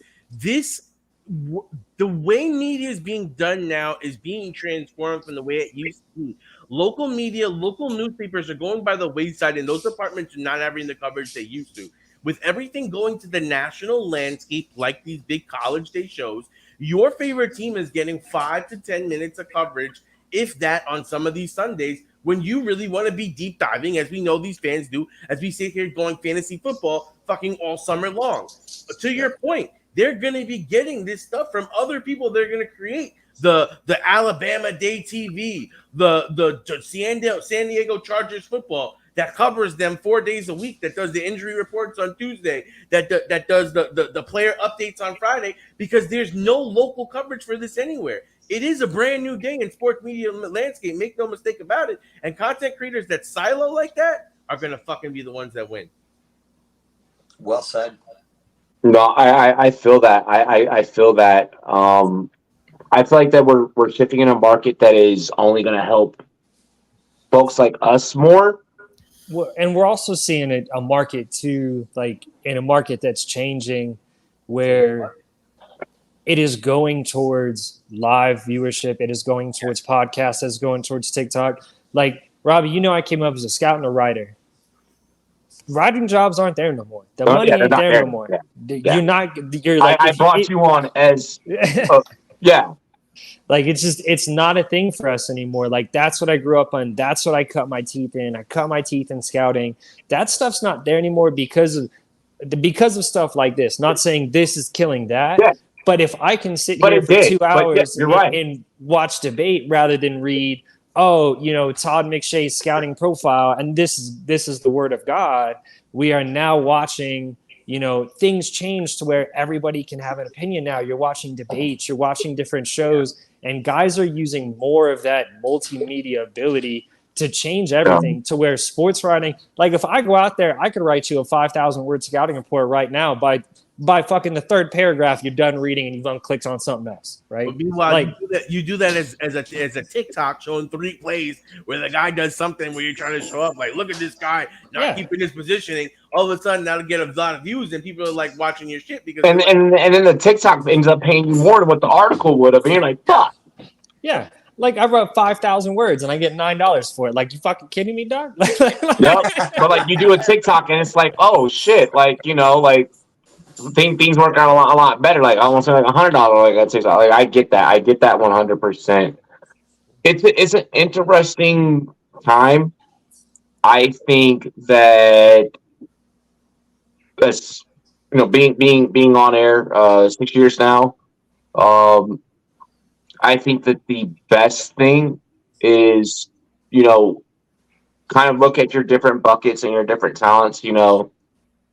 the way media is being done now is being transformed from the way it used to be. Local media, local newspapers are going by the wayside, and those departments are not having the coverage they used to. With everything going to the national landscape, like these big college day shows, your favorite team is getting 5 to 10 minutes of coverage, if that, on some of these Sundays, when you really want to be deep diving, as we know these fans do, as we sit here going fantasy football fucking all summer long. But to your point, they're going to be getting this stuff from other people. They're going to create the Alabama Day TV, the San Diego Chargers football that covers them 4 days a week, that does the injury reports on Tuesday, that does the player updates on Friday, because there's no local coverage for this anywhere. It is a brand new day in sports media landscape. Make no mistake about it. And content creators that silo like that are going to fucking be the ones that win. Well said. No, I feel that. I feel that. I feel like that we're shifting in a market that is only going to help folks like us more. And we're also seeing a market too, like in a market that's changing, where it is going towards live viewership. It is going towards podcasts. It's going towards TikTok. Like, Robbie, I came up as a scout and a writer. Writing jobs aren't there no more. The money ain't there no more. Yeah. You're like, I brought you on as yeah. Like, it's not a thing for us anymore. Like, that's what I grew up on. That's what I cut my teeth in. I cut my teeth in scouting. That stuff's not there anymore because of stuff like this. Not saying this is killing that, but if I can sit here for 2 hours and watch debate rather than read, Todd McShay's scouting profile, and this is the word of God, we are now watching. Things change to where everybody can have an opinion now. You're watching debates, you're watching different shows, and guys are using more of that multimedia ability to change everything to where sports writing, like if I go out there, I could write you a 5,000 word scouting report right now by fucking the third paragraph you're done reading and you've unclicked on something else, right? But meanwhile, you do that as a TikTok showing 3 plays where the guy does something where you're trying to show up like, look at this guy not keeping his positioning. All of a sudden that'll get a lot of views and people are like watching your shit because and then the TikTok ends up paying you more than what the article would have. And you're like, fuck. Yeah. Like, I wrote 5,000 words and I get $9 for it. Like, you fucking kidding me, dog? Yep. But like you do a TikTok and it's like, oh shit, like things work out a lot better. Like I almost like $100 like a TikTok. Like I get that 100%. It's an interesting time. I think that as being on air 6 years now, I think that the best thing is, kind of look at your different buckets and your different talents,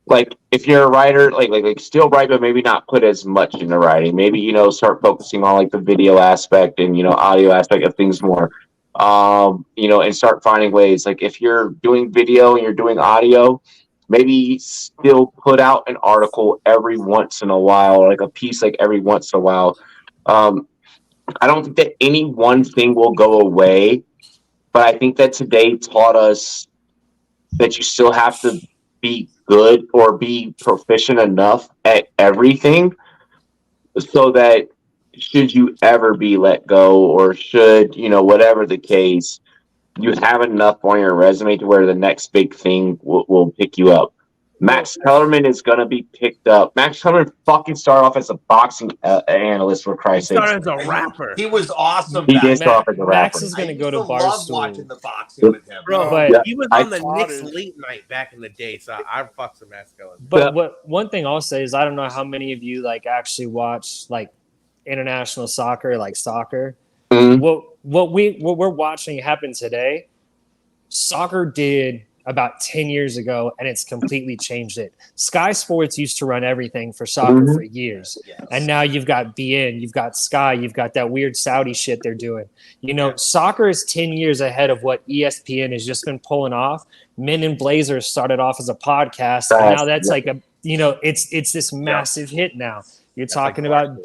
like if you're a writer, like still write, but maybe not put as much into writing. Maybe, start focusing on like the video aspect and, audio aspect of things more, and start finding ways. Like if you're doing video and you're doing audio, maybe still put out an article every once in a while, or like a piece like every once in a while. I don't think that any one thing will go away, but I think that today taught us that you still have to be good or be proficient enough at everything so that should you ever be let go or should, whatever the case, you have enough on your resume to where the next big thing will pick you up. Max Kellerman is going to be picked up. Max Kellerman fucking started off as a boxing analyst, for Christ's sake. He started as a rapper. He was awesome. He did start off as a rapper. Max is going to go to Barstool. Watching the boxing with him. Bro, but he was on the Knicks late night back in the day, so I fucked some Max Kellerman. But one thing I'll say is I don't know how many of you like actually watch like international soccer, like soccer. Mm-hmm. What we're watching happen today, soccer did about 10 years ago, and it's completely changed it. Sky Sports used to run everything for soccer for years. Yes. And now you've got BN, you've got Sky, you've got that weird Saudi shit they're doing. You know, soccer is 10 years ahead of what ESPN has just been pulling off. Men in Blazers started off as a podcast, and now that's like a, you know, it's this massive hit now. You're talking about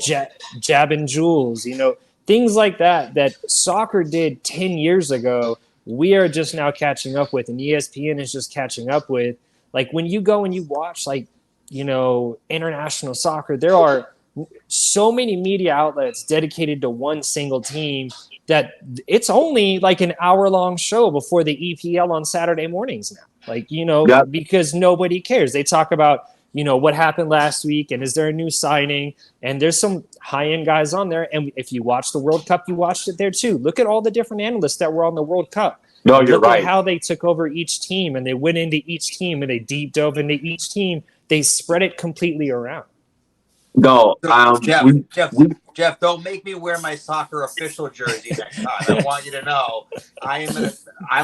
Jab and Jules, you know, things like that soccer did 10 years ago. We are just now catching up with, and ESPN is just catching up with. Like when you go and you watch, like, you know, international soccer, there are so many media outlets dedicated to one single team that it's only like an hour-long show before the EPL on Saturday mornings now. Like, you know, because nobody cares. They talk about, you know, what happened last week and is there a new signing? And there's some high-end guys on there. And if you watch the World Cup, you watched it there too. Look at all the different analysts that were on the World Cup. No, you're right. Look at how they took over each team, and they went into each team and they deep dove into each team. They spread it completely around. No, Jeff, don't make me wear my soccer official jersey next time. I want you to know I'm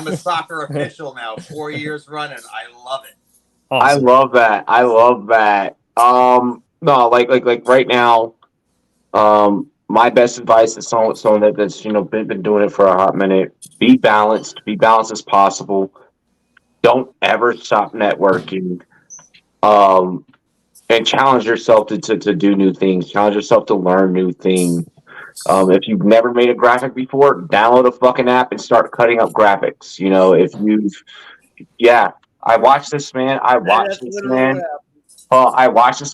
a soccer official now, 4 years running. I love it. Awesome. I love that. No, like right now, my best advice is someone that's, you know, been doing it for a hot minute. Be balanced as possible. Don't ever stop networking. And challenge yourself to do new things. Challenge yourself to learn new things. If you've never made a graphic before, download a fucking app and start cutting up graphics. You know, I watched this man. I watched this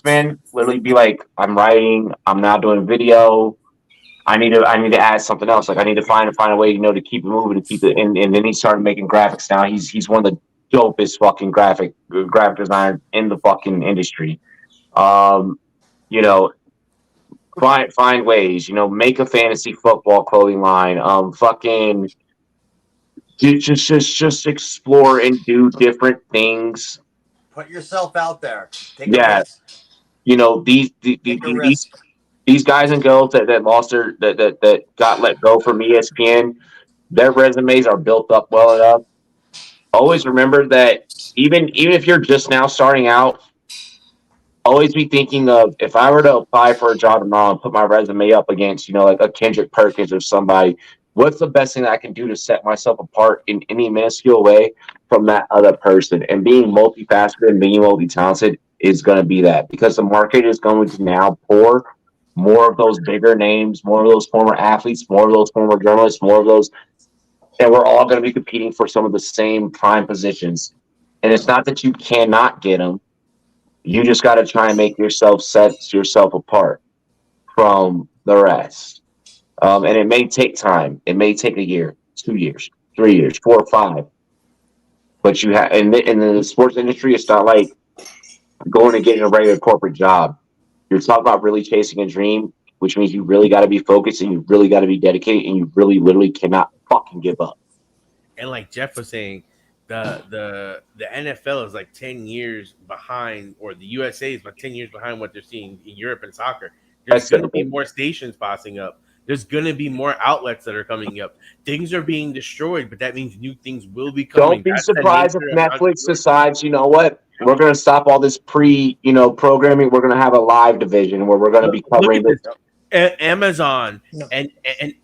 man literally be like, I'm writing. I'm now doing video. I need to add something else. Like I need to find a way, you know, to keep it moving, to keep it. And then he started making graphics. Now he's one of the dopest fucking graphic designers in the fucking industry. You know, find ways. You know, make a fantasy football clothing line. Fucking. Just explore and do different things. Put yourself out there. Take a risk. You know, these guys and girls that lost that got let go from ESPN, their resumes are built up well enough. Always remember that even if you're just now starting out, always be thinking of, if I were to apply for a job tomorrow and put my resume up against, you know, like a Kendrick Perkins or somebody, what's the best thing that I can do to set myself apart in any minuscule way from that other person? And being multifaceted and being multi-talented is going to be that, because the market is going to now pour more of those bigger names, more of those former athletes, more of those former journalists, more of those, and we're all going to be competing for some of the same prime positions. And it's not that you cannot get them. You just got to try and make yourself set yourself apart from the rest. And it may take time. It may take a year, 2 years, 3 years, 4 or 5. But you have, in the sports industry, it's not like going and getting a regular corporate job. You're talking about really chasing a dream, which means you really got to be focused and you really got to be dedicated and you really literally cannot fucking give up. And like Jeff was saying, the NFL is like 10 years behind, or the USA is about 10 years behind what they're seeing in Europe and soccer. There's going to be more stations popping up. There's going to be more outlets that are coming up. Things are being destroyed, but that means new things will be coming. Don't be surprised if Netflix decides, you know what, we're going to stop all this programming. We're going to have a live division where we're going to be covering this. Amazon and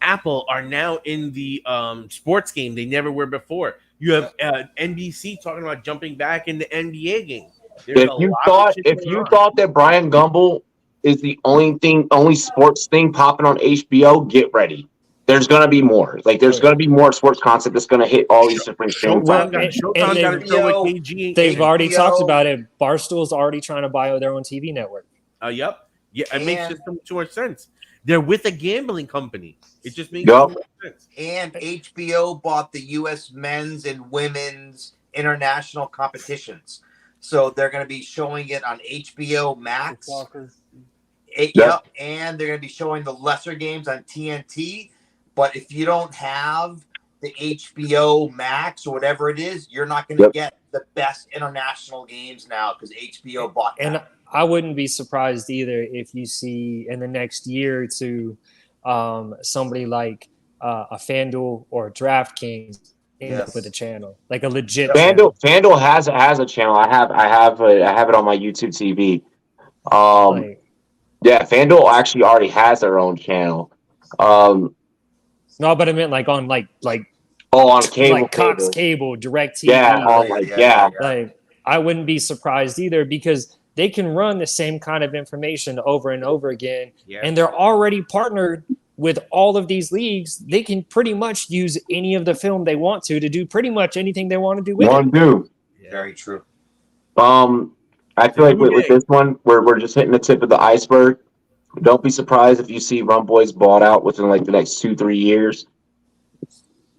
Apple are now in the sports game. They never were before. You have NBC talking about jumping back in the NBA game. If you thought that Brian Gumble is the only sports thing popping on HBO, get ready. There's going to be more. Like, there's going to be more sports content that's going to hit all these different things. They've already talked about it. Barstool's already trying to buy their own TV network. Yep. Yeah, it makes just too much sense. They're with a gambling company. It just makes too much sense. And HBO bought the U.S. men's and women's international competitions. So they're going to be showing it on HBO Max. Yep. And they're going to be showing the lesser games on TNT. But if you don't have the HBO Max or whatever it is, you're not going to get the best international games now because HBO bought that. And I wouldn't be surprised either if you see in the next year or two somebody like a FanDuel or DraftKings end up with a channel, like a legit FanDuel has a channel. I have it on my YouTube TV. Yeah, FanDuel actually already has their own channel. No, but I meant like on like on cable, like Cox Cable, Direct TV. Yeah, like I wouldn't be surprised either, because they can run the same kind of information over and over again, and they're already partnered with all of these leagues. They can pretty much use any of the film they want to do pretty much anything they want to do with it. Very true. I feel like with this one, we're just hitting the tip of the iceberg. Don't be surprised if you see Rumboyz bought out within like the next 2-3 years.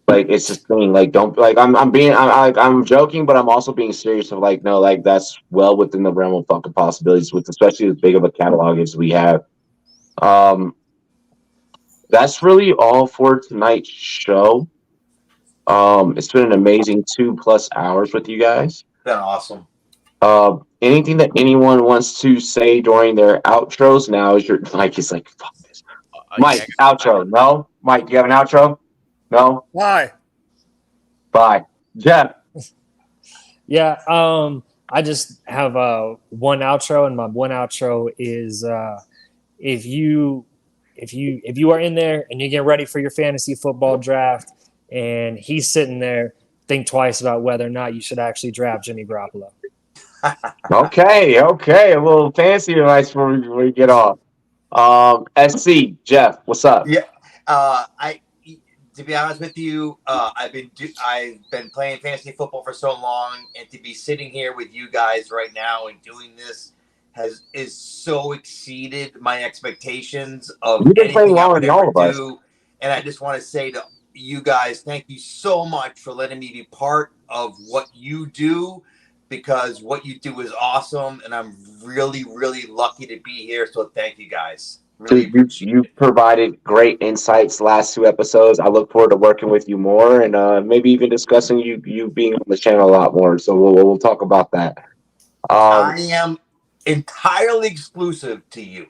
Like, it's just thing. Like, don't like I'm joking, but I'm also being serious. Of like, no, like that's well within the realm of fucking possibilities, with especially as big of a catalog as we have. That's really all for tonight's show. It's been an amazing 2+ hours with you guys. Been awesome. Anything that anyone wants to say during their outros? Now is your Mike is like, fuck this. Mike, outro. No? Mike, do you have an outro? No? Why? Bye. Jeff. Yeah, I just have one outro, and my one outro is if you are in there and you get ready for your fantasy football draft and he's sitting there, think twice about whether or not you should actually draft Jimmy Garoppolo. Okay. A little fancy advice before we get off. SC, Jeff, what's up? Yeah, to be honest with you, I've been playing fantasy football for so long, and to be sitting here with you guys right now and doing this is so exceeded my expectations of anything I would ever do. And I just want to say to you guys, thank you so much for letting me be part of what you do, because what you do is awesome, and I'm really, really lucky to be here. So thank you guys. Really, you provided great insights last 2 episodes. I look forward to working with you more, and maybe even discussing you being on the channel a lot more. So we'll talk about that. I am entirely exclusive to you.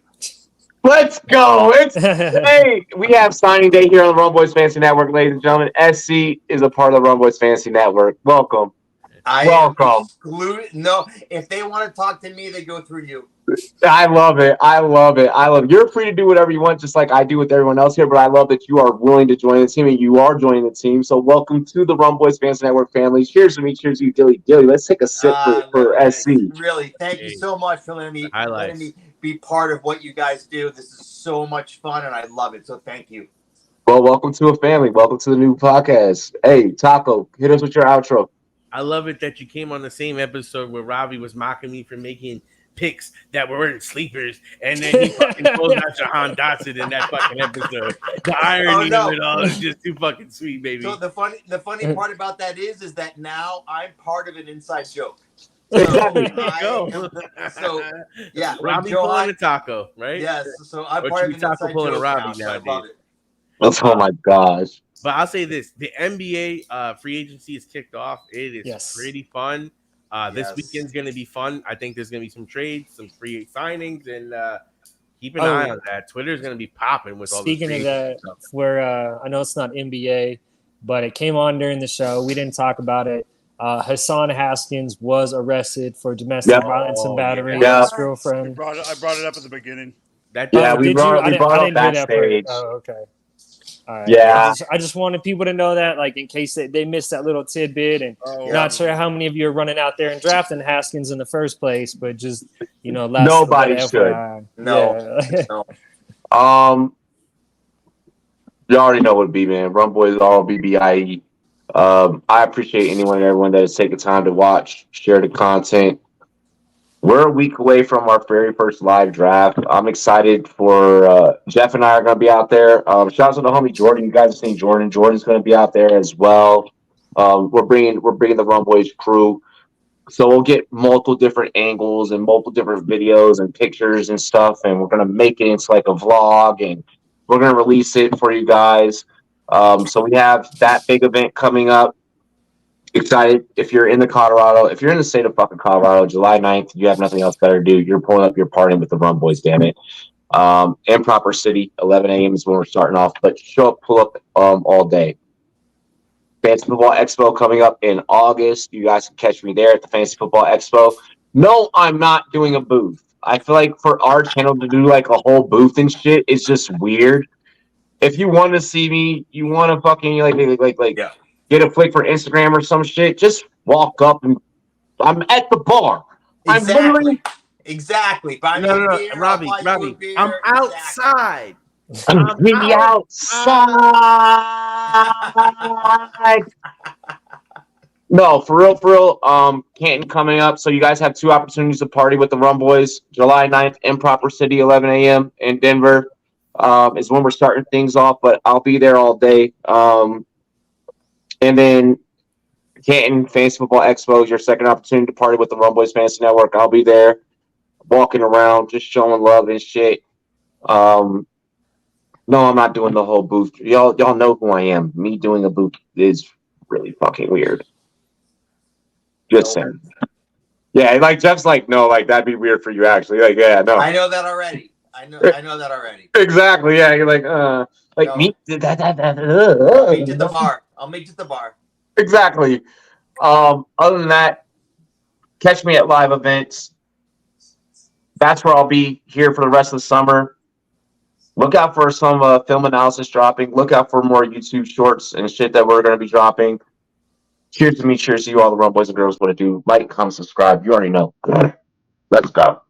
Let's go. Hey, we have signing day here on the Rumboyz Fantasy Network, ladies and gentlemen. SC is a part of the Rumboyz Fantasy Network. Welcome. Welcome. No, if they want to talk to me, they go through you. I love it. You're free to do whatever you want, just like I do with everyone else here, but I love that you are willing to join the team, and you are joining the team. So welcome to the Rumboyz Fantasy Network family. Cheers to me. Cheers to you, Dilly. Let's take a sip for SC. Really, thank you so much for letting me be part of what you guys do. This is so much fun, and I love it. So thank you. Well, welcome to a family. Welcome to the new podcast. Hey, Taco, hit us with your outro. I love it that you came on the same episode where Robbie was mocking me for making picks that weren't sleepers, and then he fucking pulled out Jahan Dotson in that fucking episode. The irony of it all is just too fucking sweet, baby. So the funny part about that is that now I'm part of an inside joke. So, yeah, Robbie pulling a taco, right? Yes, so I'm part of an inside pulling joke a Robbie now, so I love it. Oh my gosh. But I'll say this: the NBA free agency is kicked off. It is pretty fun. This weekend's going to be fun. I think there's going to be some trades, some free signings, and keep an eye on that. Twitter's going to be popping with all. Speaking of that, where I know it's not NBA, but it came on during the show. We didn't talk about it. Hassan Haskins was arrested for domestic violence and battery on his girlfriend. I brought it up at the beginning. We brought it backstage. Oh, okay. All right. Yeah, I just wanted people to know that, like, in case they missed that little tidbit, and not sure how many of you are running out there and drafting Haskins in the first place, but just nobody should. No. You already know what it be, man. Rumboyz all BBIE. I appreciate anyone and everyone that has taken time to watch, share the content. We're a week away from our very first live draft. I'm excited for Jeff and I are going to be out there. Shout out to the homie Jordan. You guys have seen Jordan. Jordan's going to be out there as well. We're bringing the Rumboyz crew, so we'll get multiple different angles and multiple different videos and pictures and stuff, and we're going to make it into like a vlog, and we're going to release it for you guys. So we have that big event coming up. Excited. If you're in the state of fucking Colorado, July 9th, you have nothing else better to do. You're pulling up your party with the Rumboyz, damn it. In Proper City, 11 a.m. is when we're starting off, but show up, pull up all day. Fantasy Football Expo coming up in August. You guys can catch me there at the Fantasy Football Expo. No, I'm not doing a booth. I feel like for our channel to do like a whole booth and shit is just weird. If you want to see me, you want to fucking Yeah. get a flick for Instagram or some shit, just walk up and I'm at the bar. Exactly. Buy me No, a no, no, beer. Robbie, I'll buy you a Robbie. beer. I'm Exactly. outside. I'm really outside. No, for real. Canton coming up. So you guys have 2 opportunities to party with the Rumboyz. July 9th, Improper City, 11 a.m. in Denver is when we're starting things off, but I'll be there all day. And then Canton Fantasy Football Expo is your second opportunity to party with the Rumboyz Fantasy Network. I'll be there walking around, just showing love and shit. No, I'm not doing the whole booth. Y'all know who I am. Me doing a booth is really fucking weird. Just saying. Yeah, like Jeff's like, no, like that'd be weird for you actually. Like, yeah, no. I know that already. I know that already. Exactly. Yeah, you're like, No. me. I'll meet you at the bar. Exactly. Other than that, catch me at live events. That's where I'll be here for the rest of the summer. Look out for some film analysis dropping. Look out for more YouTube shorts and shit that we're going to be dropping. Cheers to me. Cheers to you, all the Rumboyz and girls. What to do? Like, comment, subscribe. You already know. Let's go.